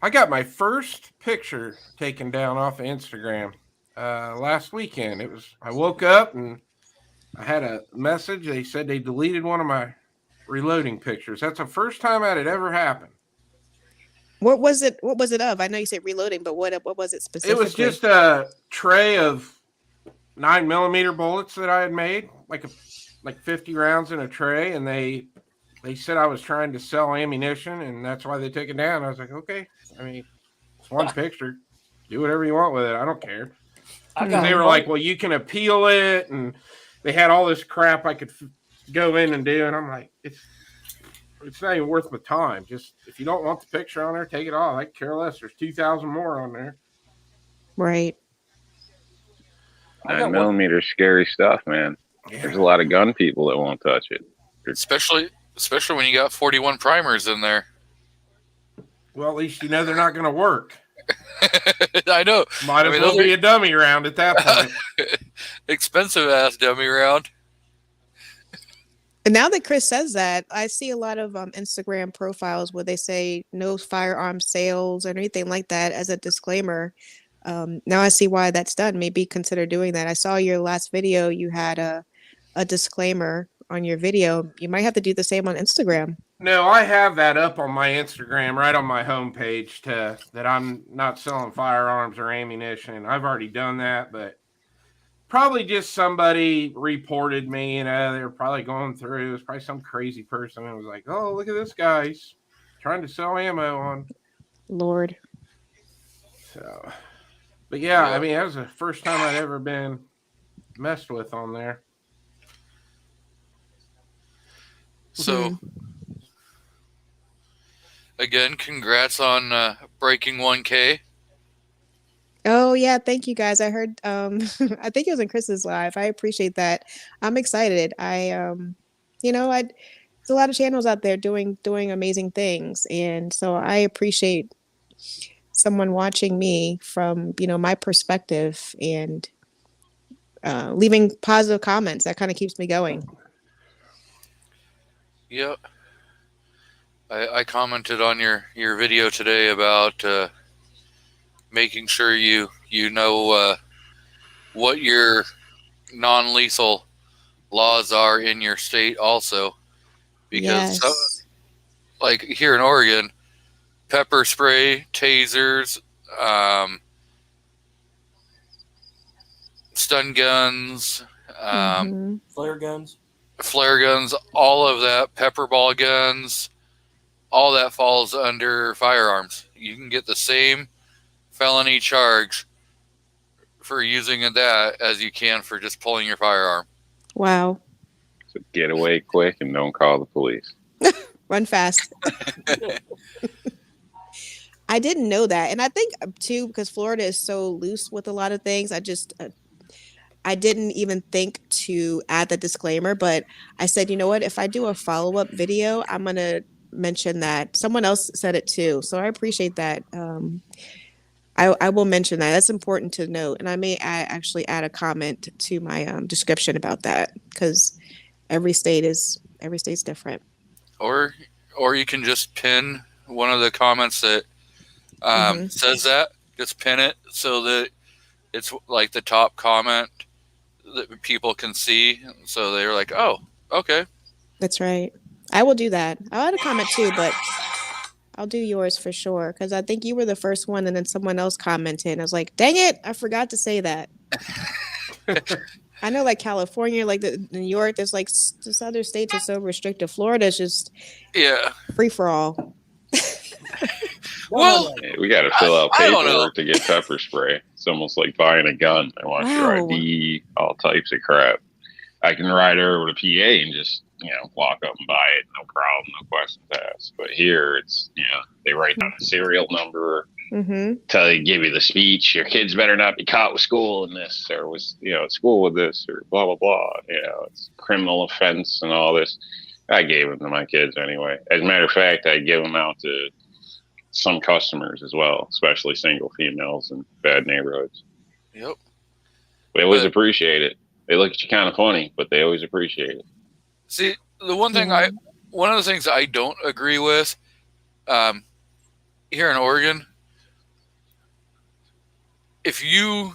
I got my first picture taken down off of Instagram last weekend. I woke up and I had a message. They said they deleted one of my reloading pictures. That's the first time that had ever happened. What was it? What was it of? I know you said reloading, but what was it specifically? It was just a tray of 9mm bullets that I had made, like 50 rounds in a tray, and they said I was trying to sell ammunition, and that's why they took it down. I was like, okay, I mean, it's one picture. Do whatever you want with it. I don't care. They were like, well, you can appeal it, and they had all this crap I could go in and do, and I'm like, it's not even worth my time. Just if you don't want the picture on there, take it off. I care less. There's 2,000 more on there. Right. 9mm scary stuff, man. Yeah. There's a lot of gun people that won't touch it. Especially when you got 41 primers in there. Well, at least you know they're not going to work. I know. Might as well be a dummy round at that point. Expensive ass dummy round. And now that Chris says that, I see a lot of Instagram profiles where they say no firearm sales or anything like that as a disclaimer. Now I see why that's done. Maybe consider doing that. I saw your last video. You had a disclaimer on your video. You might have to do the same on Instagram. No, I have that up on my Instagram, right on my homepage, that I'm not selling firearms or ammunition. I've already done that, but probably just somebody reported me. They were probably going through. It was probably some crazy person and was like, "Oh, look at this guy. He's trying to sell ammo on." Lord. So, but yeah, I mean, that was the first time I'd ever been messed with on there. So, again, congrats on breaking 1K. Oh yeah, thank you guys. I heard I think it was in Chris's live. I appreciate that. I'm excited. There's a lot of channels out there doing amazing things, and so I appreciate someone watching me from, my perspective and leaving positive comments. That kind of keeps me going. Yep. I commented on your video today about making sure you know what your non-lethal laws are in your state also, because Yes. like here in Oregon, pepper spray, tasers, stun guns, Mhm. Flare guns. flare guns, all of that, pepper ball guns, all that falls under firearms. You can get the same felony charge for using that as you can for just pulling your firearm. Wow. So get away quick and don't call the police. Run fast. I didn't know that. And I think too, because Florida is so loose with a lot of things, I didn't even think to add the disclaimer, but I said, you know what, if I do a follow-up video, I'm going to mention that. Someone else said it too. So I appreciate that. I will mention that. That's important to note. And I may actually add a comment to my description about that, because every state's different. Or you can just pin one of the comments that says that. Just pin it so that it's like the top comment that people can see. So they're like, oh, okay. That's right. I will do that. I'll add a comment too, but I'll do yours for sure, because I think you were the first one, and then someone else commented. And I was like, dang it, I forgot to say that. I know, like California, like New York, there's like this other states are so restrictive. Florida is just free for all. Well, Yeah, we got to fill out I don't know. paperwork to get pepper spray. It's almost like buying a gun. They want your Wow. ID, all types of crap. I can ride over to PA and just, walk up and buy it. No problem, no questions asked. But here it's, they write down a serial number, give you the speech. Your kids better not be caught with school in this, or was, at school with this, or blah, blah, blah. It's criminal offense and all this. I gave them to my kids anyway. As a matter of fact, I give them out to some customers as well, especially single females in bad neighborhoods. Yep. They always appreciate it. They look at you kind of funny, but they always appreciate it. See, the one thing one of the things I don't agree with, here in Oregon, if you've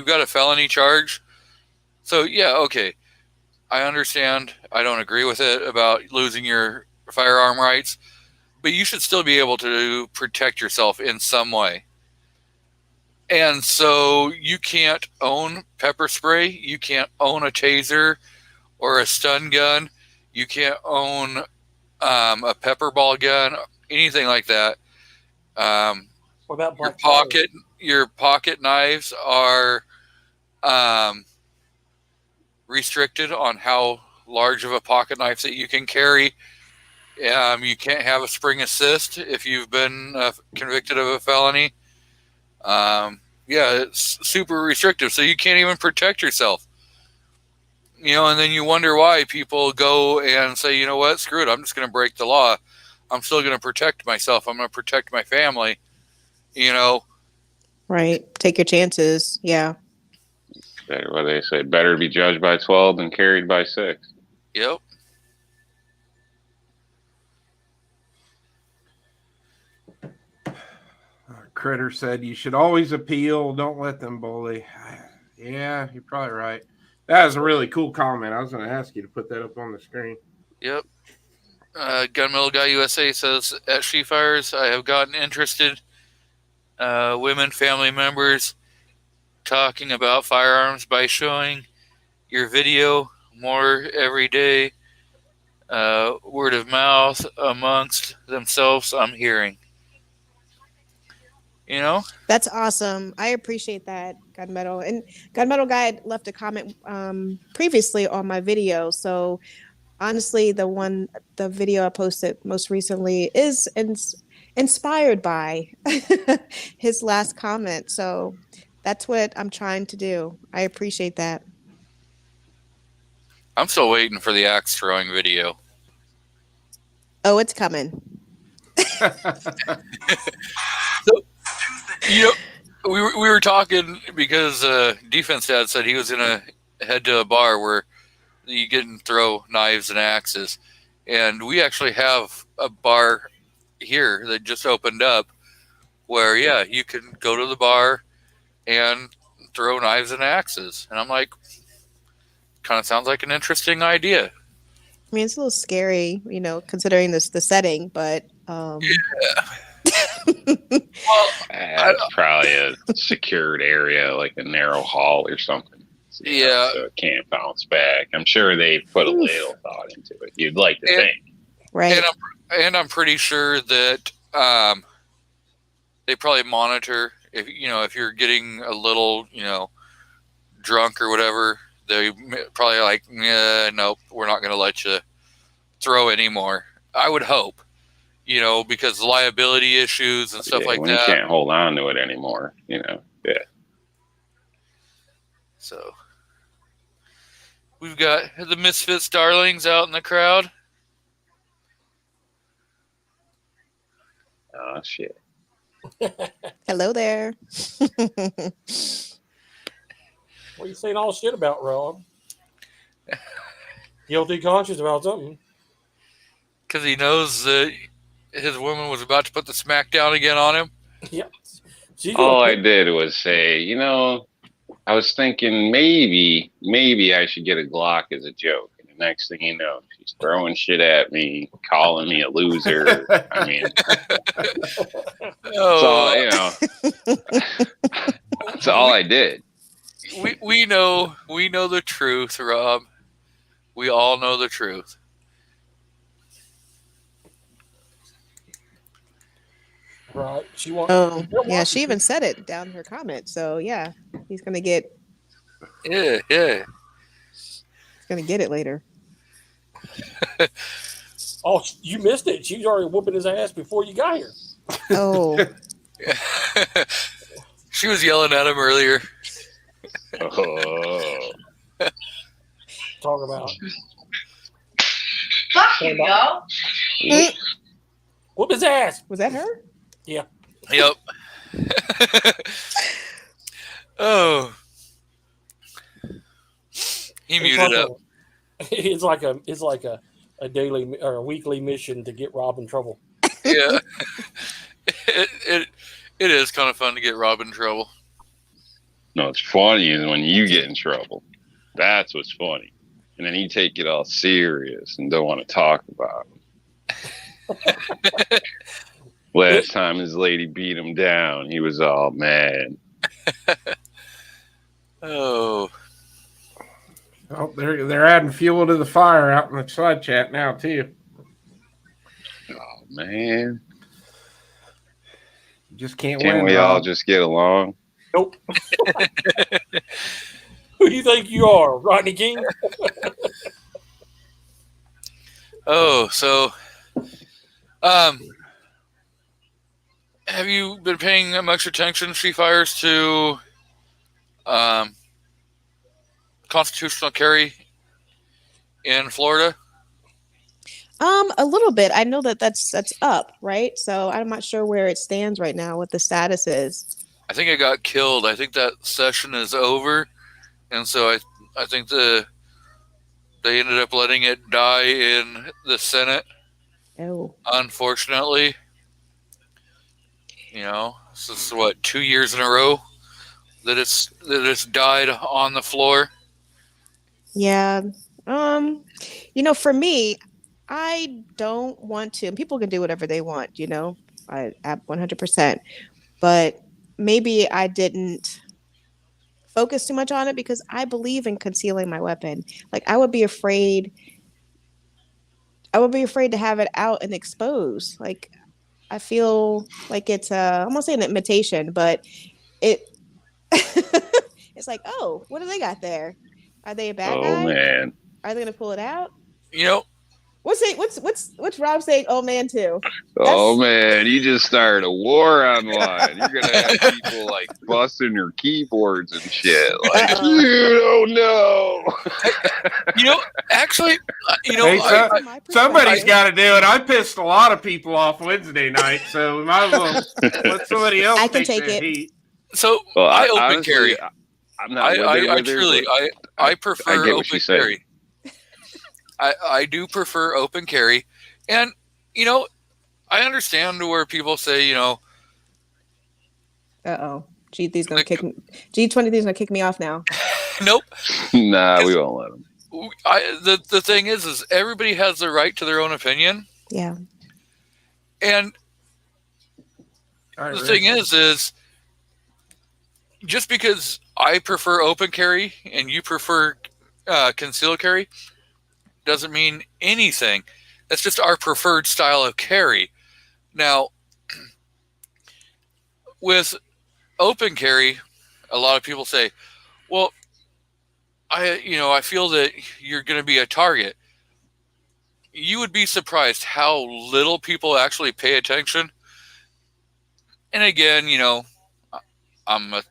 got a felony charge, so yeah, okay, I understand. I don't agree with it about losing your firearm rights, but you should still be able to protect yourself in some way. And so you can't own pepper spray, you can't own a taser or a stun gun, you can't own a pepper ball gun, anything like that. What about black Your pocket knives are restricted on how large of a pocket knife that you can carry. You can't have a spring assist if you've been convicted of a felony. It's super restrictive, so you can't even protect yourself. And then you wonder why people go and say, you know what, screw it, I'm just going to break the law. I'm still going to protect myself. I'm going to protect my family. Right. Take your chances. Yeah. Better, what they say, better be judged by 12 than carried by 6. Yep. Critter said you should always appeal. Don't let them bully. Yeah, you're probably right. That was a really cool comment. I was going to ask you to put that up on the screen. Yep. Gun Metal Guy USA says, at She Fires, I have gotten interested. Women, family members talking about firearms by showing your video more every day. Word of mouth amongst themselves, I'm hearing. That's awesome. I appreciate that, Gunmetal. And Gunmetal Guy left a comment previously on my video. So honestly, the video I posted most recently is inspired by his last comment. So that's what I'm trying to do. I appreciate that. I'm still waiting for the axe throwing video. Oh, it's coming. We were talking because Defense Dad said he was going to head to a bar where you can throw knives and axes. And we actually have a bar here that just opened up where, you can go to the bar and throw knives and axes. And I'm like, kind of sounds like an interesting idea. I mean, it's a little scary, considering the setting, but Well, It's probably a secured area, like a narrow hall or something. Yeah. So it can't bounce back. I'm sure they put a little thought into it. You'd like to think. right. and I'm pretty sure that they probably monitor if you're getting a little drunk or whatever. They probably like, nope, we're not going to let you throw anymore. I would hope, because liability issues and stuff like when that. You can't hold on to it anymore, Yeah. So we've got the Misfits darlings out in the crowd. Oh, shit. Hello there. What are you saying all shit about, Rob? Guilty conscious about something. Because he knows that his woman was about to put the smack down again on him. Yep. All I did was say, I was thinking maybe I should get a Glock as a joke. And the next thing you know, she's throwing shit at me, calling me a loser. I mean, that's all I did. We know the truth, Rob. We all know the truth. Right. She she even said it down in her comment. So yeah, he's gonna get. Yeah. He's gonna get it later. Oh, you missed it. She was already whooping his ass before you got here. Oh. She was yelling at him earlier. Oh. Talk about. Fuck you, go. Whoop his ass. Was that her? Yeah. Yep. Oh. He muted up. It's like a daily or a weekly mission to get Rob in trouble. Yeah. It is kind of fun to get Rob in trouble. No, it's funny is when you get in trouble. That's what's funny. And then you take it all serious and don't want to talk about it. Last time his lady beat him down, he was all mad. Oh. Oh, they're adding fuel to the fire out in the side chat now too. Oh man. You just can't Can't win. we all just get along? Nope. Who do you think you are, Rodney King? Oh, so have you been paying much attention, Street Fires, to constitutional carry in Florida? A little bit. I know that's up, right? So I'm not sure where it stands right now, what the status is. I think it got killed. I think that session is over, and so I think they ended up letting it die in the Senate. Oh, unfortunately. This is what, 2 years in a row that it's died on the floor. yeah. For me, I don't want to. And people can do whatever they want. I 100%. But maybe I didn't focus too much on it because I believe in concealing my weapon. Like I would be afraid to have it out and exposed. Like I feel like it's I'm gonna say an imitation, but it's like, oh, what do they got there? Are they a bad guy? Oh man. Are they gonna pull it out? What's Rob saying? Oh man, too. Oh man, you just started a war online. You're gonna have people like busting your keyboards and shit. Like you don't know. Actually, Hey, somebody's got to do it. I pissed a lot of people off Wednesday night, so we might as well let somebody else. I can take it. Heat. So Well, I open honestly, carry. I'm not. I prefer get what open she's saying. carry. I do prefer open carry, and I understand where people say G23's gonna kick me. G23's gonna kick me off now. Nope. Nah, we won't let them. the thing is everybody has the right to their own opinion. Yeah. And All right, the Rick. thing is just because I prefer open carry and you prefer concealed carry doesn't mean anything. That's just our preferred style of carry. Now, with open carry, a lot of people say, well, I feel that you're going to be a target. You would be surprised how little people actually pay attention. And again, I'm a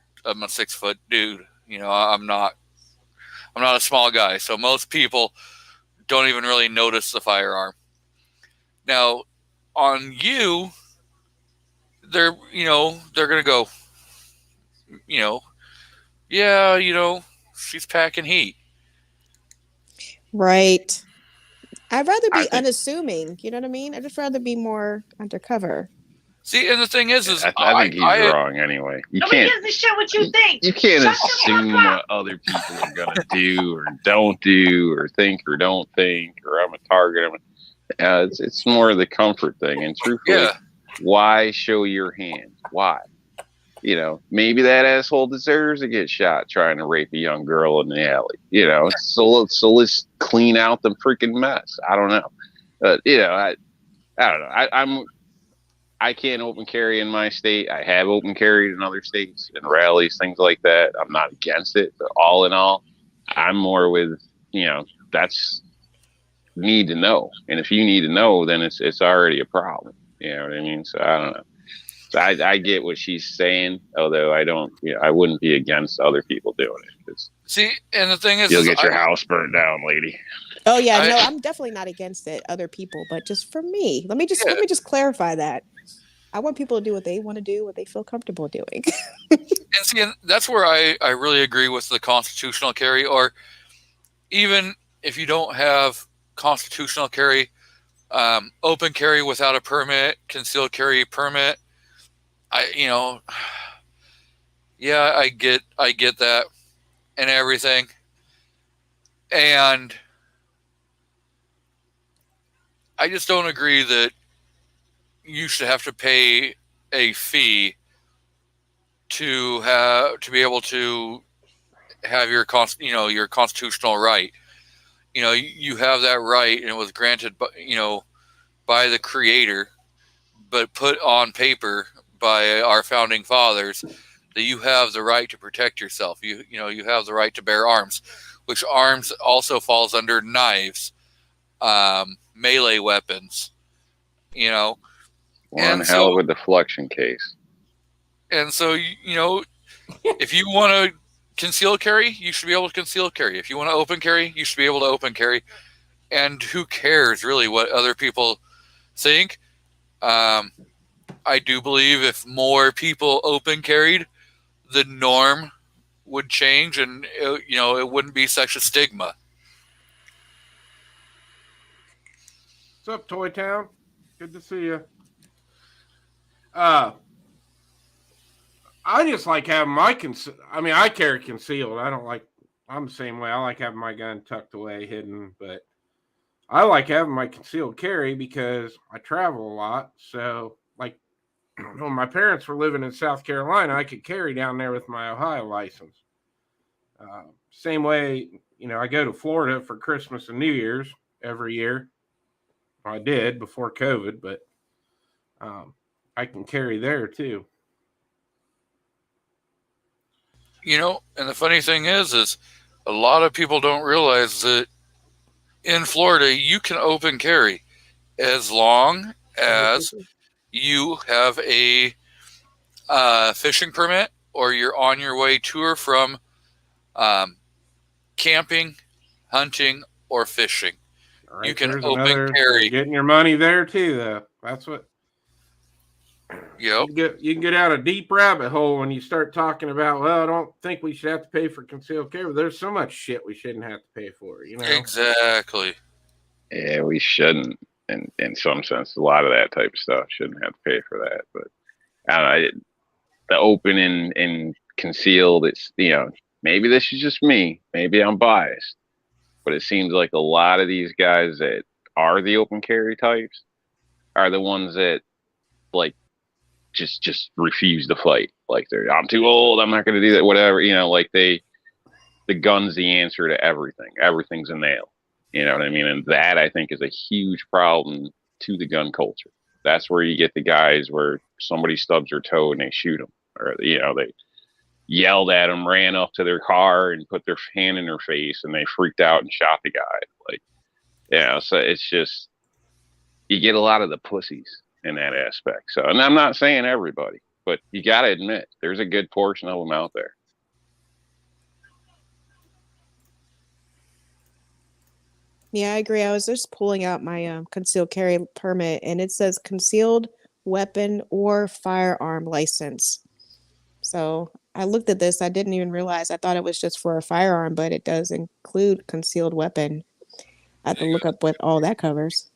6 foot dude. I'm not a small guy. So most people don't even really notice the firearm. Now, on you, they're going to go, yeah, she's packing heat. Right. I'd rather I be think- unassuming. You know what I mean? I'd just rather be more undercover. See, and the thing is I think he's wrong anyway. You Nobody can't. gives a shit what you think. You can't Shut the fuck assume up. what other people are gonna do or don't do or think or don't think or I'm a target. It's more of the comfort thing. And truthfully, Yeah. why show your hand? Why? Maybe that asshole deserves to get shot trying to rape a young girl in the alley. So let's clean out the freaking mess. I don't know, but I don't know. I can't open carry in my state. I have open carried in other states and rallies, things like that. I'm not against it, but all in all, I'm more with, that's need to know. And if you need to know, then it's already a problem. You know what I mean? So I don't know. So I get what she's saying, although I don't, I wouldn't be against other people doing it. 'Cause See, and the thing is, you'll get your house burnt down, lady. Oh yeah, I- no, I'm definitely not against it. Other people, but just for me, let me just clarify that. I want people to do what they want to do, what they feel comfortable doing. And see, and that's where I really agree with the constitutional carry, or even if you don't have constitutional carry, open carry without a permit, concealed carry permit. I get that and everything. And I just don't agree that you should have to pay a fee to be able to have your constitutional right. You have that right, and it was granted by the Creator, but put on paper by our founding fathers that you have the right to protect yourself. You have the right to bear arms, which arms also falls under knives, melee weapons. One And hell so- of a deflection case. And so, if you want to conceal carry, you should be able to conceal carry. If you want to open carry, you should be able to open carry. And who cares really what other people think? I do believe if more people open carried, the norm would change, and it wouldn't be such a stigma. What's up, Toy Town? Good to see you. I just like having my I carry concealed. I'm the same way. I like having my gun tucked away, hidden, but I like having my concealed carry because I travel a lot. So, like, when my parents were living in South Carolina, I could carry down there with my Ohio license. Same way, I go to Florida for Christmas and New Year's every year. I did before COVID, but I can carry there too. And the funny thing is a lot of people don't realize that in Florida, you can open carry as long as you have a fishing permit or you're on your way to or from camping, hunting, or fishing. All right, You can there's open carry. Getting your money there too, though. That's what Yep. you can get out a deep rabbit hole when you start talking about. Well, I don't think we should have to pay for concealed carry. There's so much shit we shouldn't have to pay for. Exactly. Yeah, we shouldn't. In some sense, a lot of that type of stuff shouldn't have to pay for that. But I don't know. The open and concealed, it's, maybe this is just me. Maybe I'm biased. But it seems like a lot of these guys that are the open carry types are the ones that like just refuse to fight. Like I'm too old. I'm not going to do that. Whatever, like the gun's the answer to everything. Everything's a nail. You know what I mean? And that I think is a huge problem to the gun culture. That's where you get the guys where somebody stubs their toe and they shoot them, or they yelled at them, ran up to their car and put their hand in their face, and they freaked out and shot the guy. So it's just, you get a lot of the pussies in that aspect. So, and I'm not saying everybody, but you got to admit there's a good portion of them out there. Yeah, I agree. I was just pulling out my concealed carry permit, and it says concealed weapon or firearm license. So I looked at this. I didn't even realize. I thought it was just for a firearm, but it does include concealed weapon. I have to look up what all that covers.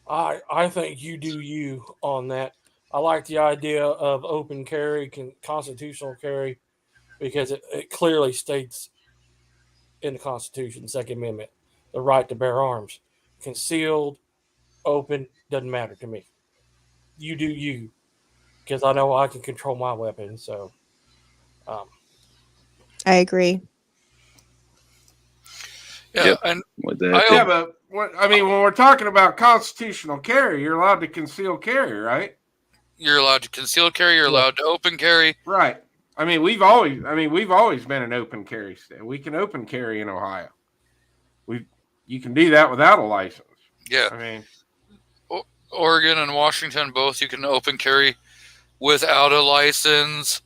I think you do you on that. I like the idea of open carry, constitutional carry, because it clearly states in the Constitution, Second Amendment, the right to bear arms. Concealed, open, doesn't matter to me. You do you, because I know I can control my weapon. So, I agree. Yeah, Yep. and With that, Yeah, but when we're talking about constitutional carry, you're allowed to conceal carry, right? you're allowed to conceal carry. You're allowed to open carry. Right. We've always been an open carry state. We can open carry in Ohio. You can do that without a license. Yeah. Oregon and Washington, both you can open carry without a license.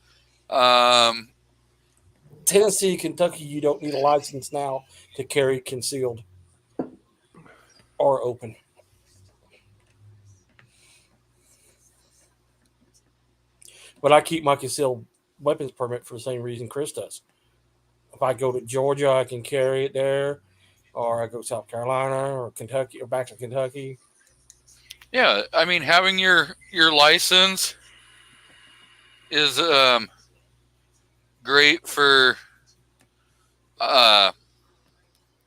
Tennessee, Kentucky, you don't need a license now to carry concealed or open. But I keep my concealed weapons permit for the same reason Chris does. If I go to Georgia, I can carry it there, or I go to South Carolina or Kentucky or back to Kentucky. Yeah, having your license is great for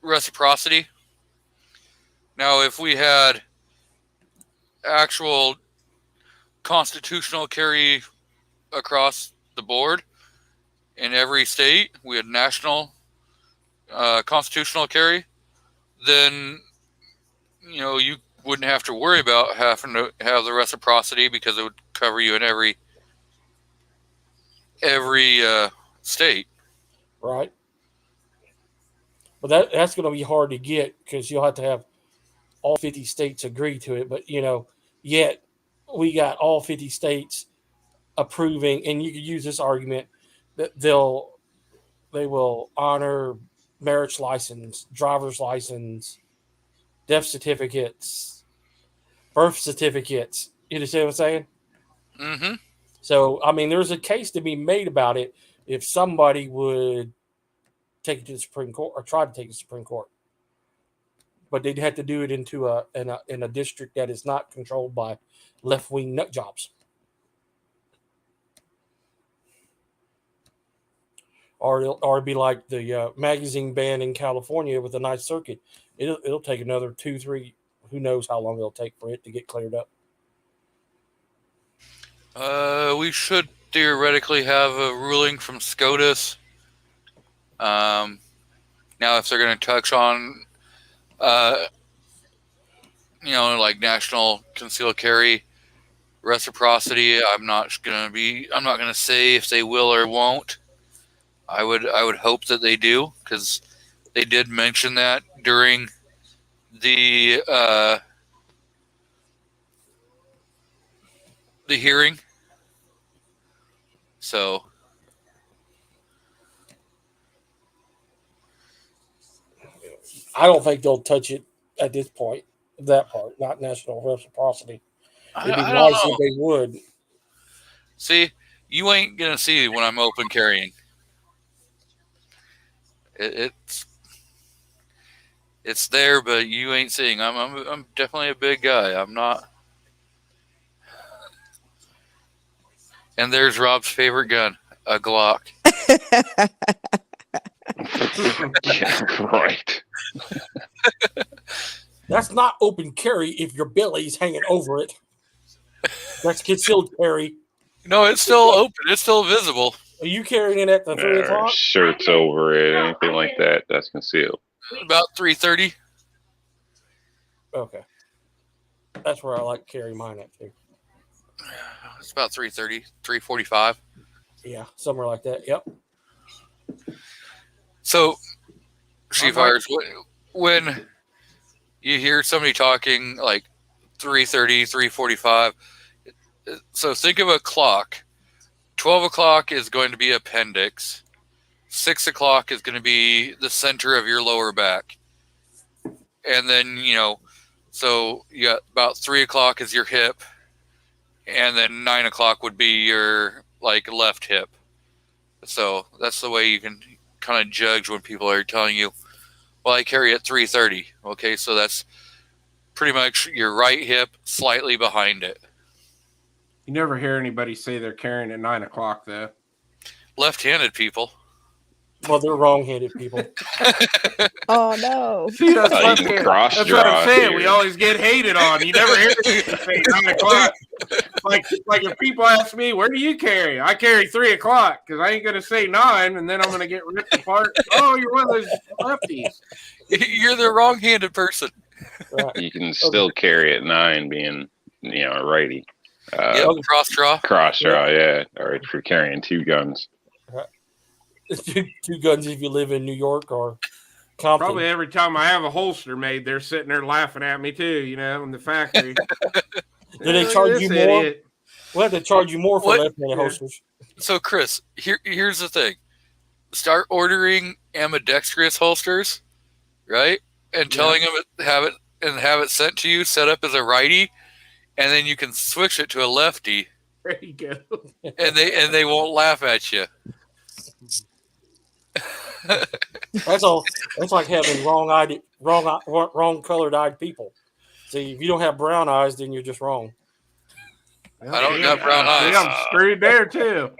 reciprocity. Now, if we had actual constitutional carry across the board in every state, we had national constitutional carry, then you wouldn't have to worry about having to have the reciprocity, because it would cover you in every state. Right. But that's going to be hard to get, because you'll have to have all 50 states agree to it. But, yet we got all 50 states approving, and you could use this argument that they will honor marriage license, driver's license, death certificates, birth certificates. You understand what I'm saying? Mm-hmm. So, there's a case to be made about it if somebody would take it to the Supreme Court, or try to take it to the Supreme Court. But they'd have to do it in a district that is not controlled by left-wing nut jobs. Or it'd be like the magazine ban in California with a nice circuit. It'll take another 2-3, who knows how long it'll take for it to get cleared up. We should theoretically have a ruling from SCOTUS. Now, if they're going to touch on, like national concealed carry reciprocity, I'm not going to say if they will or won't. I would hope that they do, because they did mention that during the hearing. So I don't think they'll touch it at this point. That part, not national reciprocity. It'd be nice if they would. See, you ain't gonna see when I'm open carrying. It's there, but you ain't seeing. I'm definitely a big guy. I'm not. And there's Rob's favorite gun, a Glock. Yeah, right. That's not open carry if your belly's hanging over it. That's concealed carry. No, it's still open. It's still visible. Are you carrying it at the 3 Or o'clock? shirts over it, anything like that. That's concealed. About 3:30. Okay. That's where I like to carry mine at too. It's about 3:30, 3:45. Yeah, somewhere like that. Yep. So, Chief Hires, when you hear somebody talking like 3:30, 3:45, so think of a clock. 12 o'clock is going to be appendix. 6 o'clock is going to be the center of your lower back. And then, so you got about 3 o'clock is your hip. And then 9 o'clock would be your left hip. So that's the way you can kind of judge when people are telling you, well, I carry at 3:30. Okay, so that's pretty much your right hip slightly behind it. You never hear anybody say they're carrying at 9 o'clock, though. Left-handed people. Well, they're wrong-handed people. Oh no. See, that's, You can that's cross what draw I'm saying. here. We always get hated on. You never hear people say 9 o'clock. Like if people ask me, where do you carry? I carry 3 o'clock because I ain't going to say 9 and then I'm going to get ripped apart. Oh, you're one of those lefties. You're the wrong-handed person. Right. You can still carry at 9 being, a righty. Yep, cross draw. Cross draw, yeah. Or if you're carrying 2 guns. Two guns if you live in New York or Compton. Probably every time I have a holster made, they're sitting there laughing at me too, in the factory. Do they charge you more? Idiot. Well, they charge you more for What? left-handed holsters. So, Chris, here's the thing. Start ordering ambidextrous holsters, right? And telling them have it sent to you, set up as a righty, and then you can switch it to a lefty, There you go. and they won't laugh at you. That's all. That's like having wrong colored-eyed people. See, if you don't have brown eyes, then you're just wrong. I don't got brown eyes. See, I'm screwed there too.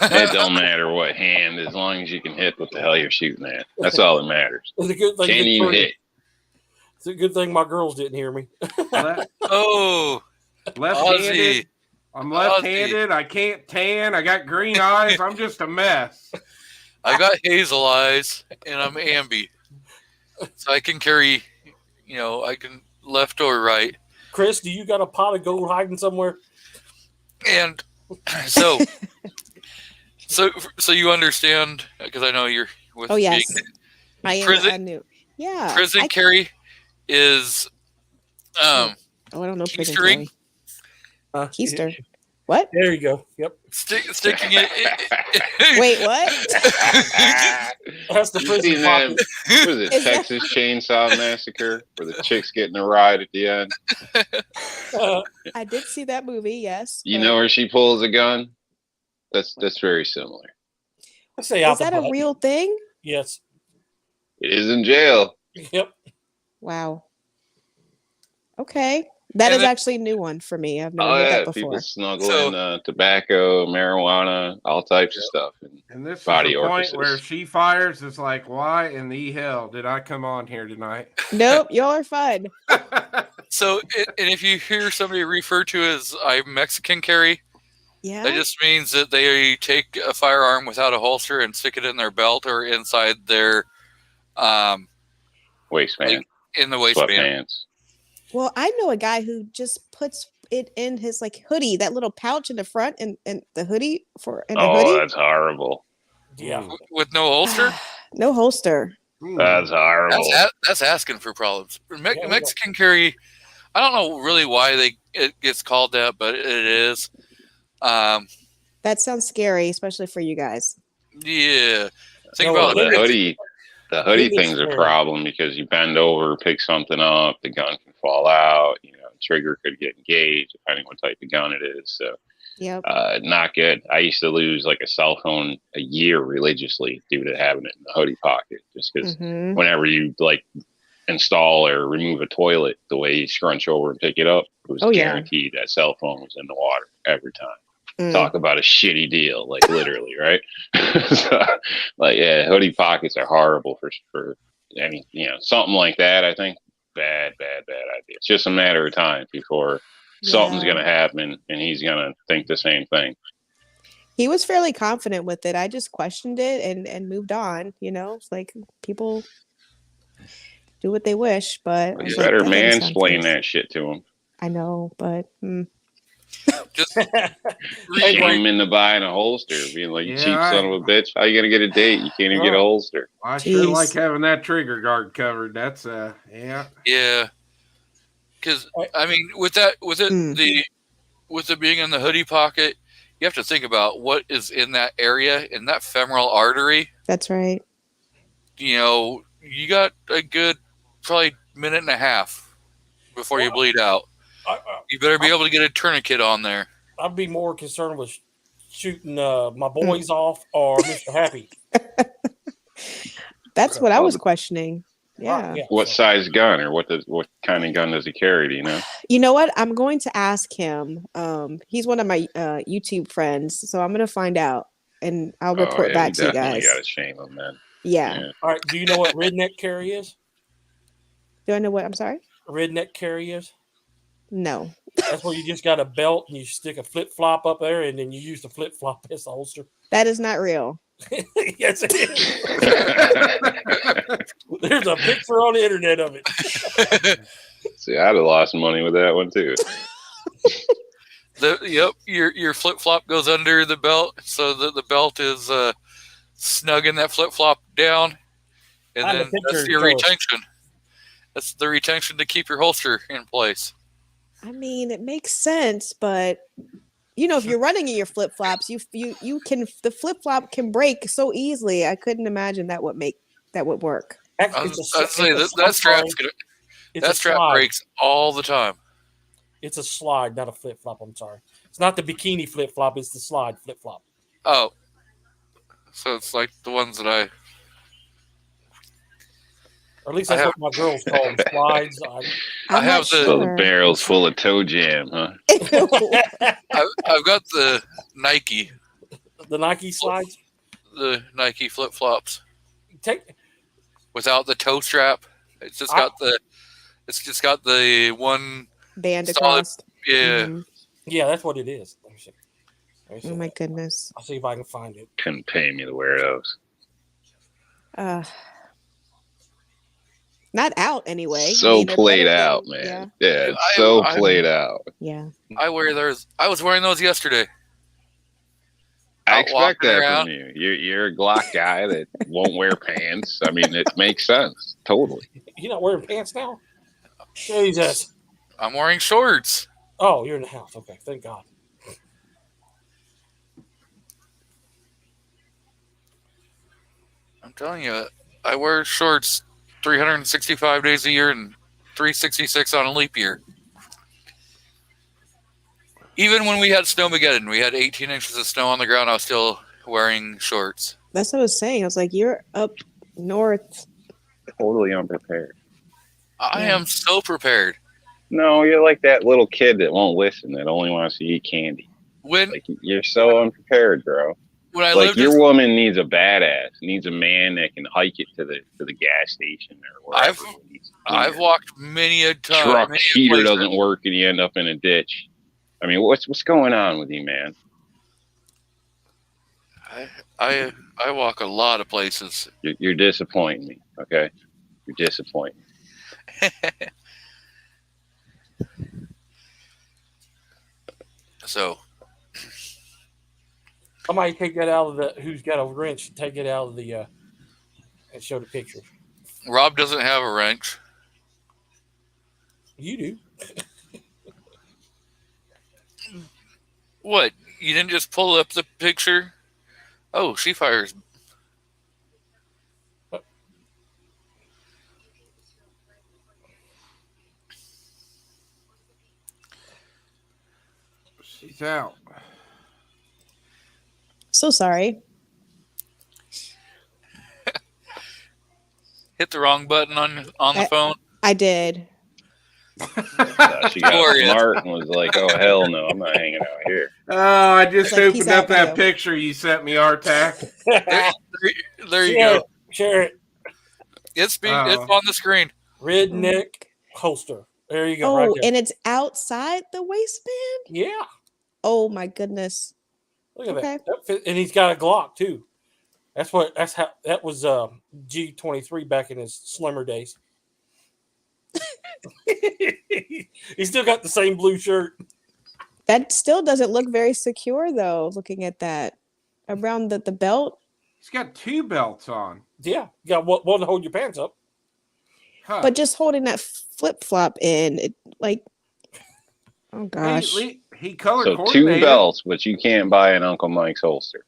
It don't matter what hand, as long as you can hit what the hell you're shooting at. That's all that matters. It's a good thing. Can you hit? It's a good thing my girls didn't hear me. Oh, Left-handed. Ozzy. I'm left-handed. I can't tan. I got green eyes. I'm just a mess. I got hazel eyes, and I'm ambi, so I can carry. I can left or right. Chris, do you got a pot of gold hiding somewhere? And so you understand, because I know you're with. Oh yes. being- I Prison- am. I knew. Yeah. Prison carry is Oh, I don't know. Prison keystering. carry. Keister. What? There you go. Yep. Sticking it. Wait, what? That's the You prison seen that? pocket. What was it, Is that- Texas Chainsaw Massacre, where the chick's getting a ride at the end? I did see that movie. Yes. You but know where she pulls a gun? That's very similar. I say out Is that the a butt. real thing? Yes. It is in jail. Yep. Wow. Okay. That And is then- actually a new one for me. I've never Oh heard yeah, that before. people snuggling tobacco, marijuana, all types of stuff. And And this Body is the point orifices. where she fires. It's like, why in the hell did I come on here tonight? Nope, y'all are fun. So, and if you hear somebody referred to as I Mexican carry, Yeah. that just means that they take a firearm without a holster and stick it in their belt or inside their, waistband, in the waistband. sweatpants. Well, I know a guy who just puts it in his hoodie, that little pouch in the front, and the hoodie in the Oh, hoodie. that's horrible. Yeah. With no holster. No holster. That's horrible. That's asking for problems. Yeah. Mexican carry. I don't know really why it gets called that, but it is. That sounds scary, especially for you guys. Yeah. Think No, about the it. hoodie. The hoodie Hoodie's thing's a scary. problem because you bend over, pick something up, the gun can fall out. Trigger could get engaged depending what type of gun it is. So, Yep. not good. I used to lose a cell phone a year religiously due to having it in the hoodie pocket, just because Mhm. whenever you install or remove a toilet, the way you scrunch over and pick it up, it was Oh, yeah. guaranteed that cell phone was in the water every time. Talk about a shitty deal, like literally, right? So, like, yeah, hoodie pockets are horrible for any, something like that. I think bad idea. It's just a matter of time before something's gonna happen, and he's gonna think the same thing. He was fairly confident with it. I just questioned it and moved on. It's like people do what they wish, but You better mansplain that shit to him. I know, but Just shame him into buying a holster, being like, "You cheap son of a bitch! How you gonna get a date? You can't even get a holster." I sure like having that trigger guard covered. That's yeah. Yeah. Because I mean, with it being in the hoodie pocket, you have to think about what is in that area, in that femoral artery. That's right. You got a good probably minute and a half before you bleed out. You better be able to get a tourniquet on there. I'd be more concerned with shooting my boys off or Mr. Happy. That's what I was questioning. Yeah. What size gun or what kind of gun does he carry? Do you know? You know what? I'm going to ask him. He's one of my YouTube friends, so I'm going to find out and I'll report back to you guys. Got to shame him, man. Yeah. All right. Do you know what redneck carry is? Do I know what? I'm sorry? Redneck carry is? No. That's where you just got a belt and you stick a flip flop up there and then you use the flip flop as the holster. That is not real. Yes, it is. There's a picture on the internet of it. See, I'd have lost money with that one too. Your flip flop goes under the belt, so that the belt is snugging that flip flop down, and then that's your retention. That's the retention to keep your holster in place. I mean, it makes sense, but if you're running in your flip flops, the flip flop can break so easily. I couldn't imagine that would work. That strap breaks all the time. It's a slide, not a flip flop. I'm sorry. It's not the bikini flip flop. It's the slide flip flop. Oh, so it's like the ones that or at least that's what my girls call them, slides. I have the barrel's full of toe jam, huh? I've got the Nike. The Nike slides? The Nike flip-flops. Without the toe strap. It's just got the one band across. Yeah. Mm-hmm. Yeah, that's what it is. Let me see. Oh my goodness. I'll see if I can find it. Couldn't pay me to wear those. Not out anyway. So played out, man. Yeah, it's so played out. Yeah. I wear those. I was wearing those yesterday. I expect that from you. You're a Glock guy that won't wear pants. I mean, it makes sense. Totally. You're not wearing pants now? Jesus. I'm wearing shorts. Oh, you're in the house. Okay, thank God. I'm telling you, I wear shorts 365 days a year and 366 on a leap year. Even when we had Snowmageddon, we had 18 inches of snow on the ground, I was still wearing shorts. That's what I was saying. I was like, you're up north. Totally unprepared. I am so prepared. No, you're like that little kid that won't listen, that only wants to eat candy. You're so unprepared, bro. When I your woman needs a badass, needs a man that can hike it to the gas station or wherever. I've walked many a time. Truck heater doesn't work and you end up in a ditch. I mean, what's going on with you, man? I walk a lot of places. You're disappointing me. Okay, you're disappointing. So. Somebody take that out of the. Who's got a wrench? Take it out of the. And show the picture. Rob doesn't have a wrench. You do. What? You didn't just pull up the picture? Oh, she fires. She's out. So sorry. Hit the wrong button on the phone. I did. She got Glorious. smart and was like, "Oh hell no, I'm not hanging out here." Oh, I just It's like, peace opened up out, that Leo. picture you sent me, Artak. There you Share go. it, share it. It's Oh. on the screen. Redneck holster. There you go. Oh, right there. and it's outside the waistband? Yeah. Oh my goodness. Look at Okay. that. And he's got a Glock too. That was G23 back in his slimmer days. He still got the same blue shirt. That still doesn't look very secure though, looking at that. Around the belt. He's got 2 belts on. Yeah, you got one to hold your pants up. Huh. But just holding that flip flop in, it like oh gosh. He color So coordinated. 2 belts, but you can't buy an Uncle Mike's holster.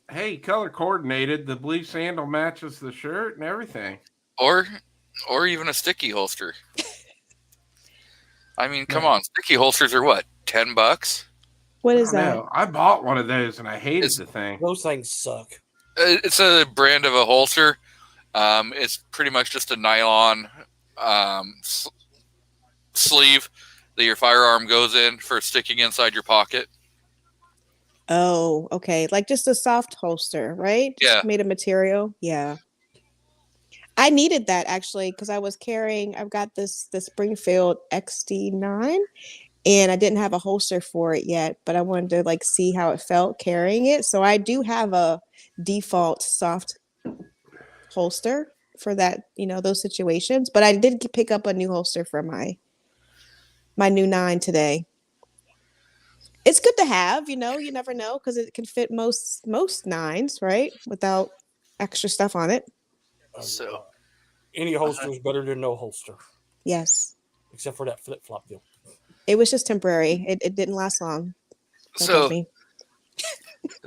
Hey, color coordinated. The blue sandal matches the shirt and everything. Or even a sticky holster. I mean, come on. Sticky holsters are what? $10? What is I don't that? know. I bought one of those and I hated the thing. Those things suck. It's a brand of a holster. It's pretty much just a nylon sleeve that your firearm goes in for sticking inside your pocket. Oh, okay. Like just a soft holster, right? Just Yeah. made of material. Yeah. I needed that actually because I've got this the Springfield XD9 and I didn't have a holster for it yet, but I wanted to like see how it felt carrying it. So I do have a default soft holster for that, those situations, but I did pick up a new holster for my new 9 today. It's good to have, you never know because it can fit most 9s, right? Without extra stuff on it. So Any holster is better than no holster, Yes. except for that flip flop deal. It was just temporary. It didn't last long. Don't So judge me.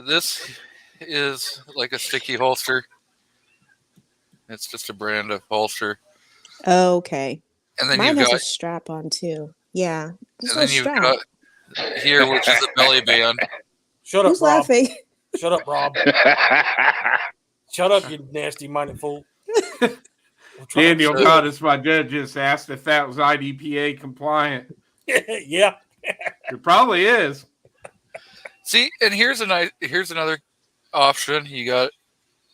this is like a sticky holster. It's just a brand of holster. Okay. And then Mine you've has got a strap on too. Yeah. There's and no then you've strap. got here, which is a belly band. Shut up, Who's Rob. laughing? Shut up, Rob. Shut up, you nasty minded fool. Daniel So- Goddess, my judge, just asked if that was IDPA compliant. Yeah. It probably is. See, and here's another option. You got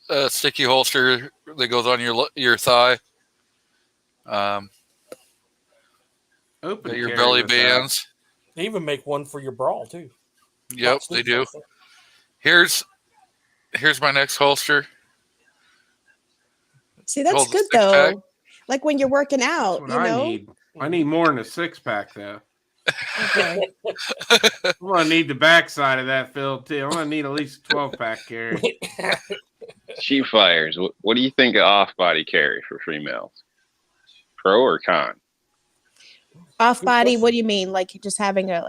a sticky holster that goes on your thigh. Open Got your carry belly with that. bands. They even make one for your bra too. Yep, Not they sleeve do. holster. Here's my next holster. See, that's Hold the good six-pack. though. Like when you're working That's out, what I need. I need more than a 6-pack though. Okay. I'm gonna need the backside of that filled too. I'm gonna need at least a 12-pack carry. Cheap fires. What do you think of off-body carry for females? Pro or con? Off body, what do you mean? Like just having a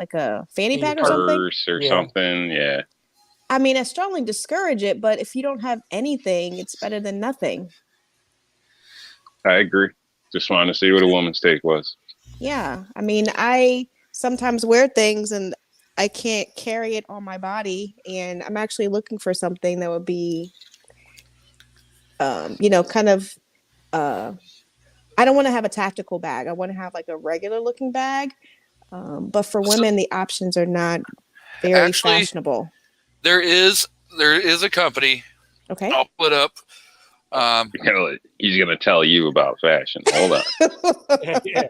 fanny In your pack or something? Purse or Yeah. something? Yeah. I mean, I strongly discourage it, but if you don't have anything, it's better than nothing. I agree. Just wanted to see what a woman's take was. Yeah. I mean, I sometimes wear things and I can't carry it on my body. And I'm actually looking for something that would be, kind of, I don't want to have a tactical bag. I want to have like a regular looking bag. But for women, the options are not very Actually, fashionable. There is a company. Okay. I'll put up. He's gonna tell you about fashion. Hold on. Yeah.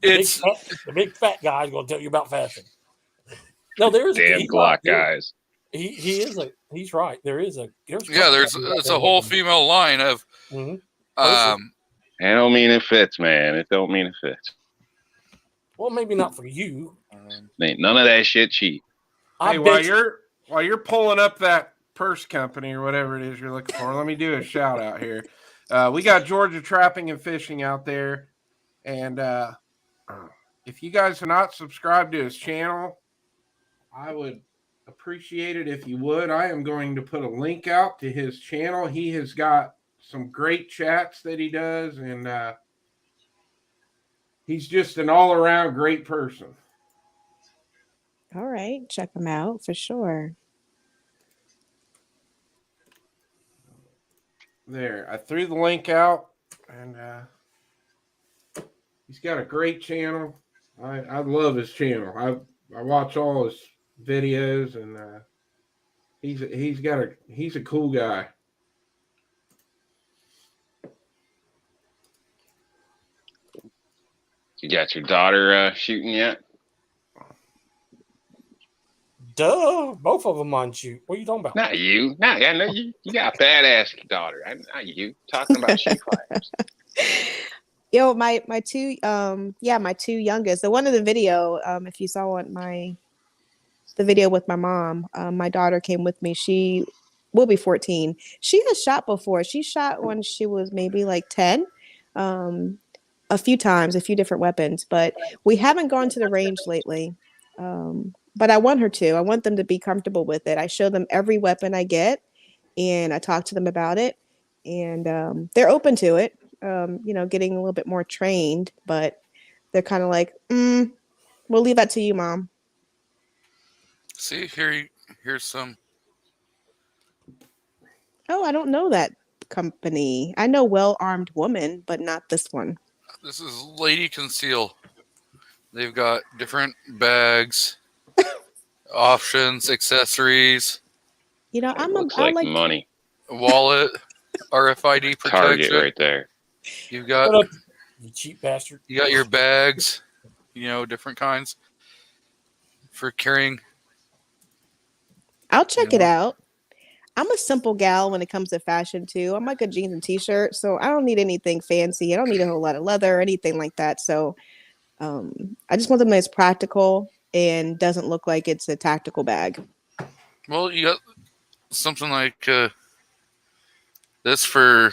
It's The big fat guy is going to tell you about fashion. No, there is Damn he's Glock right, dude. guys. He's right. There's it's a whole female line of Mhm. I don't mean it fits, man. It don't mean it fits. Well, maybe not for you. Ain't none of that shit cheap. I Hey, bet you- while you're pulling up that purse company or whatever it is you're looking for, let me do a shout out here. We got Georgia Trapping and Fishing out there, and if you guys are not subscribed to his channel, I would appreciate it if you would. I am going to put a link out to his channel. He has got some great chats that he does, and he's just an all-around great person. All right. Check them out for sure. There, I threw the link out, and he's got a great channel. I love his channel. I watch all his videos, and he's a cool guy. You got your daughter shooting yet? Duh, both of them on shoot. What are you talking about? Not you. Not I know you. You got a badass daughter. Not you. Talking about shoot fires. Yo, my two my two youngest. The one in the video, if you saw the video with my mom, my daughter came with me. She will be 14. She has shot before. She shot when she was maybe like 10. A few times, a few different weapons, but we haven't gone to the range lately. But I want her to. I want them to be comfortable with it. I show them every weapon I get, and I talk to them about it, and they're open to it. Getting a little bit more trained, but they're kind of like, we'll leave that to you, Mom. See, here's some. Oh, I don't know that company. I know Well Armed Woman, but not this one. This is Lady Conceal. They've got different bags, options, accessories. Looks like money. Wallet, RFID protection. Target right there. You've got What up, you cheap bastard. You got your bags, different kinds for carrying. I'll check it out. I'm a simple gal when it comes to fashion too. I'm like a jeans and t-shirt, so I don't need anything fancy. I don't need a whole lot of leather or anything like that. So I just want something that's practical and doesn't look like it's a tactical bag. Well, you got something like this for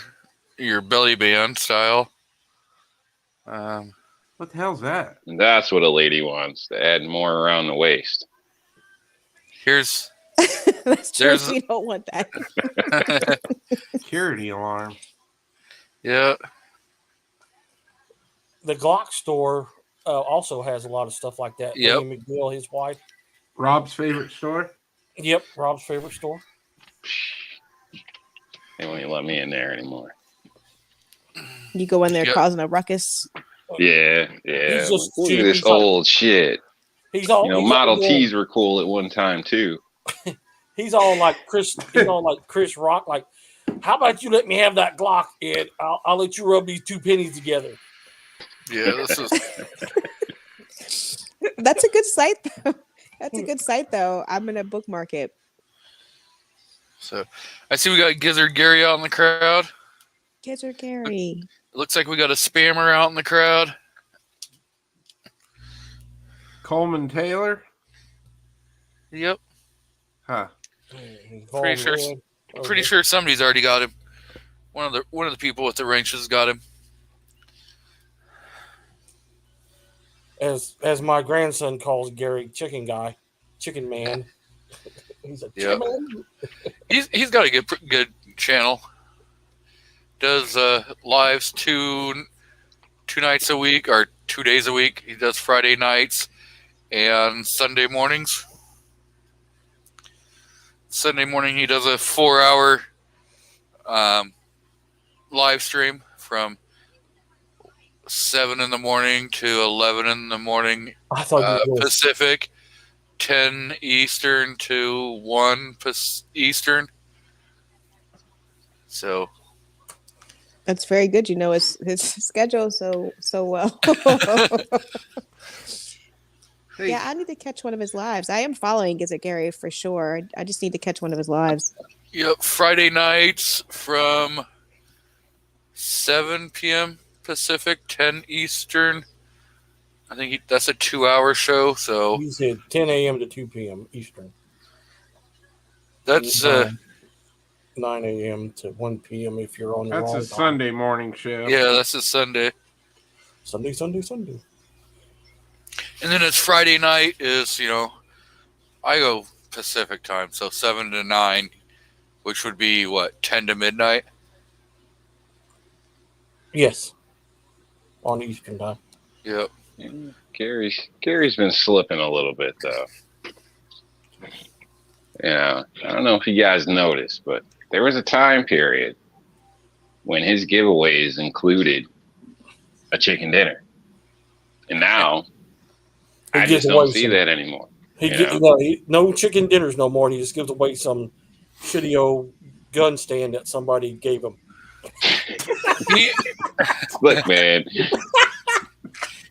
your belly band style. What the hell's that? And that's what a lady wants, to add more around the waist. Here's That's true. We don't want that. Security alarm. Yeah. The Glock store also has a lot of stuff like that. Yep. William McNeil, his wife. Rob's favorite store? Yep, Rob's favorite store. They won't even let me in there anymore. You go in there Yep. causing a ruckus. Yeah. He's just Look cheap. at this He's like- old shit. He's all he's Model all going- Ts were cool at one time too. He's all like Chris. He's all like Chris Rock. Like, how about you let me have that Glock, Ed? I'll let you rub these two pennies together. Yeah, this is That's a good site though. That's a good site though. I'm gonna bookmark it. so. I see we got Gizzard Gary out in the crowd. Gizzard Gary. It looks like we got a spammer out in the crowd. Coleman Taylor? Yep. Huh. Pretty sure somebody's already got him. One of the people at the ranch has got him. As my grandson calls Gary, Chicken Guy, Chicken Man. He's a Yep. chicken. He's got a good channel. Does lives two nights a week or 2 days a week. He does Friday nights and Sunday mornings. Sunday morning he does a 4-hour live stream from 7 in the morning to 11 in the morning I thought you were Pacific, 10 Eastern to 1 Eastern. So That's very good. You know his schedule so well. Hey, Yeah, I need to catch one of his lives. I am following Gizzard Gary for sure. I just need to catch one of his lives. yep, Friday nights from 7 p.m. Pacific, 10 Eastern. I think that's a 2-hour show. So He said 10 a.m. to 2 p.m. Eastern. that's 9 a.m. to 1 p.m. if you're on the that's wrong a time. Sunday morning show. yeah, that's a Sunday. Sunday. And then it's Friday night is, I go Pacific time, so 7 to 9, which would be, 10 to midnight? Yes. On Eastern time. Yep. Gary's been slipping a little bit though. Yeah, I don't know if you guys noticed, but there was a time period when his giveaways included a chicken dinner, and now I gives just away don't see some- that anymore. He You get, know? no chicken dinners no more, and he just gives away some shitty old gun stand that somebody gave him. Look, man,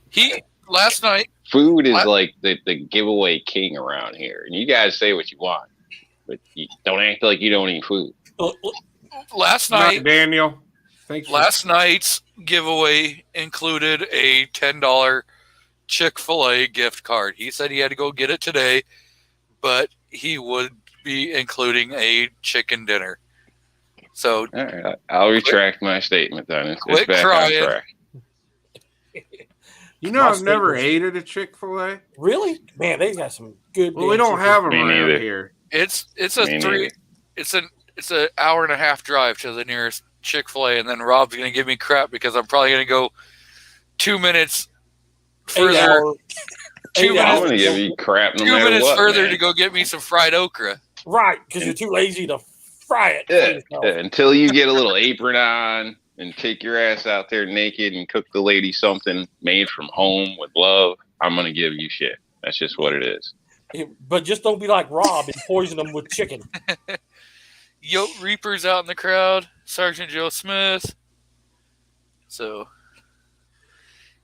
He last night. food is What? like the giveaway king around here, and you guys say what you want, but you don't act like you don't eat food. Last Good night, night, Daniel. Thanks. last night's giveaway included a $10 Chick-fil-A gift card. He said he had to go get it today, but he would be including a chicken dinner. So All right, I'll retract my statement then. It's Quit back crying. on track. You know, My I've never statement- ate at a Chick-fil-A. Really? Man, they got some good. Well, we damn don't chicken. have them Me around neither. here. it's a Me three. neither. It's an hour and a half drive to the nearest Chick-fil-A, and then Rob's gonna give me crap because I'm probably gonna go 2 minutes 8 further. hour- 2 8 I'm minutes. hours. gonna give you crap no 2 matter minutes what. further man. to go get me some fried okra. Right, because you're too lazy to fry it. for Yeah, yourself. until you get a little apron on and take your ass out there naked and cook the lady something made from home with love, I'm gonna give you shit. That's just what it is. But just don't be like Rob and poison them with chicken. Yote Reaper's out in the crowd. Sergeant Joe Smith. So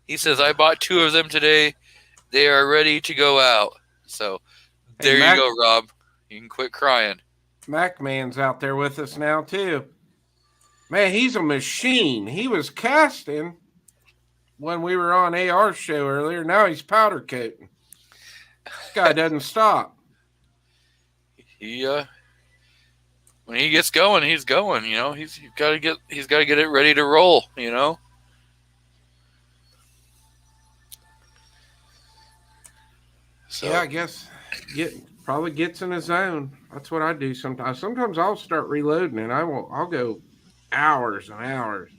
he says, I bought 2 of them today. They are ready to go out. So Hey, there Mac- you go, Rob. You can quit crying. Mac Man's out there with us now too. Man, he's a machine. He was casting when we were on AR show earlier. Now he's powder coating. This guy doesn't stop. He when he gets going, he's going. You know, he's got to get it ready to roll. You know. So Yeah, I guess probably gets in his zone. That's what I do sometimes. Sometimes I'll start reloading and I'll go hours and hours.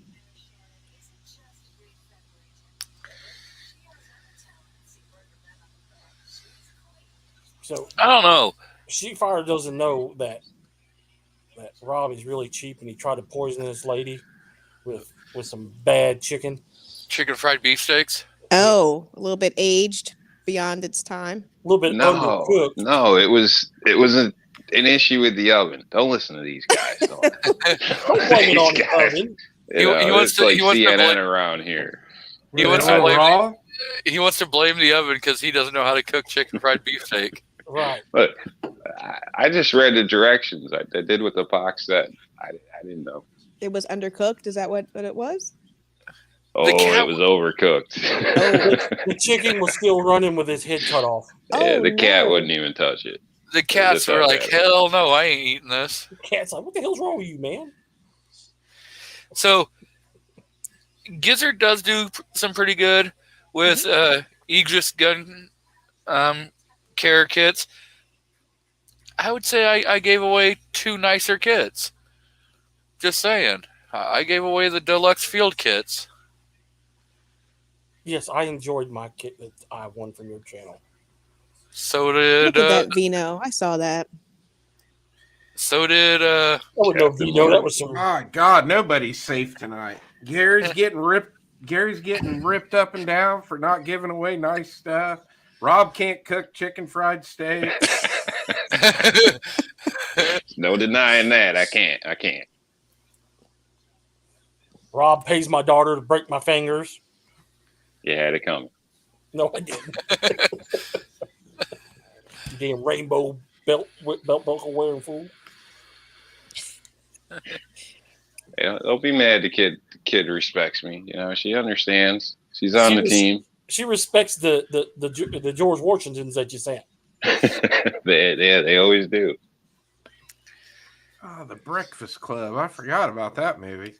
So I don't know. Sheepfire doesn't know that Rob is really cheap, and he tried to poison this lady with some bad chicken. Chicken fried beefsteaks. Oh, a little bit aged beyond its time. A little bit No, undercooked. no, it was an issue with the oven. Don't listen to these guys. Don't Blame it on the oven. He wants it's to- like he wants to CNN blame- around here. He wants to Really blame raw? He wants to blame the oven because he doesn't know how to cook chicken fried beefsteak. Right. But I just read the directions. I did what the box said. I didn't know. It was undercooked. Is that what it was? Oh, cat- it was overcooked. The chicken was still running with his head cut off. Yeah, Oh, the cat no. wouldn't even touch it. The cats That's are how like, bad it hell no, I ain't eating this. The cat's like, "What the hell's wrong with you, man?" So Gizzard does do some pretty good with Aegis gun care kits. I would say I gave away 2 nicer kits. Just saying. I gave away the deluxe field kits. Yes, I enjoyed my kit that I won from your channel. So did Look at that Vino. I saw that. I would know if you know that was some. My God, nobody's safe tonight. Gary's getting ripped. Gary's getting ripped up and down for not giving away nice stuff. Rob can't cook chicken fried steak. No denying that. I can't. Rob pays my daughter to break my fingers. You had it coming. No, I didn't. Damn rainbow belt buckle wearing fool. Yeah, don't be mad. The kid respects me. You know, she understands. She's on the team. She respects the George Washingtons that you sent. they always do. Oh, the Breakfast Club. I forgot about that movie.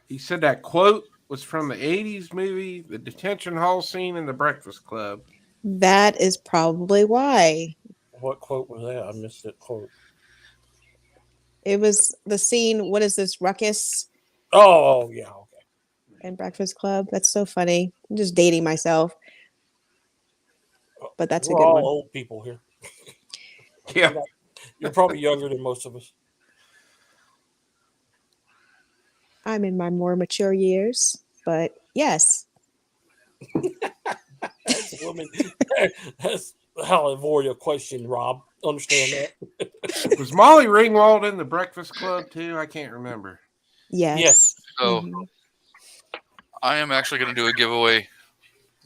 He said that quote was from the 80s movie, the detention hall scene in the Breakfast Club. That is probably why. What quote was that? I missed that quote. It was the scene. What is this? Ruckus Oh yeah, okay. and Breakfast Club. That's so funny. I'm just dating myself. But that's a We're good all one. old people here. Yeah. You're probably younger than most of us. I'm in my more mature years, but yes. women. That's how I avoid a question, Rob. Understand that? Was Molly Ringwald in the Breakfast Club too? I can't remember. Yes. So Mhm. I am actually going to do a giveaway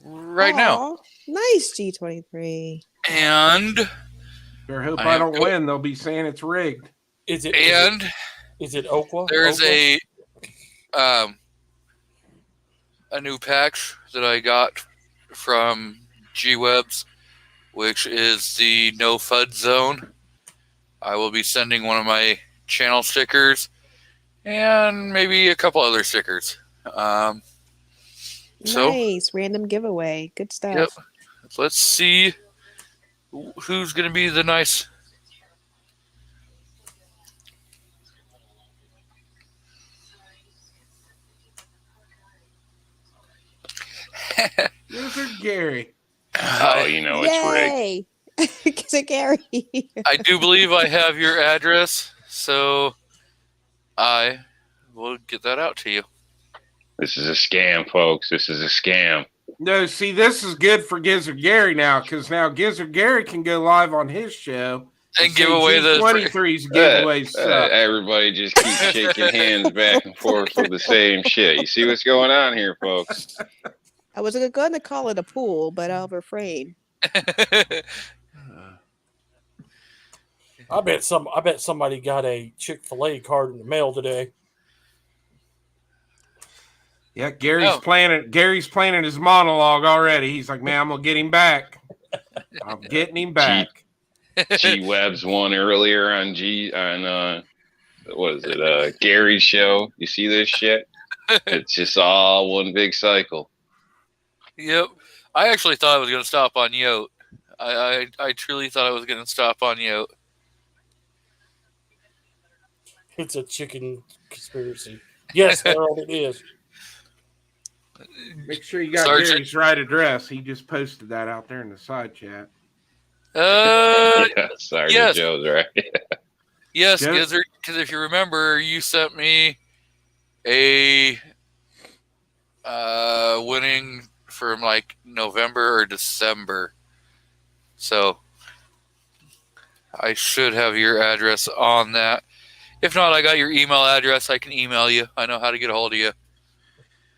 right now. Aw, nice G23. And Sure hope I I am don't good. win. They'll be saying it's rigged. Is it? and Is it Oklahoma? there's a new patch that I got from G-Webs, which is the No FUD Zone. I will be sending one of my channel stickers and maybe a couple other stickers. So Nice random giveaway. Good stuff. yep. Let's see who's going to be the nice. Gizzard Gary. Oh, you know it's rigged. Yay! Because of Gary. I do believe I have your address, so I will get that out to you. This is a scam, folks. This is a scam. No, see, this is good for Gizzard Gary now, because now Gizzard Gary can go live on his show And give away the 23's giveaways. suck. Everybody just keeps shaking hands back and forth with the same shit. You see what's going on here, folks? I was going to call it a pool, but I'll refrain. I bet somebody got a Chick-fil-A card in the mail today. Yeah, Gary's Oh. planning his monologue already. He's like, man, I'm gonna get him back. I'm getting him back. G Web's one earlier on what is it? Gary's show. You see this shit? It's just all one big cycle. Yep. I actually thought I was going to stop on Yote. I truly thought I was going to stop on Yote. It's a chicken conspiracy. Yes, Harold, it is. Make sure you got Sergeant. Gary's right address. He just posted that out there in the side chat. Yeah, Sergeant yes. Joe's right. Yes, Joe? Gizzard, because if you remember, you sent me a winning from like November or December. So I should have your address on that. If not, I got your email address. I can email you. I know how to get a hold of you.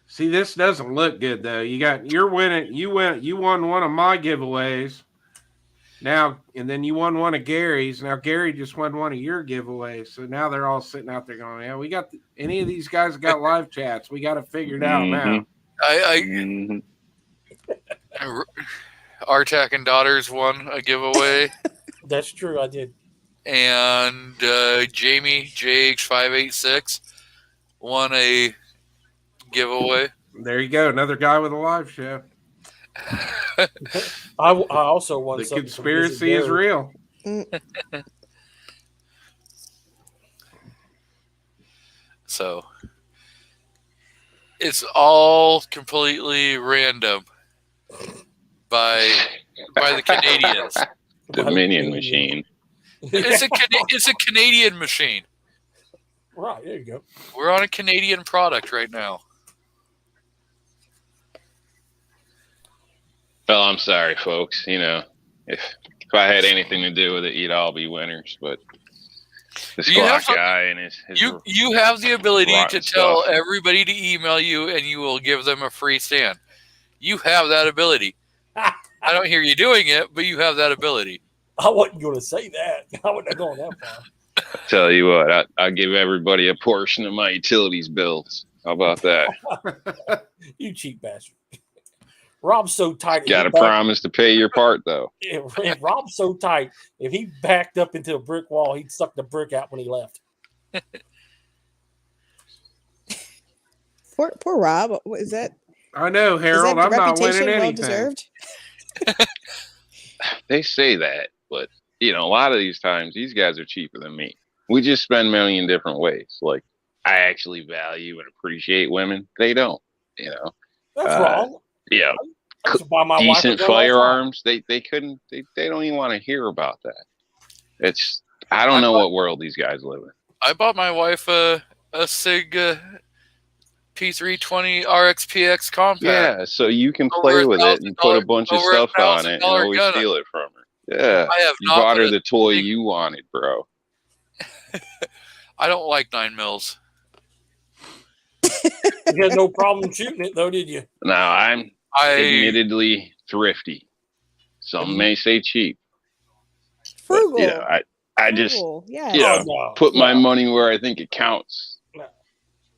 See, this doesn't look good though. You're winning. You won one of my giveaways. Now, and then you won one of Gary's. Now Gary just won one of your giveaways. So now they're all sitting out there going, "Yeah, we got any of these guys got live chats? We got to figure it out now." Mhm. Artak and Daughters won a giveaway. That's true. I did. And Jamie JH586 won a giveaway. There you go, another guy with a live show. I also won The something. conspiracy is real. So it's all completely random by the Canadians. Dominion machine. It's a Canadian machine. Right, there you go. We're on a Canadian product right now. Well, I'm sorry, folks. You know, if I had anything to do with it, you'd all be winners. But the You have squawk some- guy and his You have the ability to rotten tell stuff. everybody to email you and you will give them a free stand. You have that ability. I don't hear you doing it, but you have that ability. I wasn't going to say that. I wasn't going that far. tell you what, I'll give everybody a portion of my utilities bills. How about that? You cheap bastard. Rob's so tight. Got to promise to pay your part, though. If Rob's so tight, if he backed up into a brick wall, he'd suck the brick out when he left. Poor Rob. What is that? I know, Is Harold. that I'm not reputation winning well anything. deserved? They say that, but you know, a lot of these times, these guys are cheaper than me. We just spend money in different ways. Like, I actually value and appreciate women. They don't, you know. That's wrong. Yeah, I used to buy my wife a decent gun all the time. firearms. They couldn't. They don't even want to hear about that. It's I don't know what world these guys live in. I bought my wife a SIG P320 RXPX compact. Yeah, so you can Over play a with it and put a $1,000 bunch of over a stuff on it and $1,000 always gun. steal it from her. Yeah, I have you not bought put her a the toy thing- you wanted, bro. I don't like 9mm. You had no problem shooting it, though, did you? Now, I'm I admittedly thrifty. Some may say cheap. But, Frugal. you know, I just Frugal, yes. you know, no, put my no, money where I think it counts. No.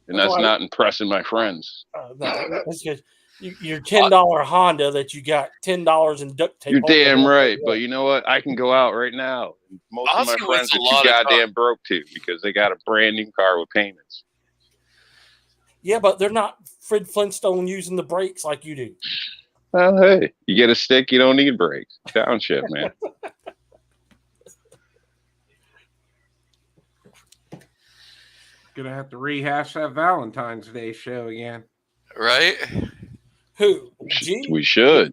And That's that's why- not impressing my friends. no, that's good. Your $10 Honda that you got $10 in duct tape. You're on the damn hood. right, but you know what? I can go out right now. And most of my Ozzy friends wastes a are lot too of time. goddamn broke too because they got a brand new car with payments. Yeah, but they're not Fred Flintstone using the brakes like you do. Well, hey, you get a stick, you don't need brakes. Downshift, man. Gonna have to rehash that Valentine's Day show again. right? Who? G? We should.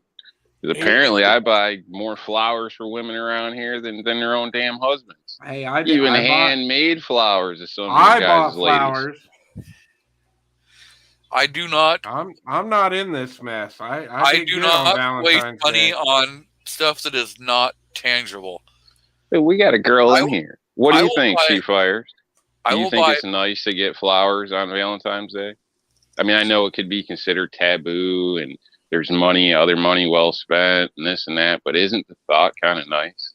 'Cause apparently, I buy more flowers for women around here than their own damn husbands. Hey, I did. Even I bought, handmade flowers is some of I these bought guys' ladies. flowers. I do not. I'm not in this mess. I I did do good on not waste Valentine's money Day. on stuff that is not tangible. Hey, we got a girl I in will- here. What do I you will think, buy- Chief Fires? I Do you will think buy. it's nice to get flowers on Valentine's Day? I mean, I know it could be considered taboo and there's money, other money well spent and this and that, but isn't the thought kind of nice?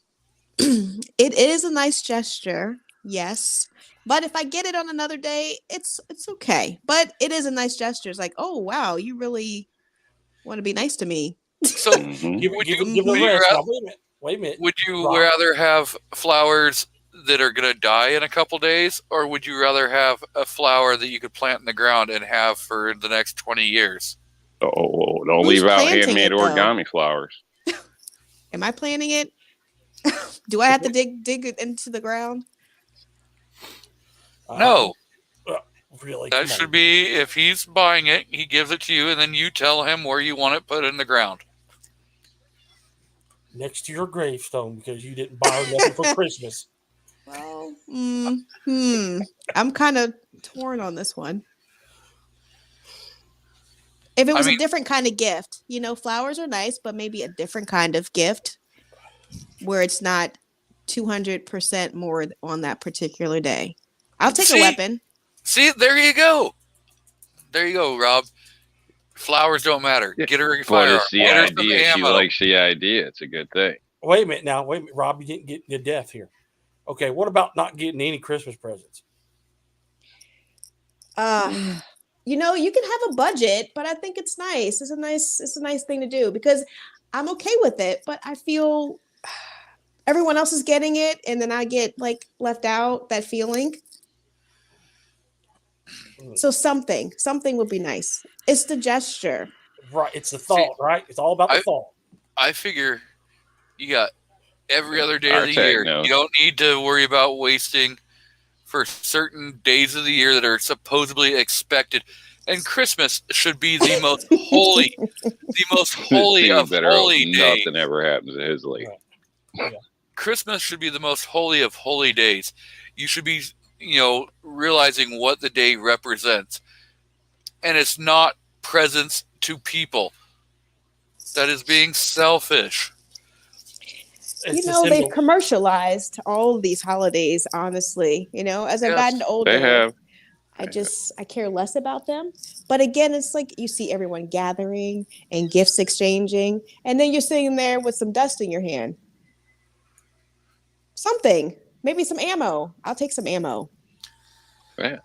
It is a nice gesture, yes. But if I get it on another day, it's okay. But it is a nice gesture. It's like, oh wow, you really want to be nice to me. So, Mhm. Give, Would give, you- give would a you rest. ra- Now, wait a minute. Wait a minute. would you Rob. rather have flowers that are going to die in a couple days, or would you rather have a flower that you could plant in the ground and have for the next 20 years? Oh, don't Who's leave out planting handmade it, though? origami flowers. Am I planning it? Do I have to dig it into the ground? No, Really? that Come should on. be if he's buying it, he gives it to you, and then you tell him where you want it put in the ground. Next to your gravestone because you didn't buy nothing for Christmas. Well, I'm kind of torn on this one. If it was mean- a different kind of gift, flowers are nice, but maybe a different kind of gift where it's not 200% more on that particular day. I'll take a See? weapon. See, there you go. There you go, Rob. Flowers don't matter. Yeah, Get her a But firearm. it's the Get her some idea. She ammo. likes the idea. It's a good thing. Wait a minute now. Wait a minute, Rob. You didn't get to death here. Okay, what about not getting any Christmas presents? You can have a budget, but I think it's nice. It's a nice thing to do because I'm okay with it, but I feel everyone else is getting it and then I get like left out, that feeling. So something would be nice. It's the gesture. Right. It's the thought, right? It's all about the thought. I figure you got every other day Our of the tech year. knows. You don't need to worry about wasting for certain days of the year that are supposedly expected. And Christmas should be the most holy, Steve of better hope holy days. nothing ever happens to his lady. Christmas should be the most holy of holy days. You should be, realizing what the day represents. And it's not presents to people. That is being selfish. It's a They've symbol. commercialized all of these holidays, honestly. As I've Yes, gotten older, They have. I care less about them. But again, it's like you see everyone gathering and gifts exchanging, and then you're sitting there with some dust in your hand. Something, maybe some ammo. I'll take some ammo. Yeah.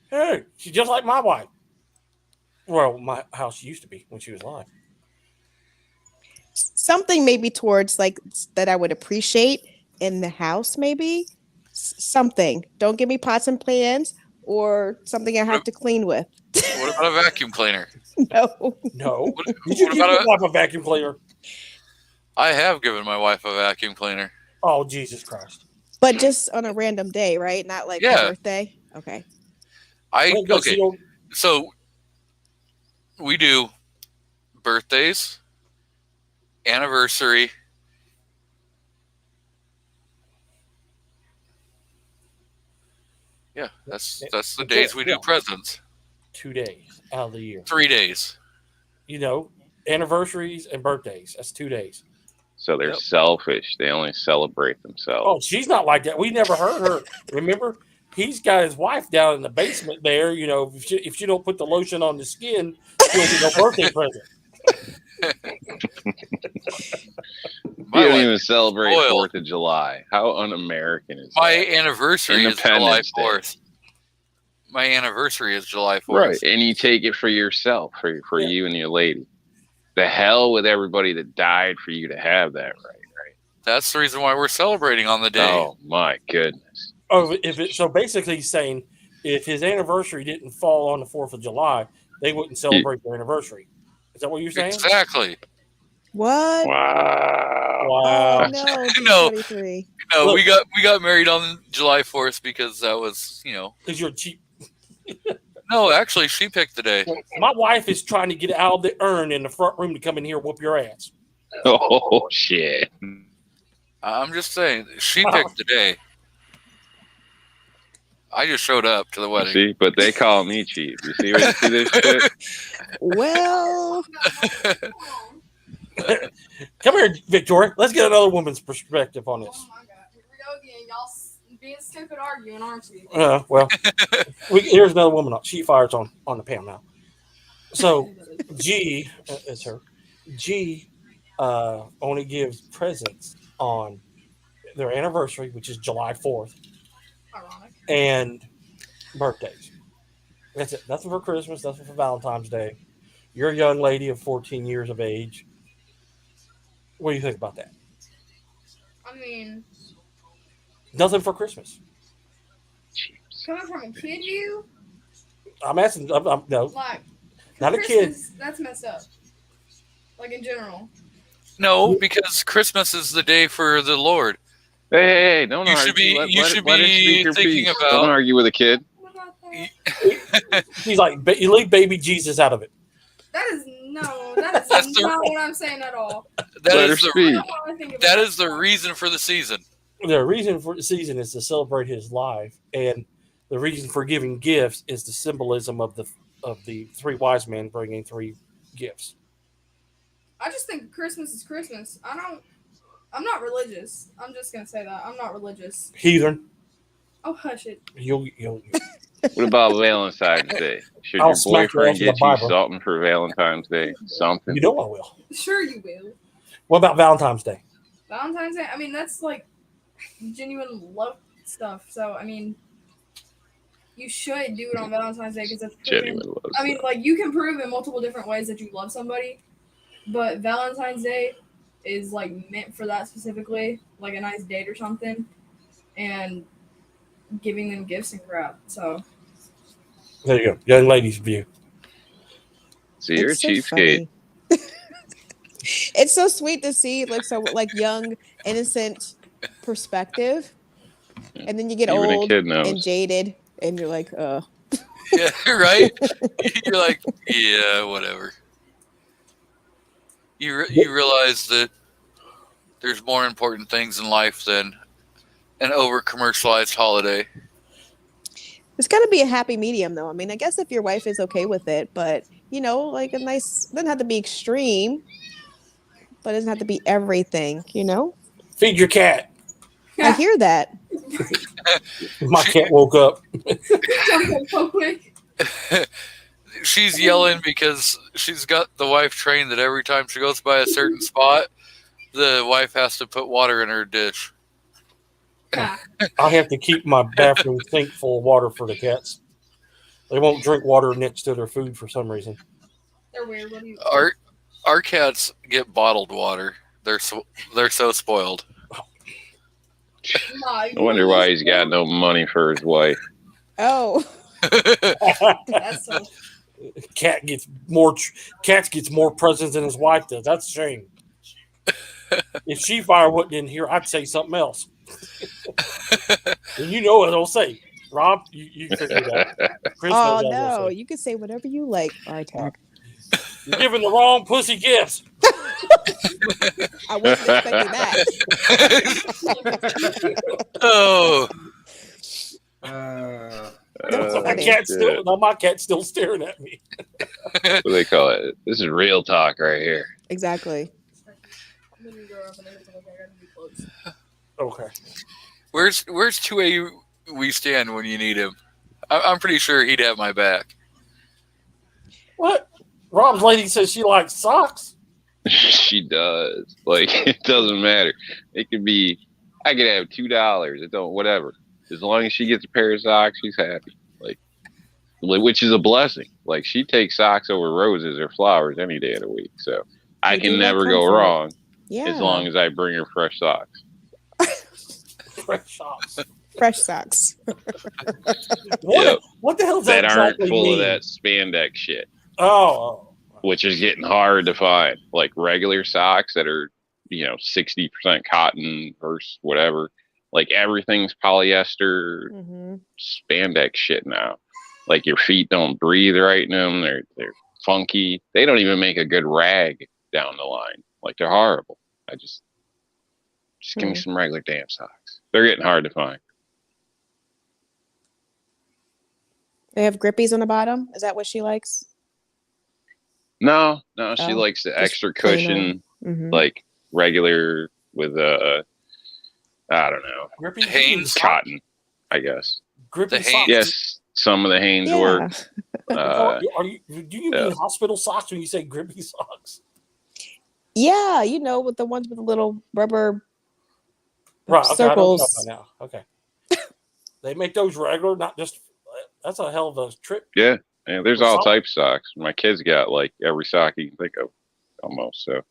Hey, she's just like my wife. Well, how she used to be when she was alive. Something maybe towards like that I would appreciate in the house, maybe something. Don't give me pots and pans or something I have to clean with. What about a vacuum cleaner? No. No. What, Did you what give about your wife a vacuum cleaner? I have given my wife a vacuum cleaner. Oh, Jesus Christ. But just on a random day, right? Not like Yeah. her birthday. Okay. Well, but Okay. you So we do birthdays, anniversary, yeah, that's the days we do Yeah. presents. 2 days out of the year. 3 days. You know, anniversaries and birthdays. That's 2 days. So they're Yep. selfish. They only celebrate Oh, themselves. she's not like that. We never heard her. Remember, he's got his wife down in the basement there. You know, if she don't put the lotion on the skin, she don't get no birthday present. You My don't wife- even celebrate spoiled. 4th of July. How un-American is My that? anniversary is July Independence Day. 4th. My anniversary is July 4th. Right, and you take it for yourself, for Yeah. you and your lady. The hell with everybody that died for you to have that right? That's the reason why we're celebrating on the day. Oh my goodness! Oh, so basically he's saying if his anniversary didn't fall on the 4th of July, they wouldn't celebrate their anniversary. Is that what you're saying? Exactly. What? Wow. Wow. Oh no, No. 23. No, Look. we got married on July 4th because that was, Because you're cheap. No, actually she picked the day. My wife is trying to get out of the urn in the front room to come in here and whoop your ass. Oh shit! I'm just saying, she picked the day. I just showed up to the You wedding. see, but they call me cheap. You see this shit? Well, Come here, Victoria. Let's get another woman's perspective on this. Oh my god, here we go again. Y'all being stupid arguing, aren't you? Well, here's another woman. She fires on the panel now. So G is her. G only gives presents on their anniversary, which is July 4th, Ironic. and birthdays. That's it. Nothing for Christmas. Nothing for Valentine's Day. You're a young lady of 14 years of age. What do you think about that? I mean, Nothing for Christmas. coming from a kid, you I'm asking. No, like not a kid. Christmas, that's messed up. Like in general. No, because Christmas is the day for the Lord. Hey, don't You argue. should be- Let you her should speak be her thinking piece. about- Don't argue with a kid. What about that? He's like, you leave baby Jesus out of it. That is no. That is That's the- not what I'm saying at all. That Let her is the I speak. don't want to think about that is the reason for the season. The reason for the season is to celebrate his life, and the reason for giving gifts is the symbolism of the three wise men bringing 3 gifts. I just think Christmas is Christmas. I'm not religious. I'm just gonna say that I'm not religious. Heathen, Oh, hush it. you'll What about Valentine's Day? Should I'll your smack your boyfriend ass with a get you Bible. something for Valentine's Day? Something. you know I will. Sure, you will. What about Valentine's Day? Valentine's Day. I mean, that's like genuine love stuff. So I mean, you should do it on Valentine's Day because that's Genuine proven- love I mean, stuff. like you can prove in multiple different ways that you love somebody, but Valentine's Day is like meant for that specifically, like a nice date or something, and giving them gifts and crap. So There you go, young ladies' view. So you're a it's so cheapskate. funny. It's so sweet to see young, innocent perspective, and then you get Even a old kid knows. and jaded, and you're like, Yeah, right? You're like, yeah, whatever. You realize that there's more important things in life than an over-commercialized holiday. There's got to be a happy medium, though. I mean, I guess if your wife is okay with it, but like a nice, doesn't have to be extreme, but it doesn't have to be everything. Feed your cat. I hear that. My cat woke up. jumped up so quick. She's yelling because she's got the wife trained that every time she goes by a certain spot, the wife has to put water in her dish. Yeah. I have to keep my bathroom sink full of water for the cats. They won't drink water next to their food for some reason. They're weird. What do you? Our cats get bottled water. They're so spoiled. Nah, I wonder why he's got no money for his wife. Oh, That's so. Cats gets more presents than his wife does. That's a shame. If she fire wasn't in here, I'd say something else. And you know what I'll say. Rob, you figure that. Chris oh knows what I'll no! say. You can say whatever you like, Artag. You're giving the wrong pussy gifts. I wasn't expecting that. Oh, My cat's still staring at me. What do they call it? This is real talk right here. Exactly. Okay. Where's 2A we stand when you need him? I'm pretty sure he'd have my back. What? Rob's lady says she likes socks. She does. Like, it doesn't matter. It could be, I could have $2. It don't, whatever. As long as she gets a pair of socks, she's happy. Like, which is a blessing. Like, she takes socks over roses or flowers any day of the week. So I can never go wrong as long as I bring her fresh socks. Fresh socks. Fresh socks. What the hell does that aren't exactly full mean? of that spandex shit? Oh. Which is getting hard to find. Like regular socks that are, 60% cotton versus whatever. Like everything's polyester, spandex shit now. Like your feet don't breathe right in them. They're funky. They don't even make a good rag down the line. Like they're horrible. Just give me some regular damn socks. They're getting hard to find. They have grippies on the bottom. Is that what she likes? No, she likes the extra cushion, like regular with I don't know, Grippy Hanes cotton, I guess. Grippy socks. Yes, some of the Hanes work. Do you mean hospital socks when you say grippy socks? Yeah, with the ones with the little rubber circles. Okay, now. Okay. They make those regular, not just. That's a hell of a trip. Yeah, there's all types of socks. My kids got like every sock you can think of, almost. So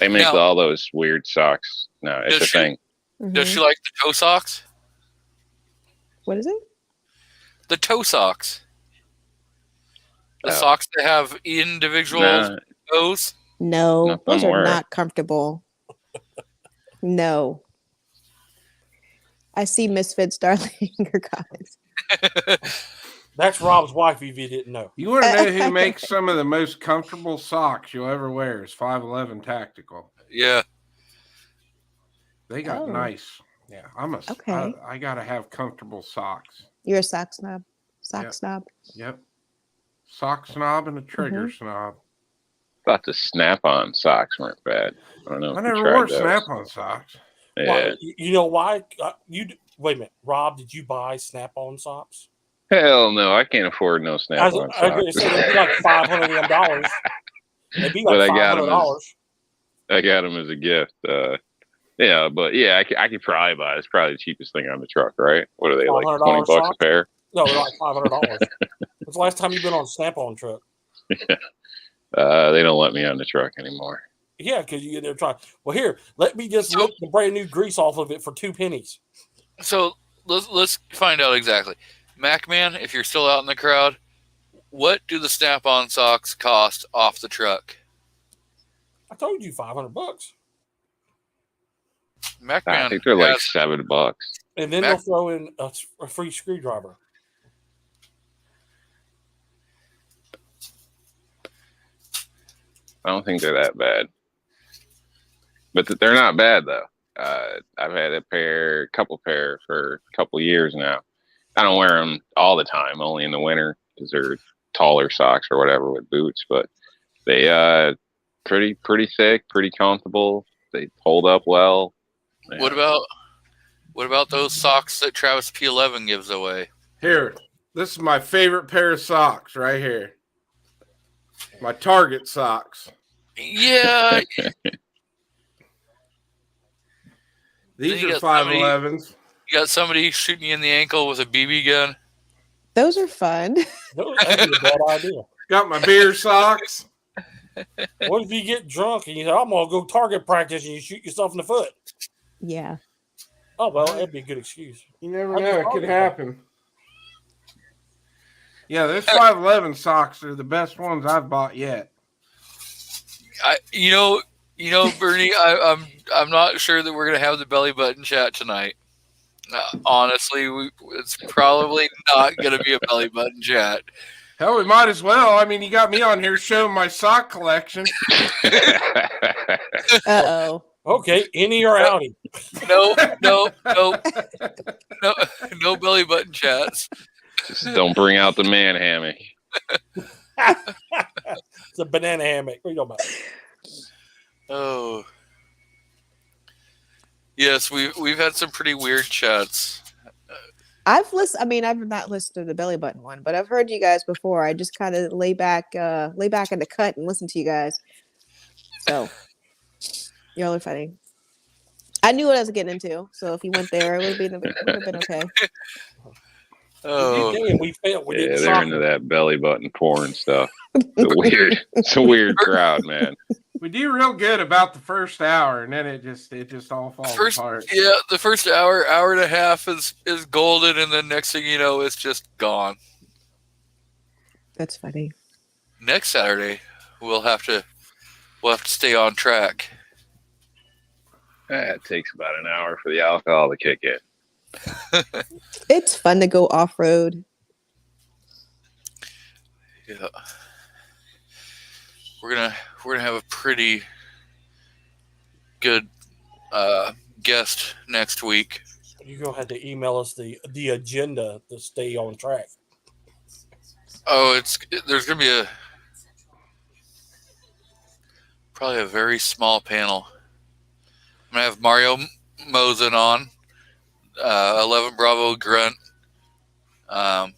they make all those weird socks. No, it's a thing. Does she like the toe socks? What is it? The toe socks. The socks that have individual toes? No, those are not comfortable. No. I see Misfits, darling, your comments. That's Rob's wife, if you didn't know. You want to know who makes some of the most comfortable socks you'll ever wear is 511 Tactical. Yeah. They got nice. Yeah, I got to have comfortable socks. You're a sock snob. Snob. Yep. Sock snob and a trigger snob. Thought the Snap-on socks weren't bad. I don't know. I never wore Snap-on socks. Yeah. Why, you know why? Wait a minute, Rob. Did you buy Snap-on socks? Hell no, I can't afford no Snap-on socks. I was going to say they'd be like $500. They'd be like $500. I got them as a gift. I could probably buy it. It's probably the cheapest thing on the truck, right? What are they, like $20 a pair? No, they're like $500. When's the last time you've been on a Snap-on truck? Yeah. They don't let me on the truck anymore. Yeah, because you get there trying. Well, here, let me just lick the brand new grease off of it for 2 pennies. So let's find out exactly. MacMan, if you're still out in the crowd, what do the Snap-on socks cost off the truck? I told you $500. MacMan, I think they're like $7. And then they'll throw in a free screwdriver. I don't think they're that bad, but they're not bad though. I've had a couple pair for a couple years now. I don't wear them all the time, only in the winter because they're taller socks or whatever with boots. But they pretty thick, pretty comfortable. They hold up well. Yeah. What about those socks that Travis P11 gives away? Here, this is my favorite pair of socks right here. My Target socks. Yeah. These are 511s. You got somebody shooting you in the ankle with a BB gun. Those are fun. That'd be a bad idea. Got my beer socks. What if you get drunk and you say, I'm going to go target practice and you shoot yourself in the foot? Yeah. Oh, well, that'd be a good excuse. You never know. It could happen. Yeah, those 511 socks are the best ones I've bought yet. Bernie, I'm not sure that we're gonna have the belly button chat tonight. Honestly, it's probably not gonna be a belly button chat. Hell, we might as well. I mean, you got me on here showing my sock collection. Uh-oh. Okay, innie or outie? No belly button chats. Just don't bring out the man hammock. It's a banana hammock. What are you talking about? Oh. Yes, we've had some pretty weird chats. I've listened. I mean, I've not listened to the belly button one, but I've heard you guys before. I just kind of lay back in the cut and listen to you guys. So y'all are funny. I knew what I was getting into, so if you went there, it would have been okay. Oh, We failed. We Yeah, didn't they're shock into them. that belly button porn stuff. It's a weird crowd, man. We do real good about the first hour, and then it just all falls apart. Yeah, the first hour and a half is golden, and then next thing you know, it's just gone. That's funny. Next Saturday, we'll have to stay on track. It takes about an hour for the alcohol to kick in. It's fun to go off road. Yeah, we're gonna have a pretty good guest next week. You're gonna have to email us the agenda to stay on track. Oh, there's gonna be probably a very small panel. I'm gonna have Mario Mosen on, 11 Bravo Grunt. I'm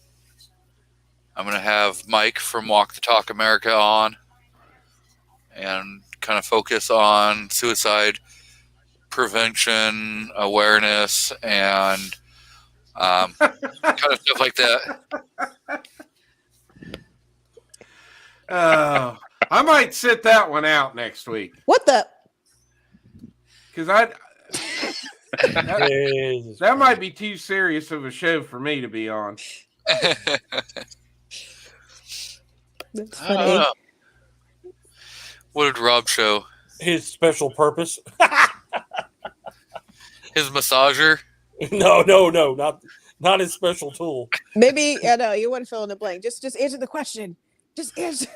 gonna have Mike from Walk the Talk America on, and kind of focus on suicide prevention, awareness, and kind of stuff like that. I might sit that one out next week What the? because that might be too serious of a show for me to be on. That's I don't funny. know. What did Rob show? His special purpose? His massager? No, not his special tool. Maybe I know you want to fill in the blank. Just answer the question. Just answer.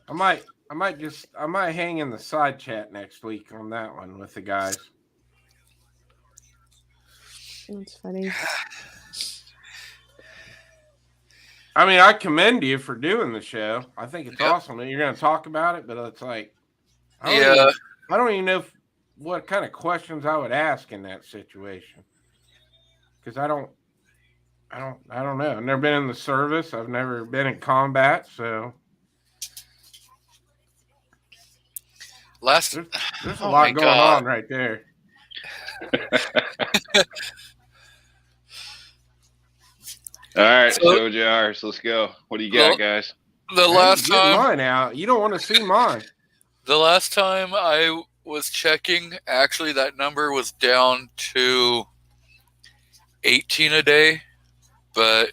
I might hang in the side chat next week on that one with the guys. That's funny. I mean, I commend you for doing the show. I think it's Yep. awesome that you're going to talk about it, but it's like, I don't even know what kind of questions I would ask in that situation, because I don't know. I've never been in the service. I've never been in combat, so there's a Oh lot my going God. on right there. All right, So- show jars. Let's go. What do you got, guys? The last Get time mine out. You don't want to see mine. I was checking, actually that number was down to 18 a day, but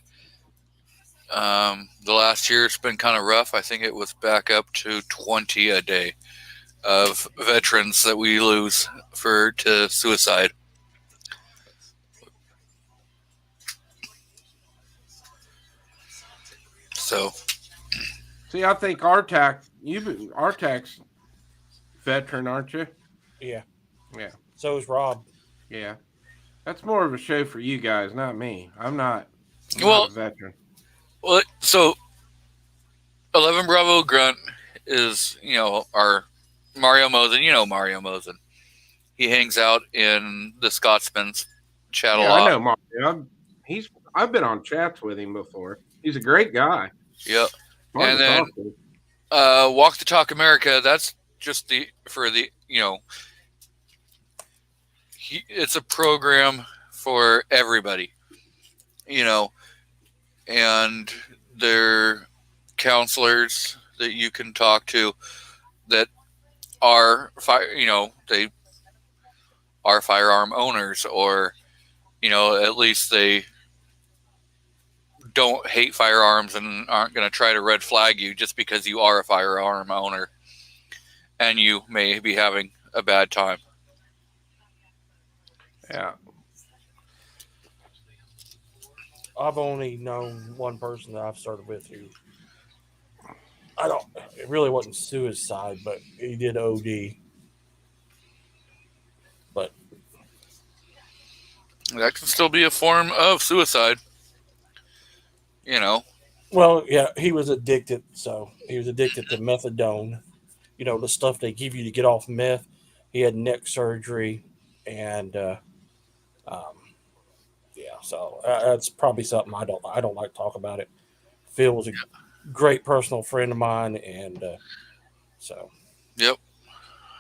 the last year it's been kind of rough. I think it was back up to 20 a day of veterans that we lose to suicide. So See, I think Artac's veteran, aren't you? Yeah. Yeah. So is Rob. Yeah. That's more of a show for you guys, not me. I'm not Well- a veteran. well, so 11 Bravo Grunt is, our Mario Mosen. You know Mario Mosen. He hangs out in the Scotsman's chat a Yeah, lot. I know Mario. I've been on chats with him before. He's a great guy. Yep. Fun And to then- talk to. Walk the Talk America, that's just it's a program for everybody, and they're counselors that you can talk to that are they are firearm owners, or at least they don't hate firearms and aren't going to try to red flag you just because you are a firearm owner and you may be having a bad time. Yeah. I've only known one person that I've started with who it really wasn't suicide, but he did OD. But That can still be a form of suicide. You know. Well, yeah, he was addicted. So he was addicted to methadone. You know, the stuff they give you to get off meth. He had neck surgery, and yeah, so that's probably something I don't like to talk about it. Phil was a great personal friend of mine, and so Yep.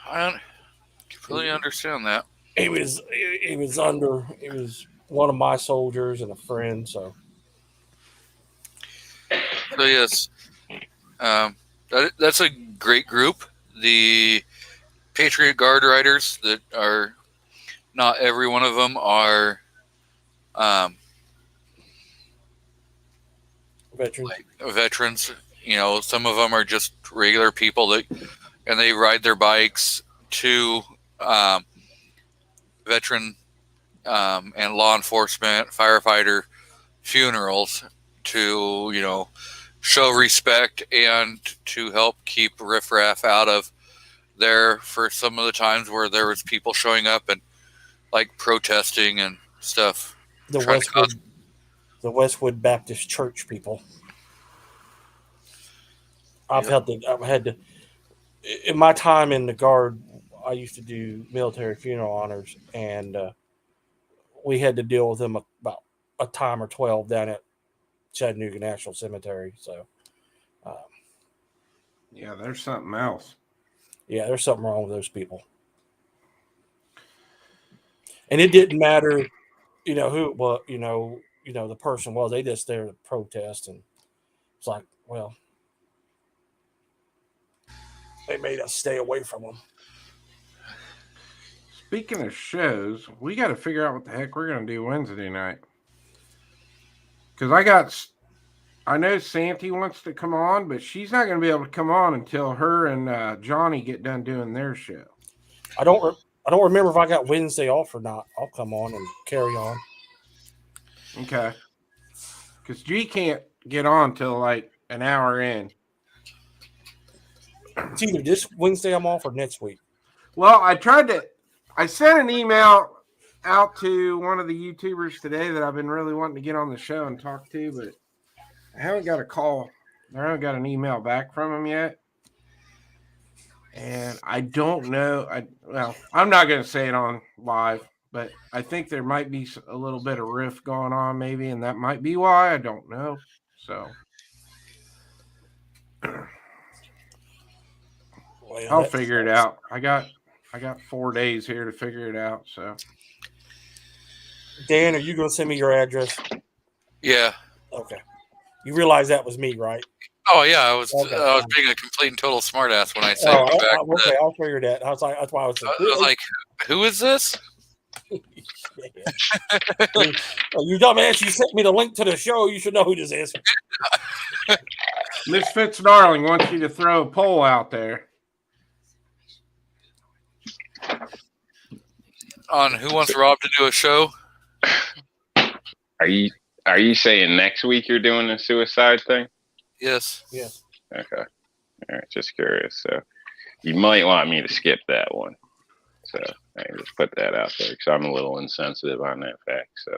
I completely understand that. he was one of my soldiers and a friend. So yes, that's a great group. The Patriot Guard riders that are not every one of them are veterans. You know, some of them are just regular people and they ride their bikes to veteran and law enforcement, firefighter funerals to, you know, show respect and to help keep riffraff out of there for some of the times where there was people showing up and like protesting and stuff. The Westwood Baptist Church people. I've had to in my time in the Guard, I used to do military funeral honors, and we had to deal with them about a time or 12 down at Chattanooga National Cemetery. So, yeah, there's something else. Yeah, there's something wrong with those people. And it didn't matter, you know, who it was, you know, the person was. They just there to protest, and it's like, well, they made us stay away from them. Speaking of shows, we got to figure out what the heck we're going to do Wednesday night. Because I know Santy wants to come on, but she's not going to be able to come on until her and Johnny get done doing their show. I don't remember if I got Wednesday off or not. I'll come on and carry on. Okay. Because G can't get on till like an hour in. It's either this Wednesday I'm off or next week. Well, I sent an email out to one of the YouTubers today that I've been really wanting to get on the show and talk to, but I haven't got a call. I haven't got an email back from him yet. And I don't know. I'm not going to say it on live, but I think there might be a little bit of riff going on maybe, and that might be why. I don't know. So I'll figure it out. I got 4 days here to figure it out. So Dan, are you going to send me your address? Yeah. Okay. You realize that was me, right? Oh yeah, I was being a complete and total smartass when I said okay, I'll figure that. I was like, that's why I was like, who is this? You dumbass! You sent me the link to the show. You should know who this is. Miss Fitz-Darling wants you to throw a poll out there on who wants Rob to do a show. Are you saying next week you're doing a suicide thing? Yes. Yes. Okay. All right. Just curious. So you might want me to skip that one. So I can just put that out there because I'm a little insensitive on that fact. So,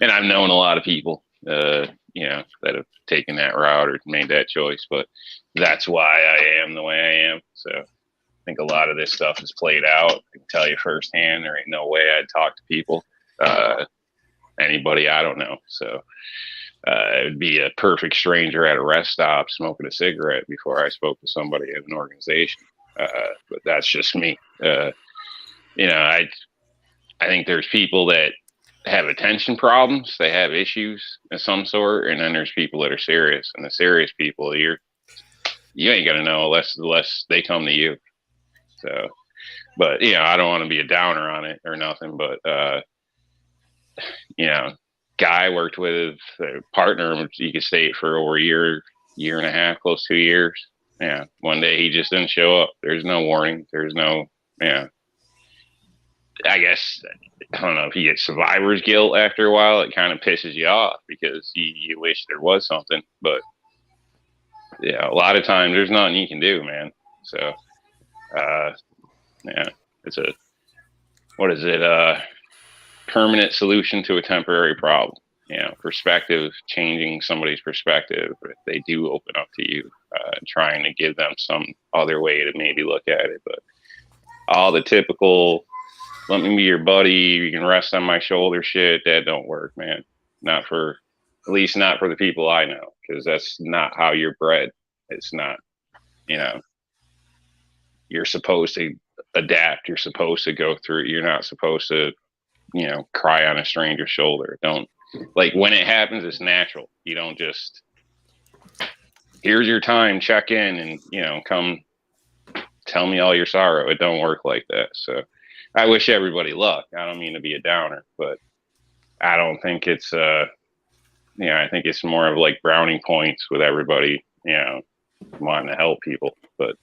and I've known a lot of people, you know, that have taken that route or made that choice, but that's why I am the way I am. So I think a lot of this stuff is played out. I can tell you firsthand, there ain't no way I'd talk to people, anybody I don't know. So it would be a perfect stranger at a rest stop smoking a cigarette before I spoke to somebody in an organization. But that's just me. You know, I think there's people that have attention problems. They have issues of some sort. And then there's people that are serious. And the serious people, you ain't going to know unless they come to you. So, but, you know, I don't want to be a downer on it or nothing. But, you know, guy I worked with, a partner, you could stay for over a year and a half, close to 2 years. Yeah. One day he just didn't show up. There's no warning. There's no, yeah. I guess, I don't know if you get survivor's guilt after a while, it kind of pisses you off because you wish there was something, but yeah, a lot of times there's nothing you can do, man. So, yeah, what is it? permanent solution to a temporary problem. You know, perspective, changing somebody's perspective. If they do open up to you, trying to give them some other way to maybe look at it. But all the typical, let me be your buddy, you can rest on my shoulder shit, that don't work, man. Not for, at least not for the people I know, because that's not how you're bred. It's not, you know, you're supposed to adapt. You're supposed to go through. You're not supposed to, you know, cry on a stranger's shoulder. Don't, like, when it happens, it's natural. You don't just, here's your time, check in, and, you know, come tell me all your sorrow. It don't work like that. So I wish everybody luck. I don't mean to be a downer, but I don't think it's, you know, I think it's more of like browning points with everybody, you know, wanting to help people. But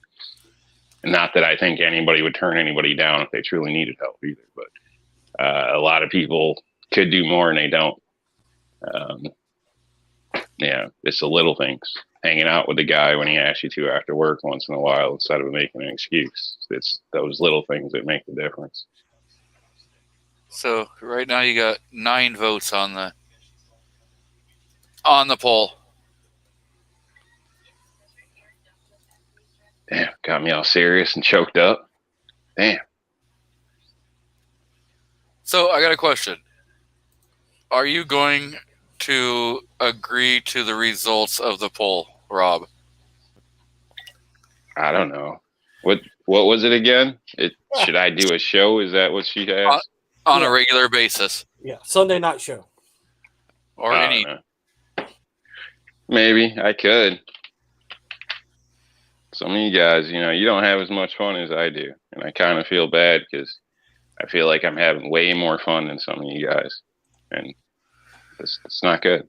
not that I think anybody would turn anybody down if they truly needed help either. But a lot of people could do more and they don't. Yeah, it's the little things. Hanging out with the guy when he asks you to after work once in a while instead of making an excuse. It's those little things that make the difference. So right now you got 9 votes on the poll. Damn, got me all serious and choked up. Damn. So I got a question. Are you going to agree to the results of the poll, Rob? I don't know. What was it again? Should I do a show? Is that what she asked? On a regular basis. Yeah, Sunday night show. Or any. Maybe I could. Some of you guys, you know, you don't have as much fun as I do. And I kind of feel bad because I feel like I'm having way more fun than some of you guys. And it's not good.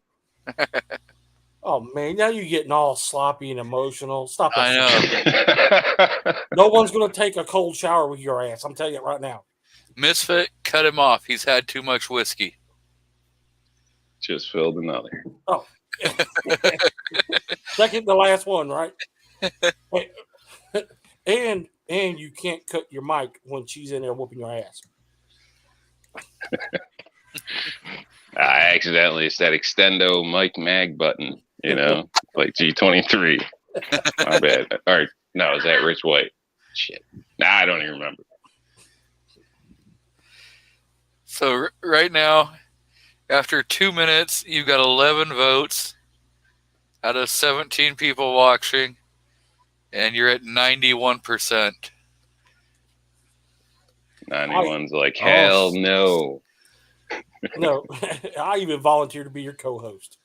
Oh, man, now you're getting all sloppy and emotional. Stop it. I know. No one's going to take a cold shower with your ass. I'm telling you it right now. Misfit, cut him off. He's had too much whiskey. Just filled another. Oh. Second to last one, right? And you can't cut your mic when she's in there whooping your ass. I accidentally, it's that extendo mic mag button, you know, like G23. My bad. Or no, is that Rich White? Shit. Nah, I don't even remember. So right now, after 2 minutes, you've got 11 votes out of 17 people watching, and you're at 91%. 91's like, hell no. No, I even volunteered to be your co-host.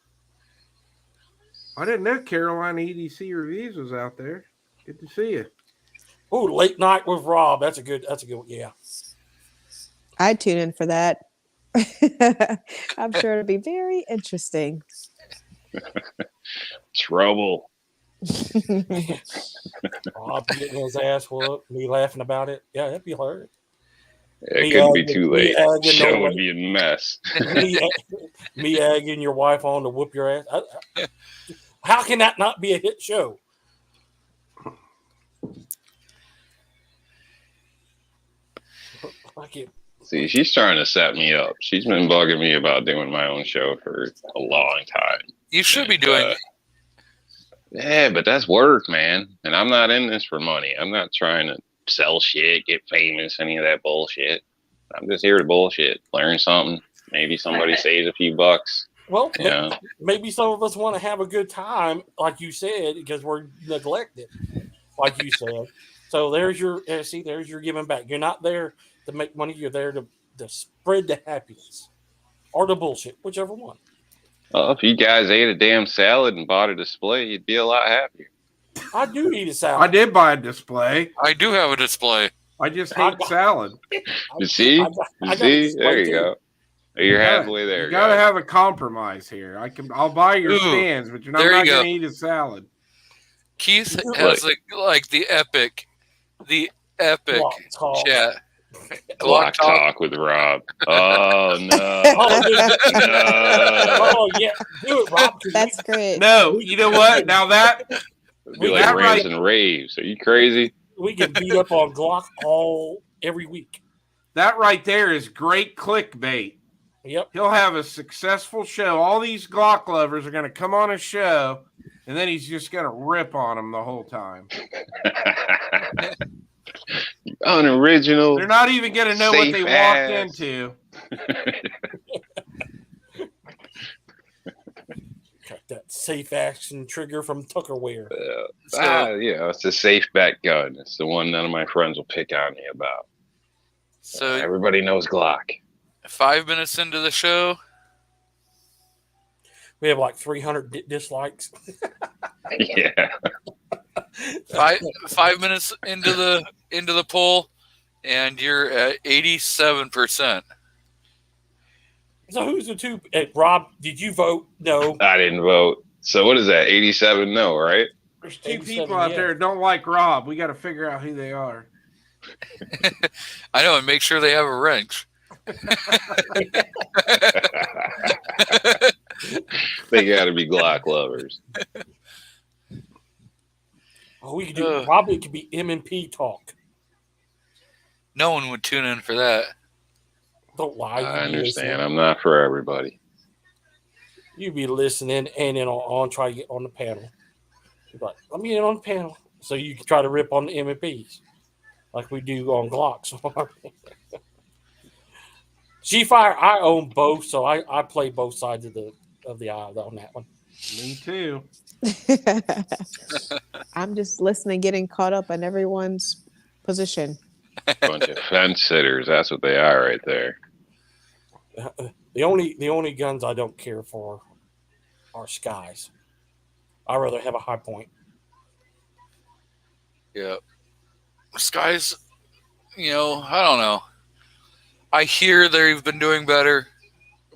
I didn't know Carolina EDC Reviews was out there. Good to see you. Oh, late night with Rob. That's a good one. Yeah. I'd tune in for that. I'm sure it'll be very interesting. Trouble. Rob getting his ass whooped, me laughing about it. Yeah, that'd be hilarious. It couldn't be too late. The show would be a mess. me egging your wife on to whoop your ass. How can that not be a hit show? See, she's trying to set me up. She's been bugging me about doing my own show for a long time. You should be doing it. Yeah, but that's work, man. And I'm not in this for money. I'm not trying to sell shit, get famous, any of that bullshit. I'm just here to bullshit, learn something. Maybe somebody saves a few bucks. Well, maybe some of us want to have a good time, like you said, because we're neglected, like you said. So there's your giving back. You're not there to make money. You're there to spread the happiness or the bullshit, whichever one. Well, if you guys ate a damn salad and bought a display, you'd be a lot happier. I do eat a salad. I did buy a display. I do have a display. I just hate salad. You see? There you go. You're halfway there. You gotta have a compromise here. I'll buy your stands, but you're not gonna eat a salad. Keith has like the epic chat. Glock talk with Rob. Oh no. Oh yeah, do it, Rob. That's great. No, you know what? Now that it'd be like rants and raves. Are you crazy? We get beat up on Glock every week. That right there is great clickbait. Yep. He'll have a successful show. All these Glock lovers are going to come on his show, and then he's just going to rip on them the whole time. Unoriginal. They're not even going to know what they walked into. Got that safe action trigger from Tuckerware. It's a safe bet gun. It's the one none of my friends will pick on me about. So Everybody knows Glock. 5 minutes into the show, We have like 300 dislikes. Yeah. 5 minutes into the poll, and you're at 87%. So who's the two? Rob, did you vote? No. I didn't vote. So what is that? 87 no, right? There's two people out there that don't like Rob. We got to figure out who they are. I know, and make sure they have a wrench. They got to be Glock lovers. Oh, we could do probably it could be M&P talk. No one would tune in for that. Don't lie. I understand. I'm not for everybody. You be listening and then on try to get on the panel. You're like, let me in on the panel. So you can try to rip on the M&Ps like we do on Glocks. G-Fire, I own both, so I play both sides of the aisle on that one. Me too. I'm just listening, getting caught up on everyone's position. Bunch of fence sitters. That's what they are right there. The only guns I don't care for are Skies. I'd rather have a high point. Yeah. Skies, I don't know. I hear they've been doing better,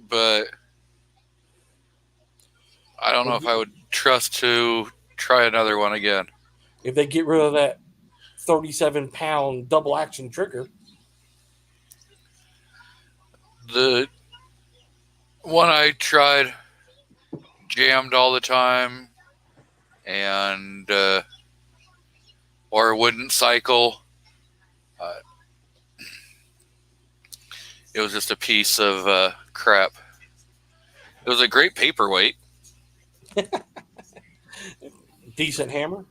but I don't know if I would trust to try another one again. If they get rid of that 37-pound double action trigger. The one I tried jammed all the time and or wouldn't cycle. It was just a piece of crap. It was a great paperweight. Decent hammer.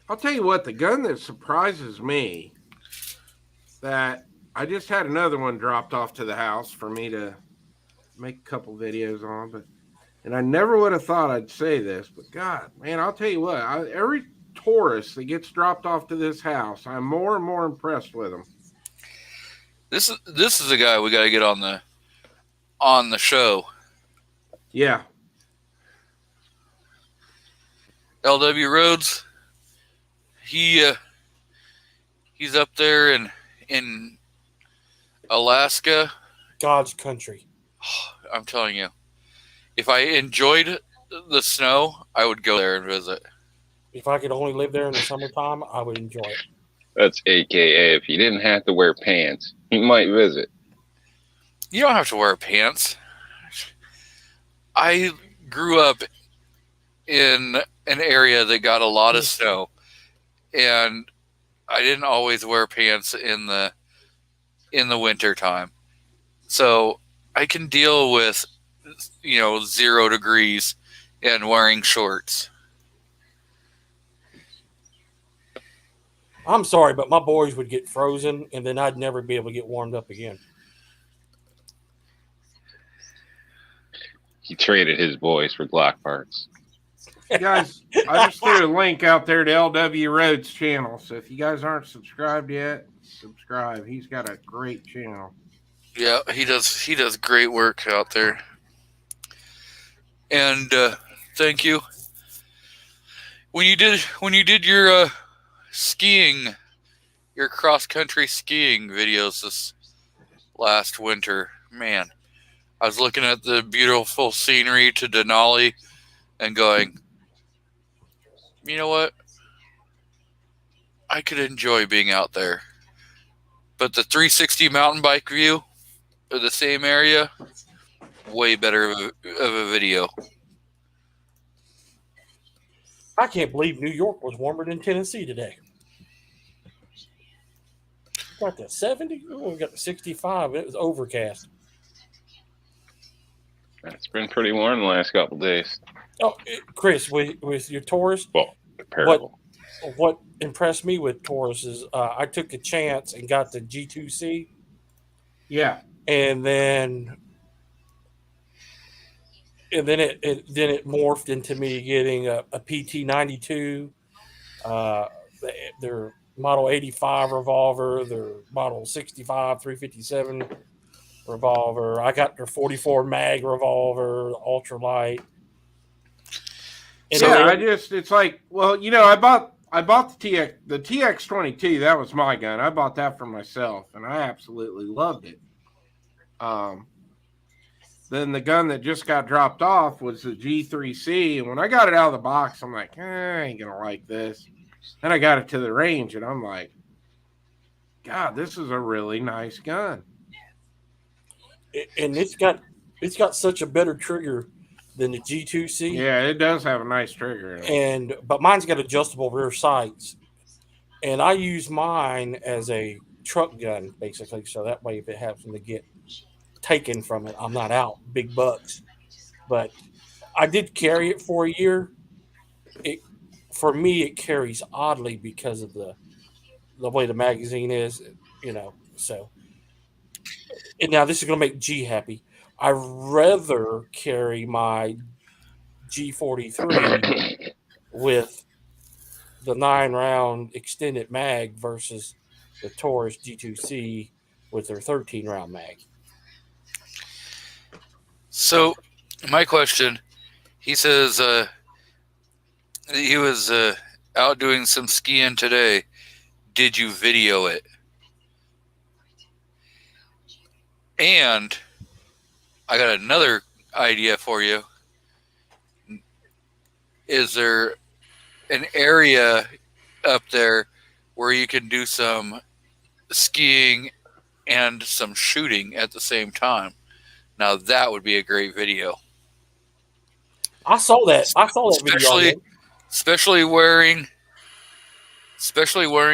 I'll tell you what, the gun that surprises me, that I just had another one dropped off to the house for me to make a couple videos on, and I never would have thought I'd say this, but God, man, I'll tell you what, every Taurus that gets dropped off to this house, I'm more and more impressed with them. This is a guy we got to get on the show. Yeah. LW Rhodes. He's up there in Alaska. God's country. I'm telling you, if I enjoyed the snow, I would go there and visit. If I could only live there in the summertime, I would enjoy it. That's AKA if you didn't have to wear pants, you might visit. You don't have to wear pants. I grew up in an area that got a lot of snow, and I didn't always wear pants in the winter time. So I can deal with 0 degrees and wearing shorts. I'm sorry, but my boys would get frozen, and then I'd never be able to get warmed up again. He traded his boys for Glock parts. Guys, I just threw a link out there to LW Rhodes' channel, so if you guys aren't subscribed yet, subscribe. He's got a great channel. Yeah, he does great work out there. And thank you. When you did your skiing, your cross-country skiing videos this last winter, man, I was looking at the beautiful scenery to Denali and going, you know what? I could enjoy being out there. But the 360 mountain bike view of the same area, way better of a video. I can't believe New York was warmer than Tennessee today. Got the 70, we got the 65. It was overcast. It's been pretty warm the last couple days. Oh, Chris, with your Taurus, Well, comparable. what impressed me with Taurus is I took a chance and got the G2C, Yeah. and then it morphed into me getting a PT92, their Model 85 revolver, their Model 65 357 revolver. I got their 44 mag revolver, ultralight. And Yeah, then- it's like, well, you know, I bought the TX22. That was my gun. I bought that for myself, and I absolutely loved it. Then the gun that just got dropped off was the G3C, and when I got it out of the box, I'm like, I ain't gonna like this. Then I got it to the range, and I'm like, God, this is a really nice gun. and it's got such a better trigger than the G2C. Yeah, it does have a nice trigger in it. But mine's got adjustable rear sights, and I use mine as a truck gun basically, so that way if it happens to get taken from it, I'm not out big bucks. But I did carry it for a year. For me, it carries oddly because of the way the magazine is, you know. So, and now this is going to make G happy. I rather carry my G43 with the 9-round extended mag versus the Taurus G2C with their 13-round mag. So, my question, he says he was out doing some skiing today. Did you video it? And I got another idea for you. Is there an area up there where you can do some skiing and some shooting at the same time? Now that would be a great video. I saw that video. Especially wearing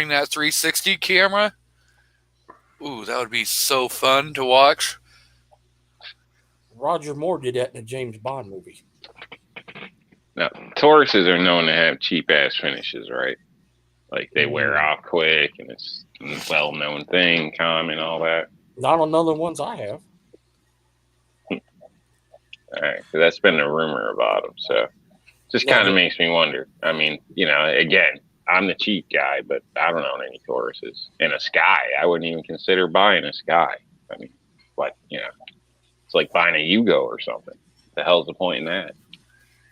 that 360 camera. Ooh, that would be so fun to watch. Roger Moore did that in a James Bond movie. Now, Tauruses are known to have cheap ass finishes, right? Like they wear off quick, and it's a well-known thing, common, all that. Not on other ones I have. All right, so that's been the rumor about them. So, just kind of makes me wonder. I mean, you know, again, I'm the cheap guy, but I don't own any Tauruses. And a Sky, I wouldn't even consider buying a Sky. I mean, like, you know, it's like buying a Yugo or something. The hell's the point in that?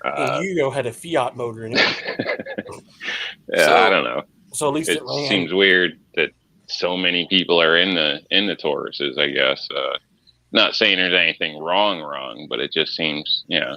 The Yugo had a Fiat motor in it. I don't know. So at least it seems weird that so many people are in the Tauruses, I guess. Not saying there's anything wrong, but it just seems, you know,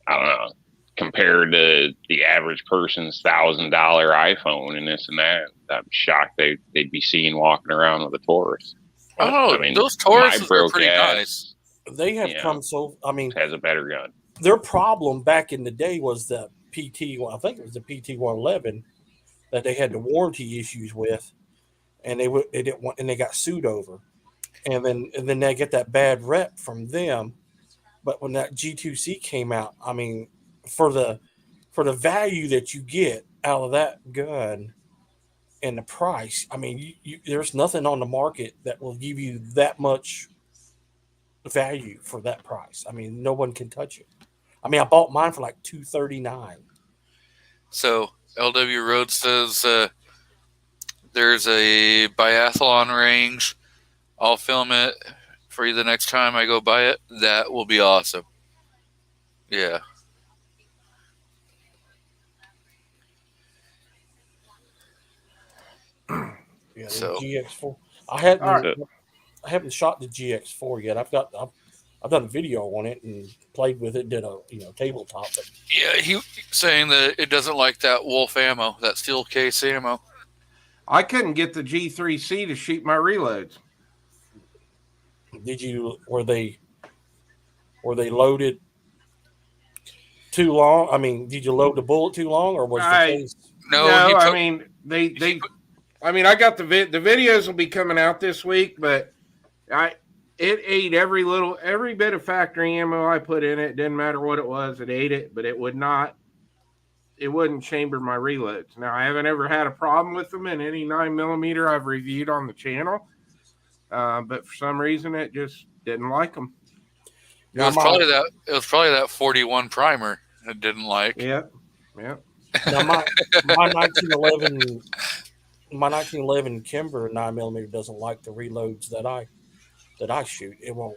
I don't know, compared to the average person's $1,000 iPhone and this and that, I'm shocked they'd be seen walking around with a Taurus. Oh, I mean, those Tauruses are pretty nice. They have come so, I mean, has a better gun. Their problem back in the day was the PT, I think it was the PT 111 that they had the warranty issues with, and they didn't want, and they got sued over. And then they get that bad rep from them. But when that G2C came out, I mean, for the value that you get out of that gun and the price, I mean, there's nothing on the market that will give you that much value for that price. I mean, no one can touch it. I mean, I bought mine for like $239. So LW Road says there's a biathlon range. I'll film it for you the next time I go by it. That will be awesome. Yeah. Yeah, so GX4. I haven't shot the GX4 yet. I've done a video on it and played with it. Did a tabletop. But yeah, he's saying that it doesn't like that Wolf ammo, that steel case ammo. I couldn't get the G3C to shoot my reloads. Were they loaded too long? I mean, did you load the bullet too long, or was the case? No, I mean I got the videos will be coming out this week, but it ate every bit of factory ammo I put in it. Didn't matter what it was, it ate it, but it wouldn't chamber my reloads. Now I haven't ever had a problem with them in any 9mm I've reviewed on the channel, but for some reason it just didn't like them. It was probably that 41 primer it didn't like. Yep. Now my 1911 Kimber 9mm doesn't like the reloads that I shoot. It won't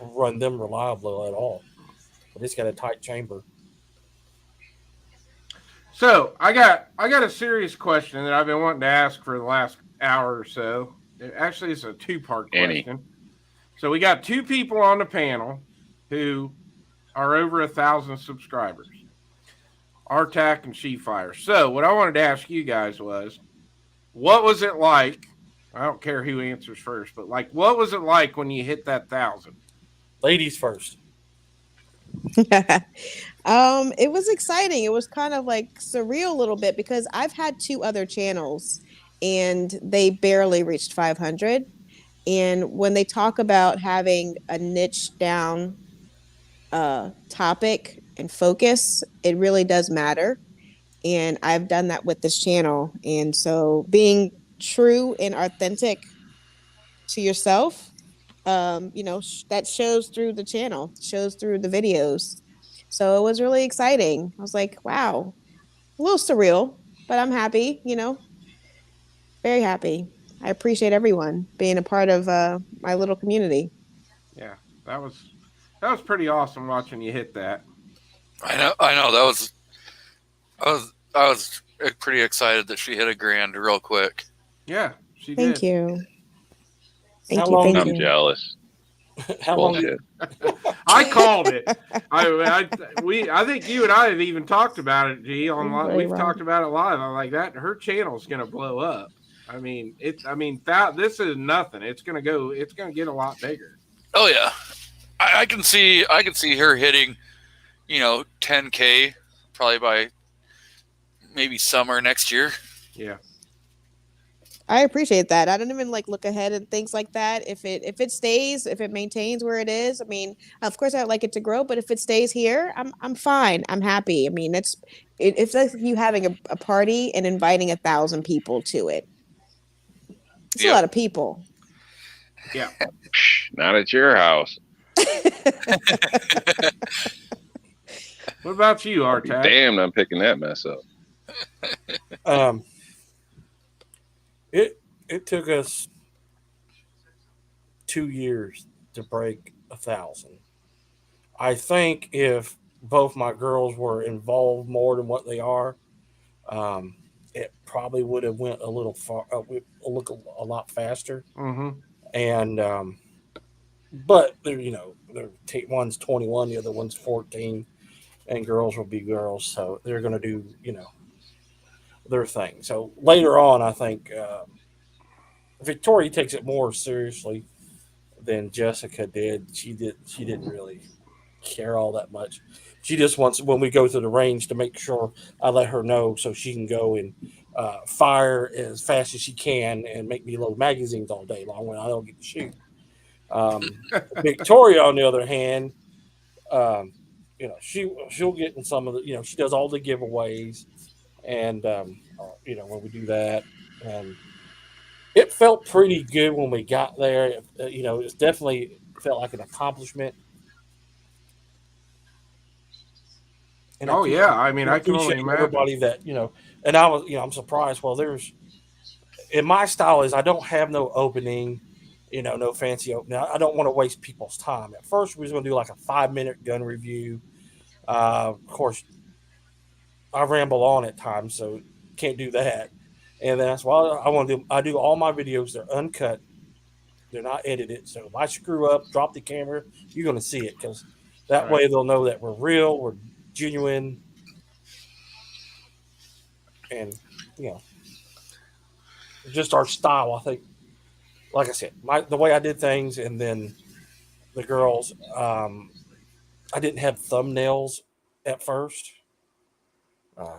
run them reliably at all. But it's got a tight chamber. So I got a serious question that I've been wanting to ask for the last hour or so. Actually, it's a two-part question. So we got two people on the panel who are over 1,000 subscribers, Artac and Sheefire. So what I wanted to ask you guys was, what was it like? I don't care who answers first, but like, what was it like when you hit that 1,000? Ladies first. It was exciting. It was kind of like surreal a little bit because I've had two other channels and they barely reached 500. And when they talk about having a niche down topic and focus, it really does matter. And I've done that with this channel. And so being true and authentic to yourself, that shows through the channel, shows through the videos. So it was really exciting. I was like, wow, a little surreal, but I'm happy, very happy. I appreciate everyone being a part of my little community. Yeah, that was pretty awesome watching you hit that. I know. I was pretty excited that she hit a grand real quick. Yeah, she Thank did. you. I'm jealous. How long? I called it. I think you and I have even talked about it, G. We've talked about it live. I'm like that. Her channel's gonna blow up. This is nothing. It's gonna get a lot bigger. Oh yeah, I can see her hitting, 10K probably by maybe summer next year. Yeah. I appreciate that. I don't even look ahead and things like that. If it stays, if it maintains where it is, of course I'd like it to grow, but if it stays here, I'm fine. I'm happy. It's like you having a party and inviting 1,000 people to it. It's a lot of people. Yeah. Not at your house. What about you, Artac? Damn, I'm picking that mess up. It took us 2 years to break 1,000. I think if both my girls were involved more than what they are, it probably would have went a little far, a lot faster. Mm-hmm. And but one's 21, the other one's 14, and girls will be girls, so they're going to do their thing. So later on, I think Victoria takes it more seriously than Jessica did. She didn't really care all that much. She just wants, when we go to the range, to make sure I let her know so she can go and fire as fast as she can and make me load magazines all day long when I don't get to shoot. Victoria, on the other hand, she'll get in some of the, she does all the giveaways, and when we do that, and it felt pretty good when we got there. It definitely felt like an accomplishment. And I can only imagine. Everybody that, and I was, I'm surprised. Well, in my style is I don't have no opening, no fancy opening. I don't want to waste people's time. At first, we was going to do like a 5-minute gun review. Of course, I ramble on at times, so can't do that. And that's why I want to do. I do all my videos. They're uncut. They're not edited. So if I screw up, drop the camera, you're going to see it, because that way they'll know that we're real, we're genuine, and just our style. I think, like I said, the way I did things, and then the girls. I didn't have thumbnails at first.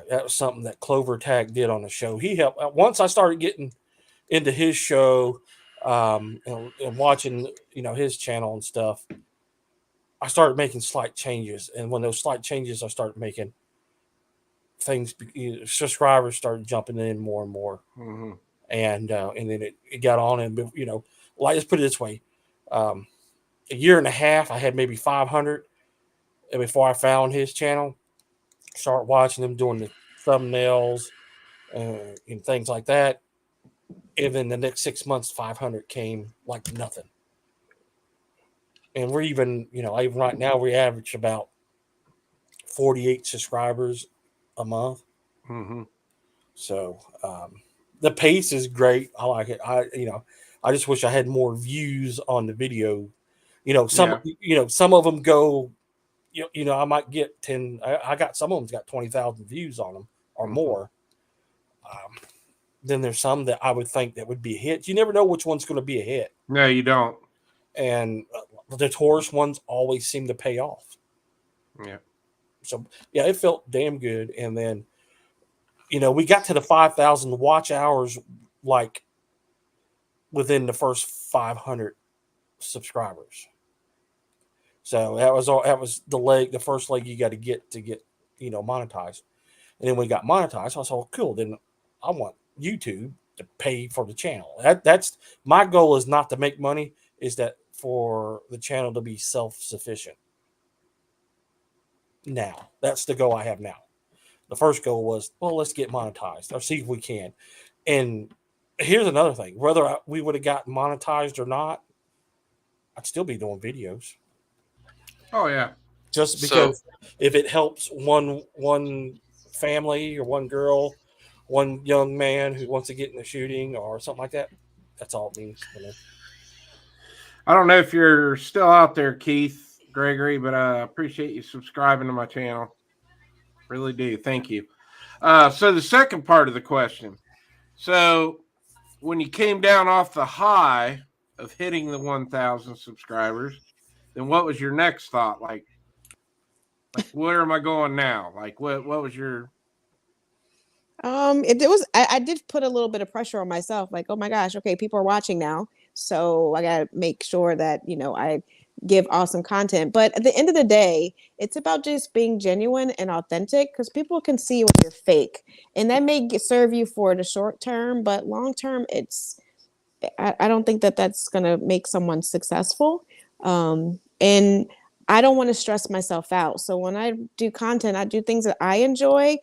That was something that Clover Tag did on the show. He helped. Once I started getting into his show, and watching, his channel and stuff, I started making slight changes. And when those slight changes, I started making things, subscribers started jumping in more and more. Mm-hmm. And then it got on, and let's put it this way. A year and a half, I had maybe 500 before I found his channel. Start watching him doing the thumbnails and things like that. And then the next 6 months, 500 came like nothing. And we're even, even right now, we average about 48 subscribers a month. Mm-hmm. So the pace is great. I like it. I just wish I had more views on the video. Some of them go, I might get 10. I got some of them's got 20,000 views on them or more. Then there's some that I would think that would be a hit. You never know which one's going to be a hit. No, you don't. And the tourist ones always seem to pay off. Yeah. So yeah, it felt damn good. And then, we got to the 5,000 watch hours like within the first 500 subscribers. So that was the first leg you got to get monetized. And then we got monetized. I was like, cool. Then I want YouTube to pay for the channel. That's my goal, is not to make money, is that for the channel to be self-sufficient. Now, that's the goal I have now. The first goal was, let's get monetized or see if we can. And here's another thing. Whether we would have gotten monetized or not, I'd still be doing videos. Oh, yeah. Just because if it helps one family or one girl, one young man who wants to get in the shooting or something like that, that's all it means to me. I don't know if you're still out there, Keith Gregory, but I appreciate you subscribing to my channel. Really do. Thank you. So the second part of the question. So when you came down off the high of hitting the 1,000 subscribers, then what was your next thought? Like where am I going now? Like what was your... I did put a little bit of pressure on myself, like, oh my gosh, okay, people are watching now, so I gotta make sure that I give awesome content. But at the end of the day, it's about just being genuine and authentic, because people can see when you're fake, and that may serve you for the short term, but long term, I don't think that that's gonna make someone successful. And I don't want to stress myself out. So when I do content, I do things that I enjoy,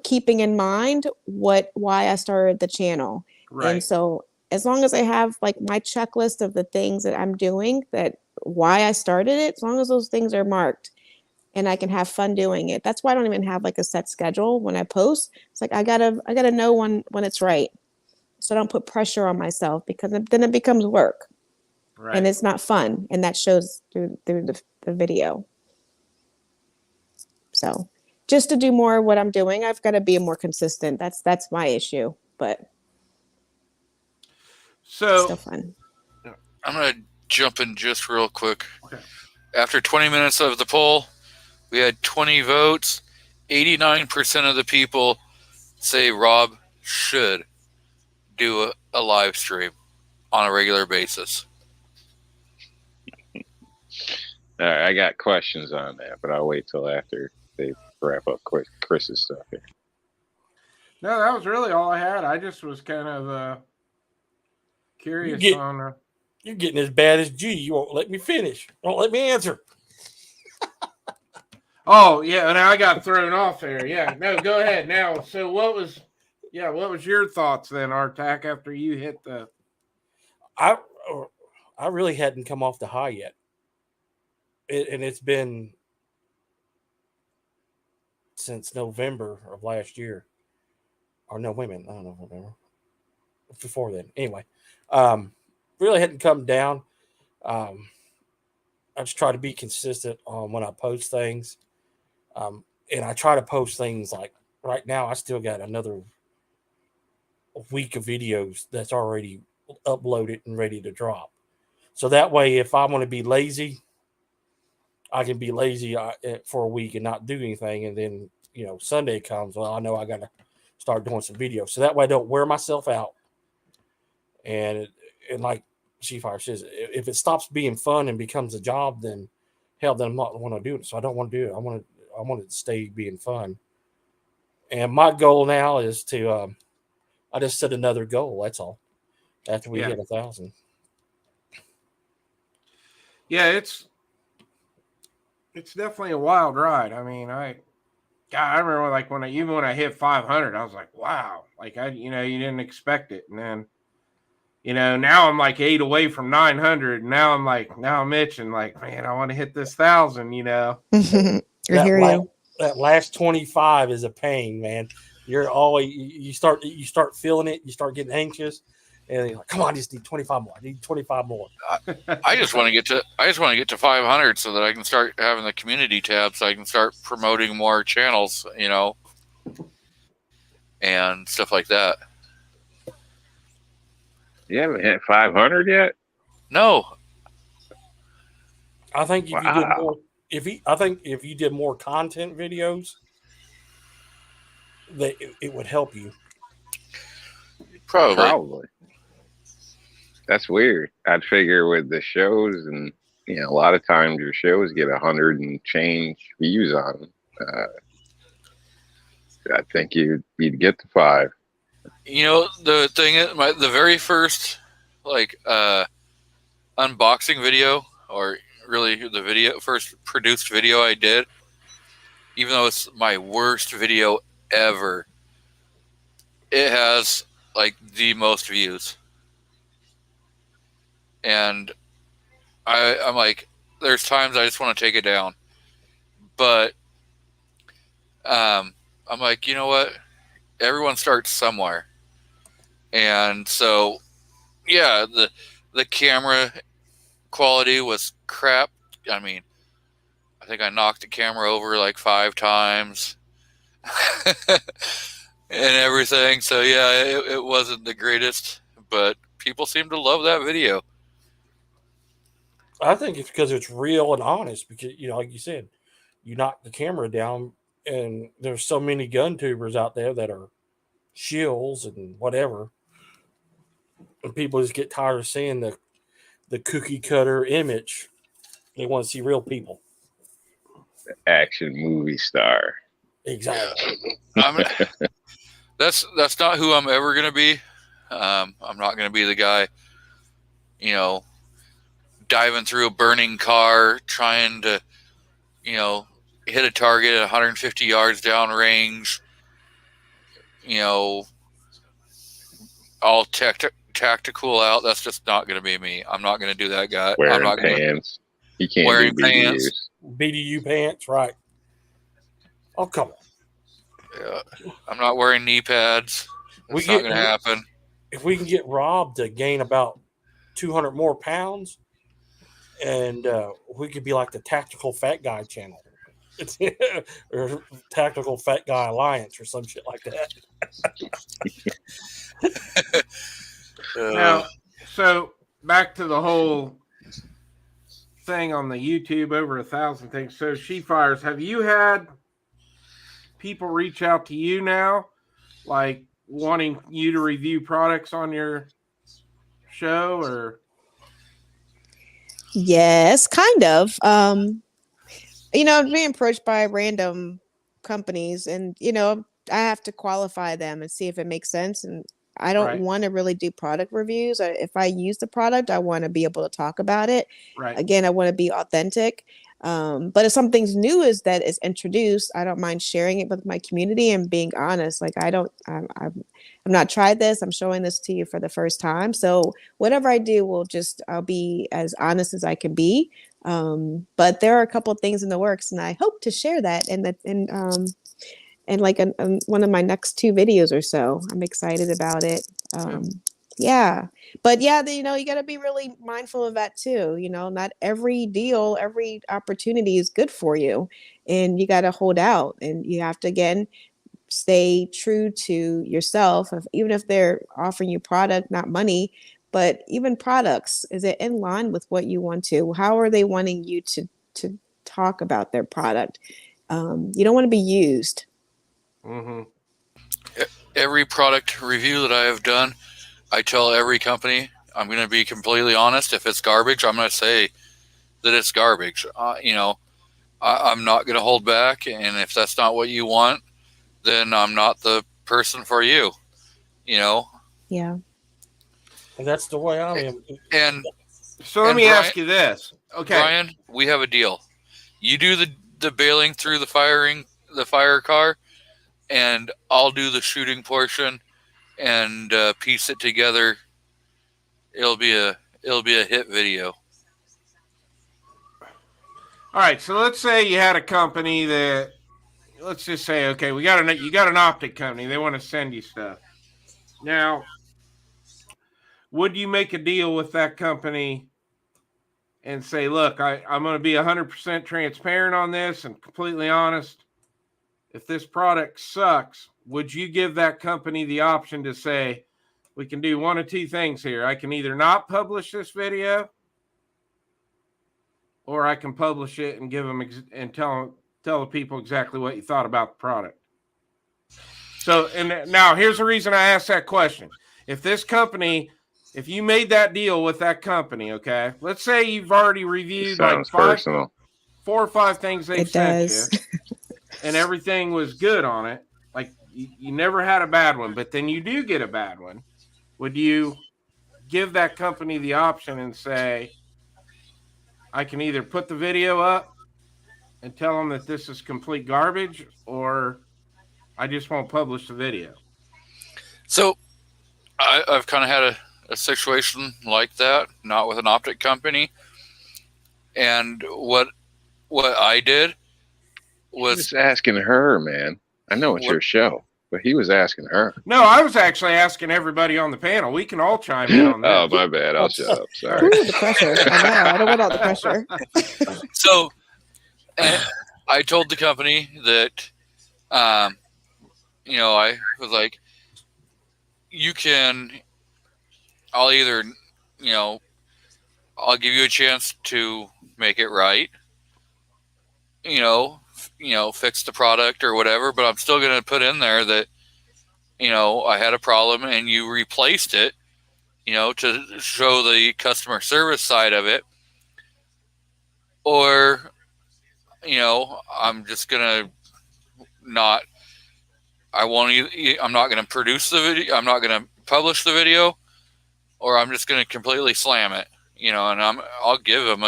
keeping in mind why I started the channel. Right. And so as long as I have like my checklist of the things that I'm doing, that why I started it, as long as those things are marked and I can have fun doing it. That's why I don't even have like a set schedule when I post. It's like I gotta know when it's right. So I don't put pressure on myself, because then it becomes work. Right. And it's not fun. And that shows through the video. So just to do more of what I'm doing, I've got to be more consistent. That's my issue, but still fun. I'm going to jump in just real quick. Okay. After 20 minutes of the poll, we had 20 votes. 89% of the people say Rob should do a live stream on a regular basis. All right, I got questions on that, but I'll wait till after they wrap up Chris's stuff here. No, that was really all I had. I just was kind of curious on... You're getting as bad as G. You won't let me finish. Won't let me answer. Oh, yeah, and I got thrown off there. Yeah, no, go ahead now. So what was your thoughts then, Artak, after you hit the... I really hadn't come off the high yet. And it's been since November of last year. Or no, wait a minute. I don't know, November. Before then. Anyway, really hadn't come down. I just try to be consistent on when I post things. And I try to post things like right now, I still got another week of videos that's already uploaded and ready to drop. So that way, if I want to be lazy, I can be lazy for a week and not do anything. And then, Sunday comes, well, I know I got to start doing some videos. So that way I don't wear myself out. And like Fire says, if it stops being fun and becomes a job, then hell, then I'm not want to do it. So I don't want to do it. I want it to stay being fun. And my goal now is to, I just set another goal. That's all. After we hit 1,000. Yeah, it's definitely a wild ride. I mean, I remember like when I hit 500, I was like, wow, like you didn't expect it. And then, now I'm like 8 away from 900. And now I'm itching like, man, I want to hit this 1,000, I hear you. That last 25 is a pain, man. You're always, you start feeling it. You start getting anxious. And you're like, come on, I just need 25 more. I need 25 more. I just want to get to 500 so that I can start having the community tab, so I can start promoting more channels, and stuff like that. You haven't hit 500 yet? No. I think if you did more, if you did more content videos, that it would help you. Probably. That's weird. I'd figure with the shows, and a lot of times your shows get 100 and change views on them. I think you'd get to 5. The thing is, the very first unboxing video, or really the first produced video I did, even though it's my worst video ever, it has the most views. And I'm like, there's times I just want to take it down, but I'm like, you know what? Everyone starts somewhere, and so the camera quality was crap. I mean, I think I knocked the camera over 5 times and everything. So it wasn't the greatest, but people seem to love that video. I think it's because it's real and honest. Because like you said, you knock the camera down, and there's so many gun tubers out there that are shills and whatever, and people just get tired of seeing the cookie cutter image. They want to see real people. The action movie star. Exactly. That's not who I'm ever gonna be. I'm not gonna be the guy, diving through a burning car, trying to, hit a target at 150 yards downrange, all tactical out. That's just not going to be me. I'm not going to do that guy. Wearing I'm not pants. He can't wearing do BDUs. pants. BDU pants, right? Oh, come on. Yeah. I'm not wearing knee pads. It's not going to happen. If we can get Rob to gain about 200 more pounds, and we could be like the Tactical Fat Guy channel, or Tactical Fat Guy Alliance, or some shit like that. Now, so back to the whole thing on the YouTube, over 1,000 things. So, She-Fires, have you had people reach out to you now, wanting you to review products on your show, or? Yes, kind of. Being approached by random companies, and I have to qualify them and see if it makes sense. And I don't want to really do product reviews. If I use the product, I want to be able to talk about it. Right. Again, I want to be authentic. But if something's new that is introduced, I don't mind sharing it with my community and being honest. I've not tried this. I'm showing this to you for the first time. So whatever I do I'll be as honest as I can be. But there are a couple of things in the works, and I hope to share that in one of my next 2 videos or so. I'm excited about it. Yeah. But you got to be really mindful of that too. Not every deal, every opportunity is good for you, and you got to hold out, and you have to, again, stay true to yourself. Even if they're offering you product, not money, but even products, is it in line with what you want to? How are they wanting you to talk about their product? You don't want to be used. Mm-hmm. Every product review that I have done, I tell every company I'm going to be completely honest. If it's garbage, I'm going to say that it's garbage. I'm not going to hold back. And if that's not what you want, then I'm not the person for you. Yeah. And that's the way I am. And So let And me Brian- ask you this. Okay. Brian, we have a deal. You do the bailing through the fire car, and I'll do the shooting portion and piece it together. It'll be a hit video. All right. So let's say you had a company that, let's just say, okay, you got an optic company. They want to send you stuff. Now, would you make a deal with that company and say, look, I'm going to be 100% transparent on this and completely honest. If this product sucks, would you give that company the option to say, we can do one of two things here. I can either not publish this video, or I can publish it and give them and tell the people exactly what you thought about the product. So, and now here's the reason I asked that question. If you made that deal with that company, okay, let's say you've already reviewed Sounds personal. 4 or 5 things they It sent does. you, and everything was good on it. Like you never had a bad one, but then you do get a bad one. Would you give that company the option and say, I can either put the video up and tell them that this is complete garbage, or I just won't publish the video? So I've kind of had a situation like that, not with an optic company. And what I did He was was asking her, man. I know it's your show, but he was asking her. No, I was actually asking everybody on the panel. We can all chime in on Oh, that. my bad. I'll shut up. Sorry. Ooh, the pressure. I know. I don't want all the pressure. so I told the company that, I was like, I'll either, I'll give you a chance to make it right, fix the product or whatever, but I'm still going to put in there that, I had a problem and you replaced it, to show the customer service side of it. Or, I'm just going to I'm not going to produce the video. I'm not going to publish the video, or I'm just going to completely slam it, and I'll give them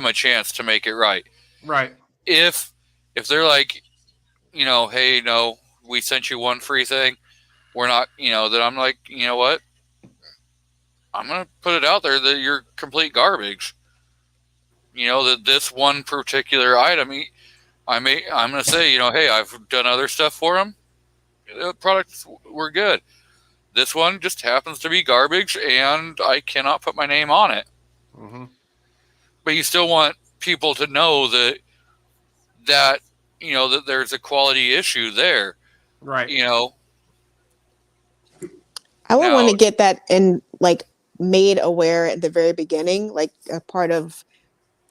a chance to make it right. Right. If they're like, hey, no, we sent you one free thing, we're not, then I'm like, you know what? I'm going to put it out there that you're complete garbage. That this one particular item, I'm going to say, hey, I've done other stuff for them. The products were good. This one just happens to be garbage, and I cannot put my name on it. Mm-hmm. But you still want people to know that that there's a quality issue there. Right. I would Now- want to get that made aware at the very beginning, like a part of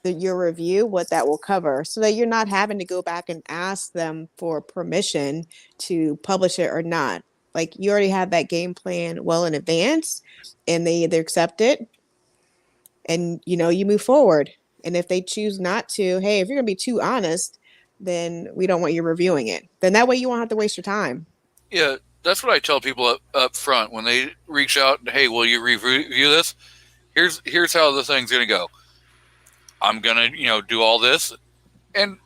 your review, what that will cover, so that you're not having to go back and ask them for permission to publish it or not. Like, you already have that game plan well in advance, and they either accept it and you move forward. And if they choose not to, hey, if you're gonna be too honest, then we don't want you reviewing it. Then that way you won't have to waste your time. Yeah, that's what I tell people up front when they reach out. Hey, will you review this? Here's how the thing's gonna go. I'm gonna do all this, and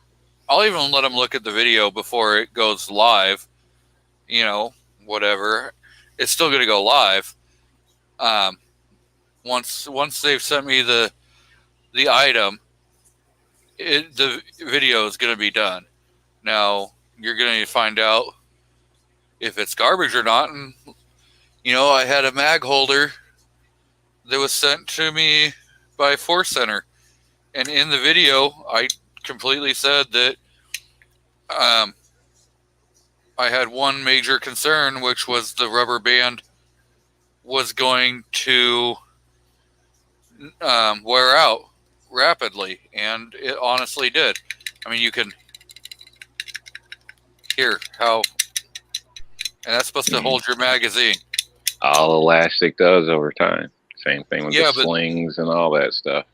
I'll even let them look at the video before it goes live. Whatever, it's still gonna go live. Once they've sent me the item, the video is gonna be done. Now you're gonna find out if it's garbage or not. And I had a mag holder that was sent to me by Force Center, and in the video I completely said that I had one major concern, which was the rubber band was going to wear out rapidly, and it honestly did. I mean, you can hear how, and that's supposed to hold your magazine. All elastic does over time. Same thing with Yeah, the but- slings and all that stuff.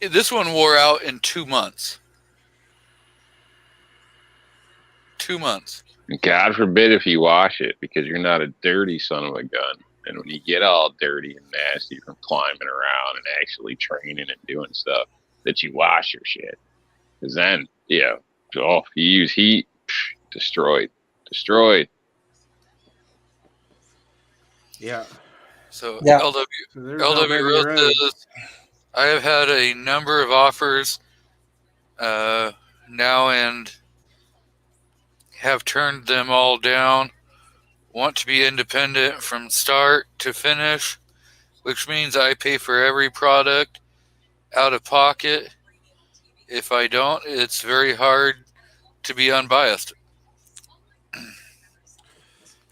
This one wore out in 2 months. 2 months. God forbid if you wash it, because you're not a dirty son of a gun. And when you get all dirty and nasty from climbing around and actually training and doing stuff, that you wash your shit. Because then, if you use heat, destroyed. Yeah. So Yeah. LW So there's no LW bend in the wrote road. this. I have had a number of offers now and have turned them all down. Want to be independent from start to finish, which means I pay for every product out of pocket. If I don't, it's very hard to be unbiased.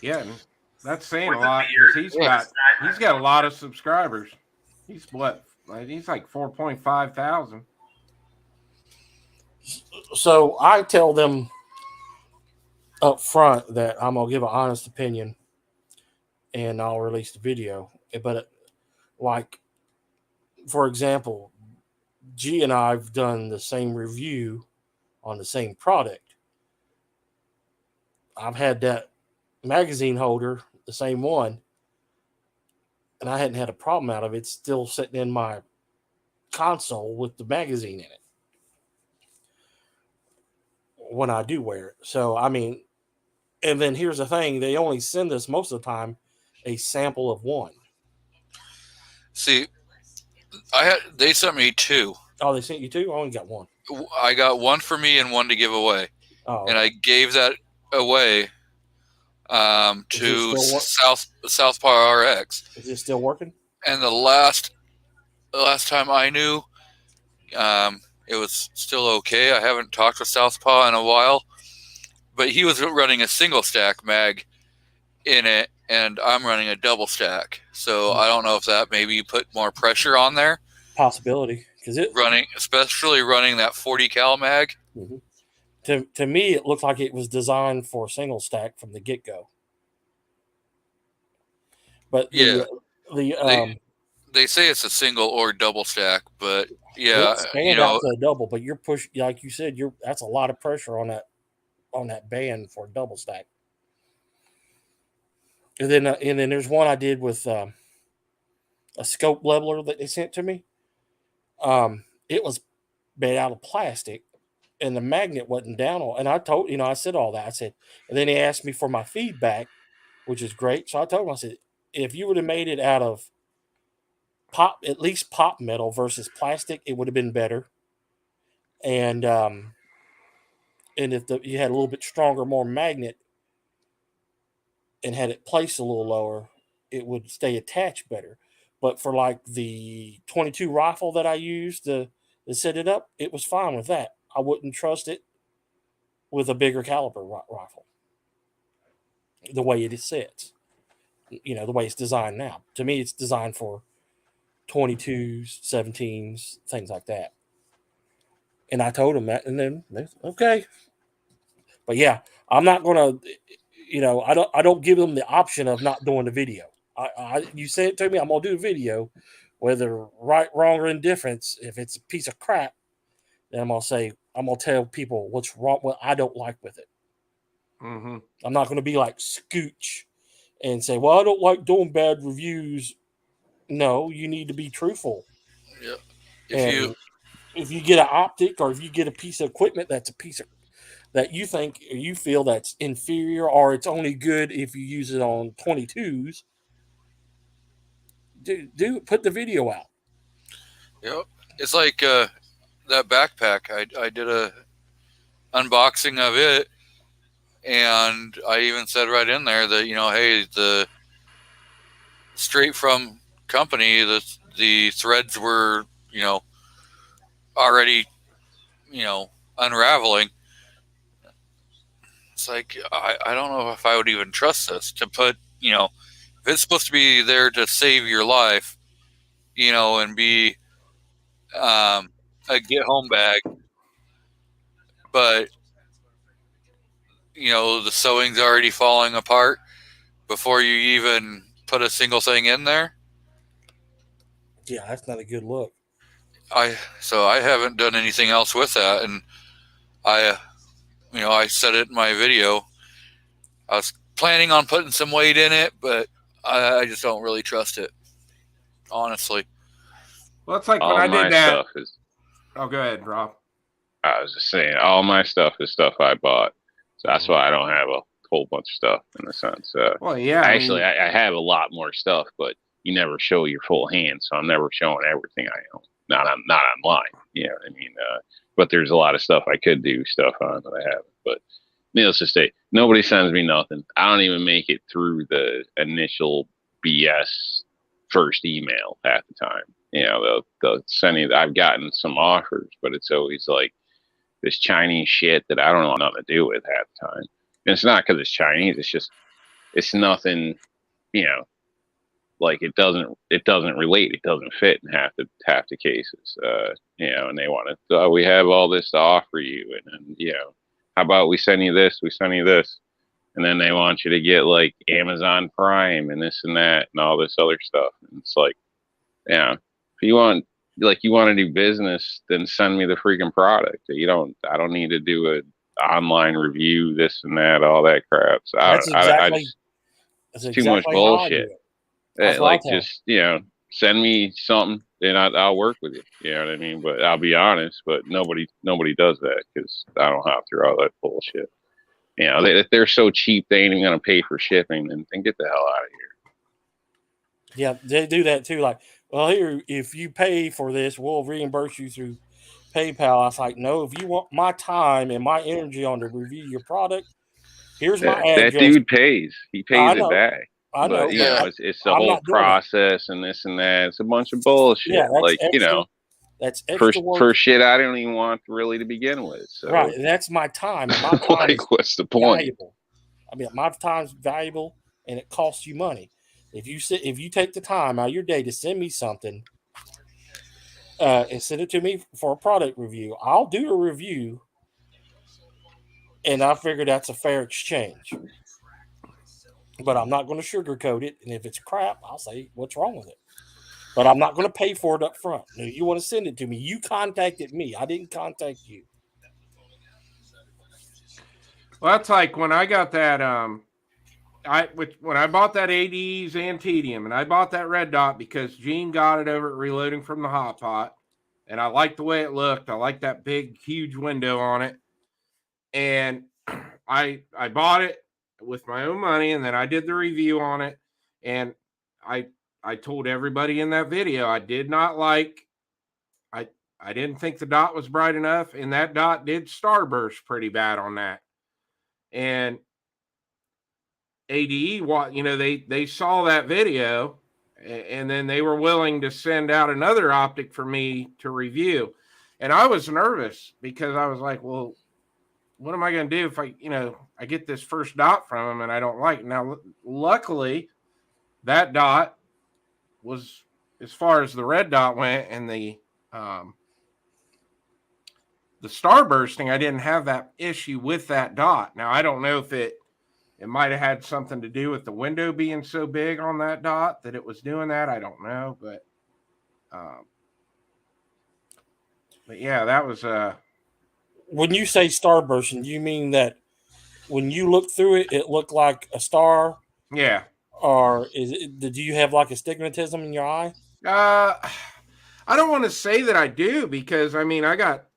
Yeah, and that's saying a lot because he's got a lot of subscribers. He's what? He's like 4.5 thousand. So I tell them up front that I'm gonna give an honest opinion, and I'll release the video. But like, for example, G and I've done the same review on the same product. I've had that magazine holder, the same one, and I hadn't had a problem out of it. It's still sitting in my console with the magazine in it when I do wear it. So, I mean, and then here's the thing. They only send us most of the time a sample of one. See, they sent me 2. Oh, they sent you 2? I only got 1. I got 1 for me and 1 to give away. Oh, And I gave that away to Southpaw RX. is it still working? And the last time I knew, it was still okay. I haven't talked with Southpaw in a while, but he was running a single stack mag in it, and I'm running a double stack. So I don't know if that maybe put more pressure on there. Possibility, because Especially running that 40 cal mag. to me it looked like it was designed for single stack from the get go. But They say it's a single or double stack, but yeah, expand out to a double. But you're like you said, that's a lot of pressure on that band for a double stack. And then there's one I did with a scope leveler that they sent to me. It was made out of plastic, and the magnet wasn't down on. And I said all that. I said, and then he asked me for my feedback, which is great. So I told him, I said, if you would have made it out of at least pop metal versus plastic, it would have been better. And if you had a little bit stronger, more magnet, and had it placed a little lower, it would stay attached better. But for like the 22 rifle that I used to set it up, it was fine with that. I wouldn't trust it with a bigger caliber rifle. The way it sits, the way it's designed now. To me, it's designed for 22s, 17s, things like that. And I told him that, and then okay. But yeah, I'm not gonna, I don't give them the option of not doing the video. You say it to me, I'm gonna do a video, whether right, wrong, or indifference. If it's a piece of crap, then I'm gonna tell people what's wrong, what I don't like with it. Mm-hmm. I'm not gonna be like Scooch and say, well, I don't like doing bad reviews. No, you need to be truthful. Yeah. If you get an optic, or if you get a piece of equipment that's a piece of that you think or you feel that's inferior, or it's only good if you use it on 22s, put the video out. Yep. It's like that backpack. I did a unboxing of it, and I even said right in there that, hey, the straight from company, the threads were, already, unraveling. It's like, I don't know if I would even trust this to put, if it's supposed to be there to save your life, and be a get home bag, but, the sewing's already falling apart before you even put a single thing in there. Yeah, that's not a good look. So I haven't done anything else with that, and I said it in my video. I was planning on putting some weight in it, but I just don't really trust it, honestly. Well, it's like when All I my did that. stuff is. Oh, go ahead, Rob. I was just saying, all my stuff is stuff I bought, so that's why I don't have a whole bunch of stuff in a sense. Well, yeah. Actually, I have a lot more stuff, but you never show your full hand, so I'm never showing everything I own. Not online. You know what I mean? But there's a lot of stuff I could do stuff on that I haven't. But needless to say, nobody sends me nothing. I don't even make it through the initial BS first email half the time. You know, they'll send you. I've gotten some offers, but it's always like this Chinese shit that I don't know nothing to do with half the time. And it's not because it's Chinese. It's just it's nothing. You know, like it doesn't relate. It doesn't fit in half the cases. You know, and they want to. We have all this to offer you, and you know, how about we send you this? We send you this. And then they want you to get like Amazon Prime and this and that and all this other stuff. And it's like, yeah, if you want to do business, then send me the freaking product. I don't need to do an online review, this and that, all that crap. So it's too much bullshit. Just, you know, send me something and I'll work with you. You know what I mean? But I'll be honest, but nobody does that because I don't have through all that bullshit. You know, if they're so cheap, they ain't even going to pay for shipping, then get the hell out of here. Yeah, they do that too. Like, well, here, if you pay for this, we'll reimburse you through PayPal. I was like, no, if you want my time and my energy on to review your product, here's my address. That dude pays. He pays it back. I know. But, you know, it's the whole process and this and that. It's a bunch of bullshit. Yeah, like, extra, you know. That's for shit I don't even want really to begin with. So. Right, and that's my time. And my time like, what's the point? Valuable. I mean, my time's valuable, and it costs you money. If you take the time out of your day to send me something, and send it to me for a product review, I'll do a review, and I figure that's a fair exchange. But I'm not going to sugarcoat it, and if it's crap, I'll say what's wrong with it. But I'm not going to pay for it up front. No, you want to send it to me. You contacted me. I didn't contact you. Well, that's like when I got that, when I bought that ADE Xantidium, and I bought that red dot because Gene got it over at Reloading from the Hot Pot, and I liked the way it looked. I liked that big, huge window on it. And I bought it with my own money, and then I did the review on it, and I told everybody in that video I did not like. I didn't think the dot was bright enough, and that dot did starburst pretty bad on that. And ADE, you know, they saw that video, and then they were willing to send out another optic for me to review. And I was nervous because I was like, well, what am I going to do if I get this first dot from them and I don't like it? Now, luckily, that dot was, as far as the red dot went, and the starbursting, I didn't have that issue with that dot. Now, I don't know if it might have had something to do with the window being so big on that dot that it was doing that. I don't know, but yeah, that was when you say starbursting, you mean that when you look through it, it looked like a star? Yeah. Or do you have like astigmatism in your eye? I don't want to say that I do, because I mean, I got,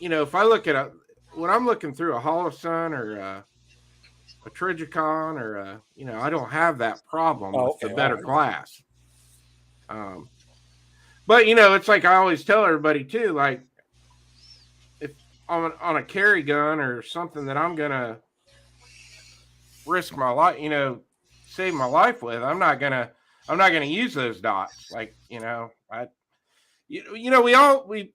if I look at when I'm looking through a Holosun or a Trijicon or I don't have that problem with the better glass. But it's like I always tell everybody too, like if on a carry gun or something that I'm gonna risk my life, save my life with, I'm not gonna use those dots. Like, we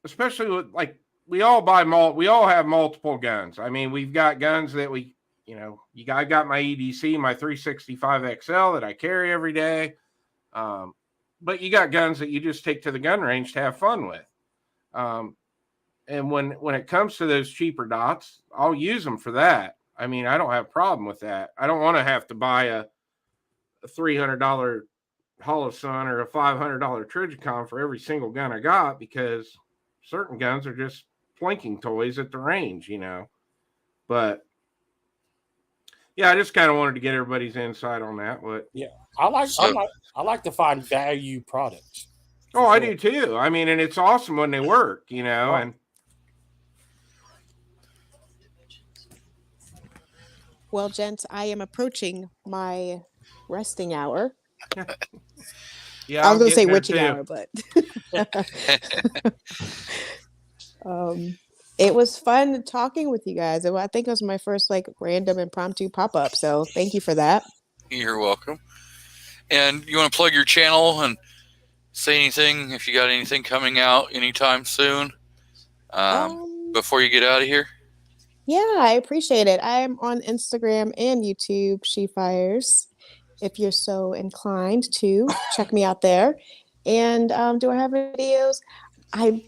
especially with, like, we all have multiple guns. I mean, we've got guns that I got my EDC, my 365 XL that I carry every day. But you got guns that you just take to the gun range to have fun with. And when it comes to those cheaper dots, I'll use them for that. I mean, I don't have a problem with that. I don't want to have to buy a $300 Holosun or a $500 Trijicon for every single gun I got, because certain guns are just plinking toys at the range, you know. But yeah, I just kind of wanted to get everybody's insight on that. What? Yeah, I like to find value products. Oh, I do too. I mean, and it's awesome when they work, you know. And Well, gents, I am approaching my resting hour. yeah, I was going to say getting there, witching too. hour, but it was fun talking with you guys. I think it was my first like random impromptu pop-up. So thank you for that. You're welcome. And you want to plug your channel and say anything if you got anything coming out anytime soon before you get out of here? Yeah, I appreciate it. I am on Instagram and YouTube, SheFires, if you're so inclined to check me out there. And do I have videos? I'm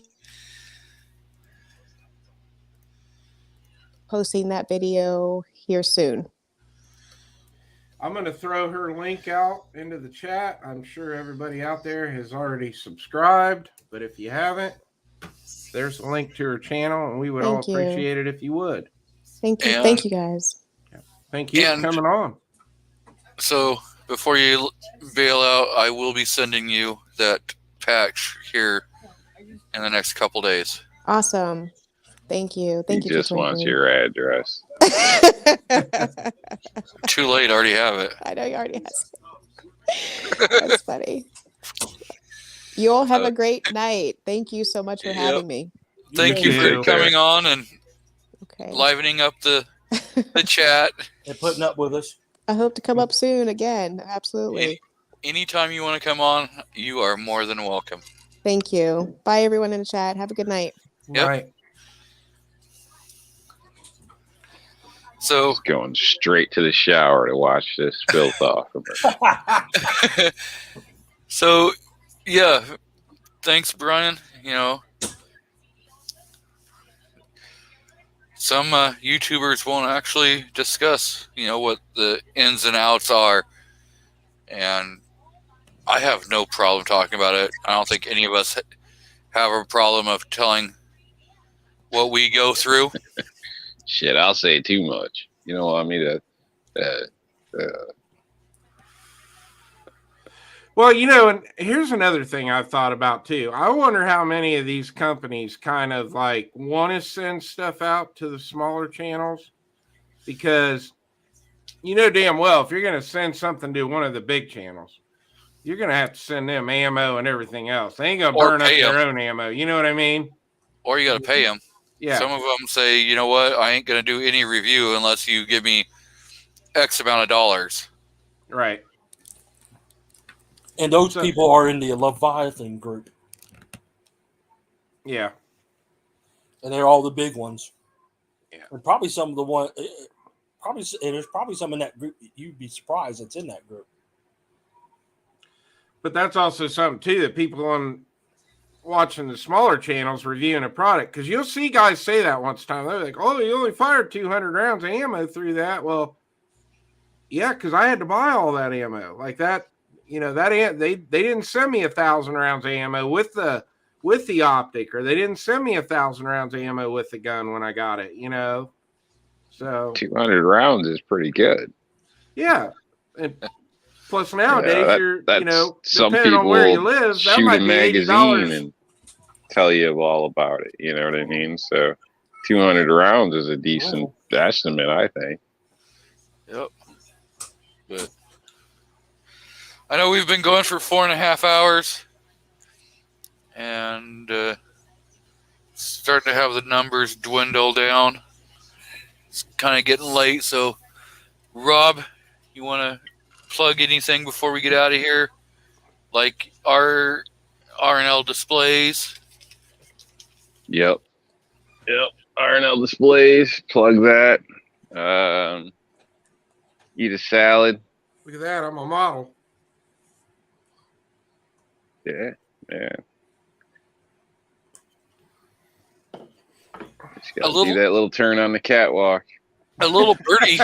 posting that video here soon. I'm going to throw her link out into the chat. I'm sure everybody out there has already subscribed, but if you haven't, there's a link to her channel, and we would all appreciate it if you would. Thank you. Thank you, guys. Thank you for coming on. So before you bail out, I will be sending you that patch here in the next couple days. Awesome. Thank you. Thank you. He just wants your address. Too late. I already have it. I know you already has it. That's funny. You all have a great night. Thank you so much for having me. Thank you for coming on and okay. livening up the chat. And putting up with us. I hope to come up soon again. Absolutely. Anytime you want to come on, you are more than welcome. Thank you. Bye, everyone in the chat. Have a good night. Yep. Right. So just going straight to the shower to watch this filth off of her. So, yeah, thanks, Brian. You know, some YouTubers won't actually discuss, you know, what the ins and outs are, and I have no problem talking about it. I don't think any of us have a problem of telling what we go through. Shit, I'll say too much. You don't want me to. Well, you know, and here's another thing I've thought about too. I wonder how many of these companies kind of like want to send stuff out to the smaller channels, because you know damn well if you're going to send something to one of the big channels, you're going to have to send them ammo and everything else. They ain't going to burn up their own ammo. You know what I mean? Or you got to pay them. Yeah. Some of them say, you know what, I ain't going to do any review unless you give me X amount of dollars. Right. And those people are in the Leviathan group. Yeah. And they're all the big ones. Yeah. And probably some of the one, and there's probably some in that group you'd be surprised that's in that group. But that's also something too that people on watching the smaller channels reviewing a product, because you'll see guys say that once a time. They're like, "Oh, you only fired 200 rounds of ammo through that." Well, yeah, because I had to buy all that ammo like that. You know, that they didn't send me 1,000 rounds of ammo with the optic, or they didn't send me 1,000 rounds of ammo with the gun when I got it. You know, so 200 rounds is pretty good. Yeah, and plus nowadays you're you know, some depending people on where you live, that shoot might a be magazine $80. and tell you all about it. You know what I mean? So 200 rounds is a decent estimate, I think. Yep. But I know we've been going for 4.5 hours, and starting to have the numbers dwindle down. It's kind of getting late, so Rob, you want to plug anything before we get out of here? Like our R&L displays? Yep. R&L displays, plug that. Eat a salad. Look at that, I'm a model. Yeah. Just gotta do that little turn on the catwalk. A little birdie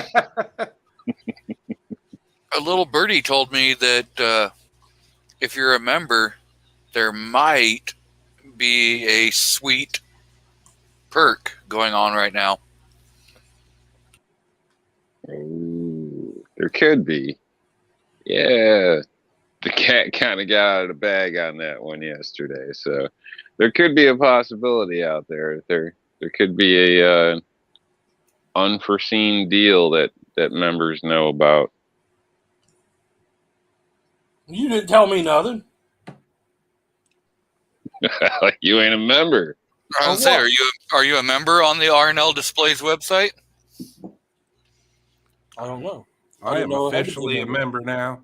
told me that if you're a member, there might be a sweet perk going on right now. Ooh, there could be. Yeah. The cat kind of got out of the bag on that one yesterday. So there could be a possibility out there. There could be a unforeseen deal that members know about. You didn't tell me nothing. You ain't a member. I was gonna say, are you a member on the RNL Displays website? I don't know. I am know officially a member now.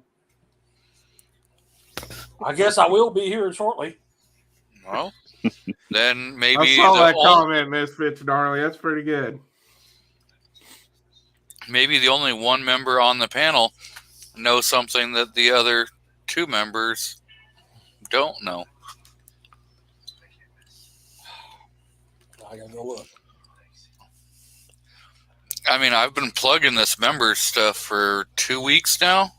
I guess I will be here shortly. Well, then maybe I saw that comment, Misfits Darling. That's pretty good. Maybe the only one member on the panel knows something that the other two members don't know. I gotta go look. I mean, I've been plugging this member stuff for 2 weeks now.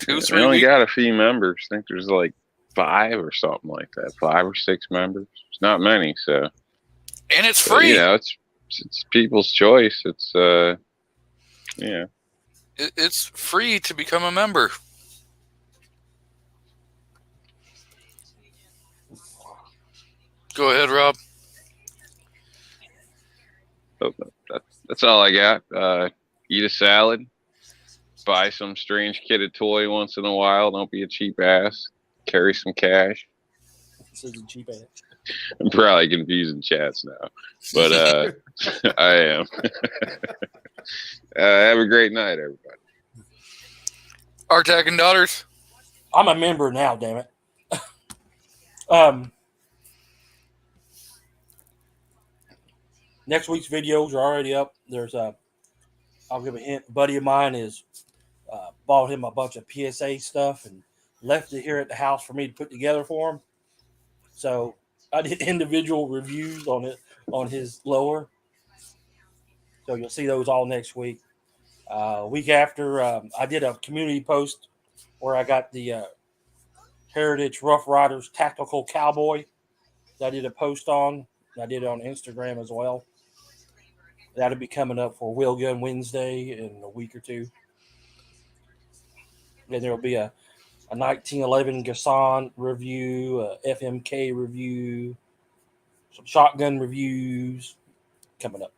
We only got a few members. I think there's like 5 or something like that. 5 or 6 members. It's not many, so. And it's free. It's people's choice. It's It's free to become a member. Go ahead, Rob. That's all I got. Eat a salad. Buy some strange kid a toy once in a while. Don't be a cheap ass. Carry some cash. This is a cheap ass. I'm probably confusing chats now, but I am. Have a great night, everybody. Artak and Daughters. I'm a member now, damn it. Next week's videos are already up. There's I'll give a hint. A buddy of mine is bought him a bunch of PSA stuff and left it here at the house for me to put together for him. So I did individual reviews on it on his lower. So you'll see those all next week. Week after, I did a community post where I got the Heritage Rough Riders Tactical Cowboy that I did a post on. I did it on Instagram as well. That'll be coming up for Wheel Gun Wednesday in a week or two. Then there will be a 1911 Gasson review, a FMK review, some shotgun reviews coming up.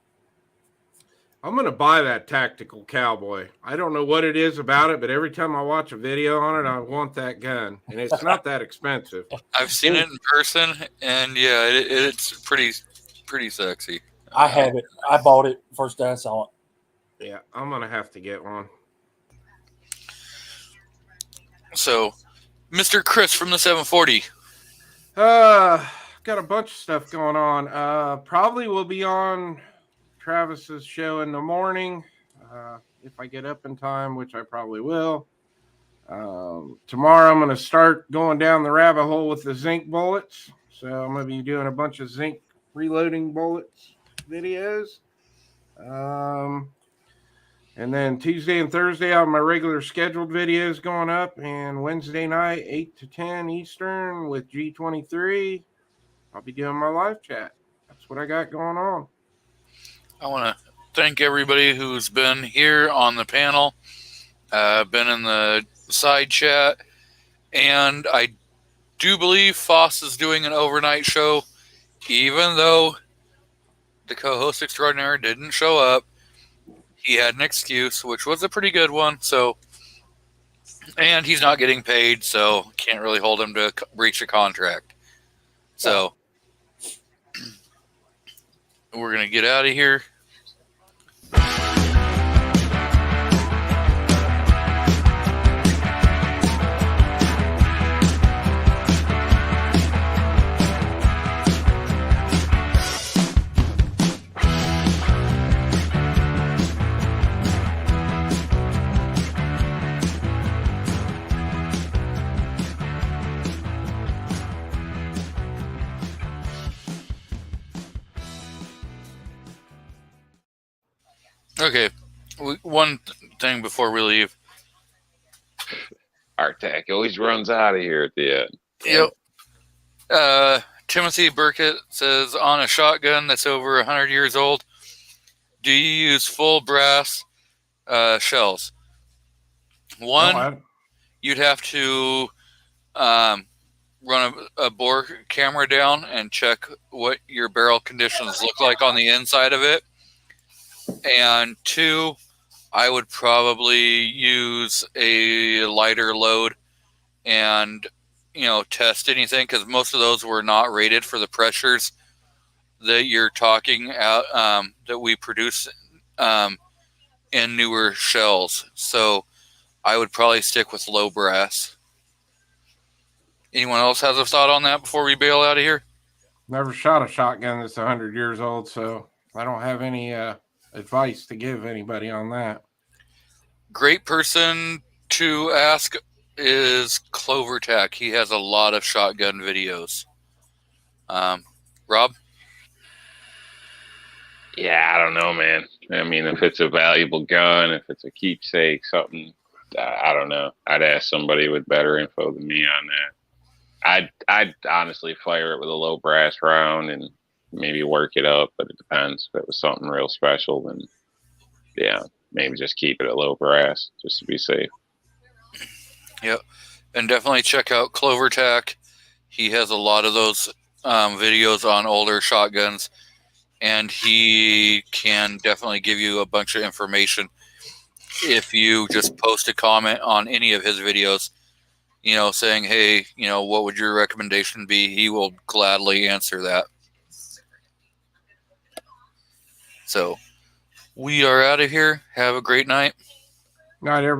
I'm going to buy that Tactical Cowboy. I don't know what it is about it, but every time I watch a video on it, I want that gun. And it's not that expensive. I've seen it in person, and yeah, it's pretty sexy. I have it. I bought it first day I saw it. Yeah, I'm going to have to get one. So, Mr. Chris from the 740. Got a bunch of stuff going on. Probably will be on Travis's show in the morning if I get up in time, which I probably will. Tomorrow I'm going to start going down the rabbit hole with the zinc bullets. So I'm going to be doing a bunch of zinc reloading bullets videos. And then Tuesday and Thursday I have my regular scheduled videos going up, and Wednesday night 8 to 10 Eastern with G23 I'll be doing my live chat. That's what I got going on. I want to thank everybody who's been here on the panel, been in the side chat, and I do believe Foss is doing an overnight show, even though the co-host extraordinaire didn't show up. He had an excuse, which was a pretty good one. So, and he's not getting paid, so can't really hold him to breach a contract. So, we're going to get out of here. Okay, one thing before we leave. Hardtack always runs out of here at the end. Yep. Timothy Burkett says, on a shotgun that's over 100 years old, do you use full brass shells? One, you'd have to run a bore camera down and check what your barrel conditions look like on the inside of it. And two, I would probably use a lighter load and, test anything, because most of those were not rated for the pressures that you're talking at, that we produce in newer shells. So I would probably stick with low brass. Anyone else has a thought on that before we bail out of here? Never shot a shotgun that's 100 years old, so I don't have any advice to give anybody on that. Great person to ask is Clovertac. He has a lot of shotgun videos. Rob? Yeah, I don't know, man. I mean, if it's a valuable gun, if it's a keepsake, something, I don't know. I'd ask somebody with better info than me on that. I'd honestly fire it with a low brass round and maybe work it up, but it depends. If it was something real special, then yeah, maybe just keep it at low brass just to be safe. Yep. And definitely check out Clovertac. He has a lot of those videos on older shotguns, and he can definitely give you a bunch of information if you just post a comment on any of his videos, saying, hey, what would your recommendation be? He will gladly answer that. So we are out of here. Have a great night. Night, everybody.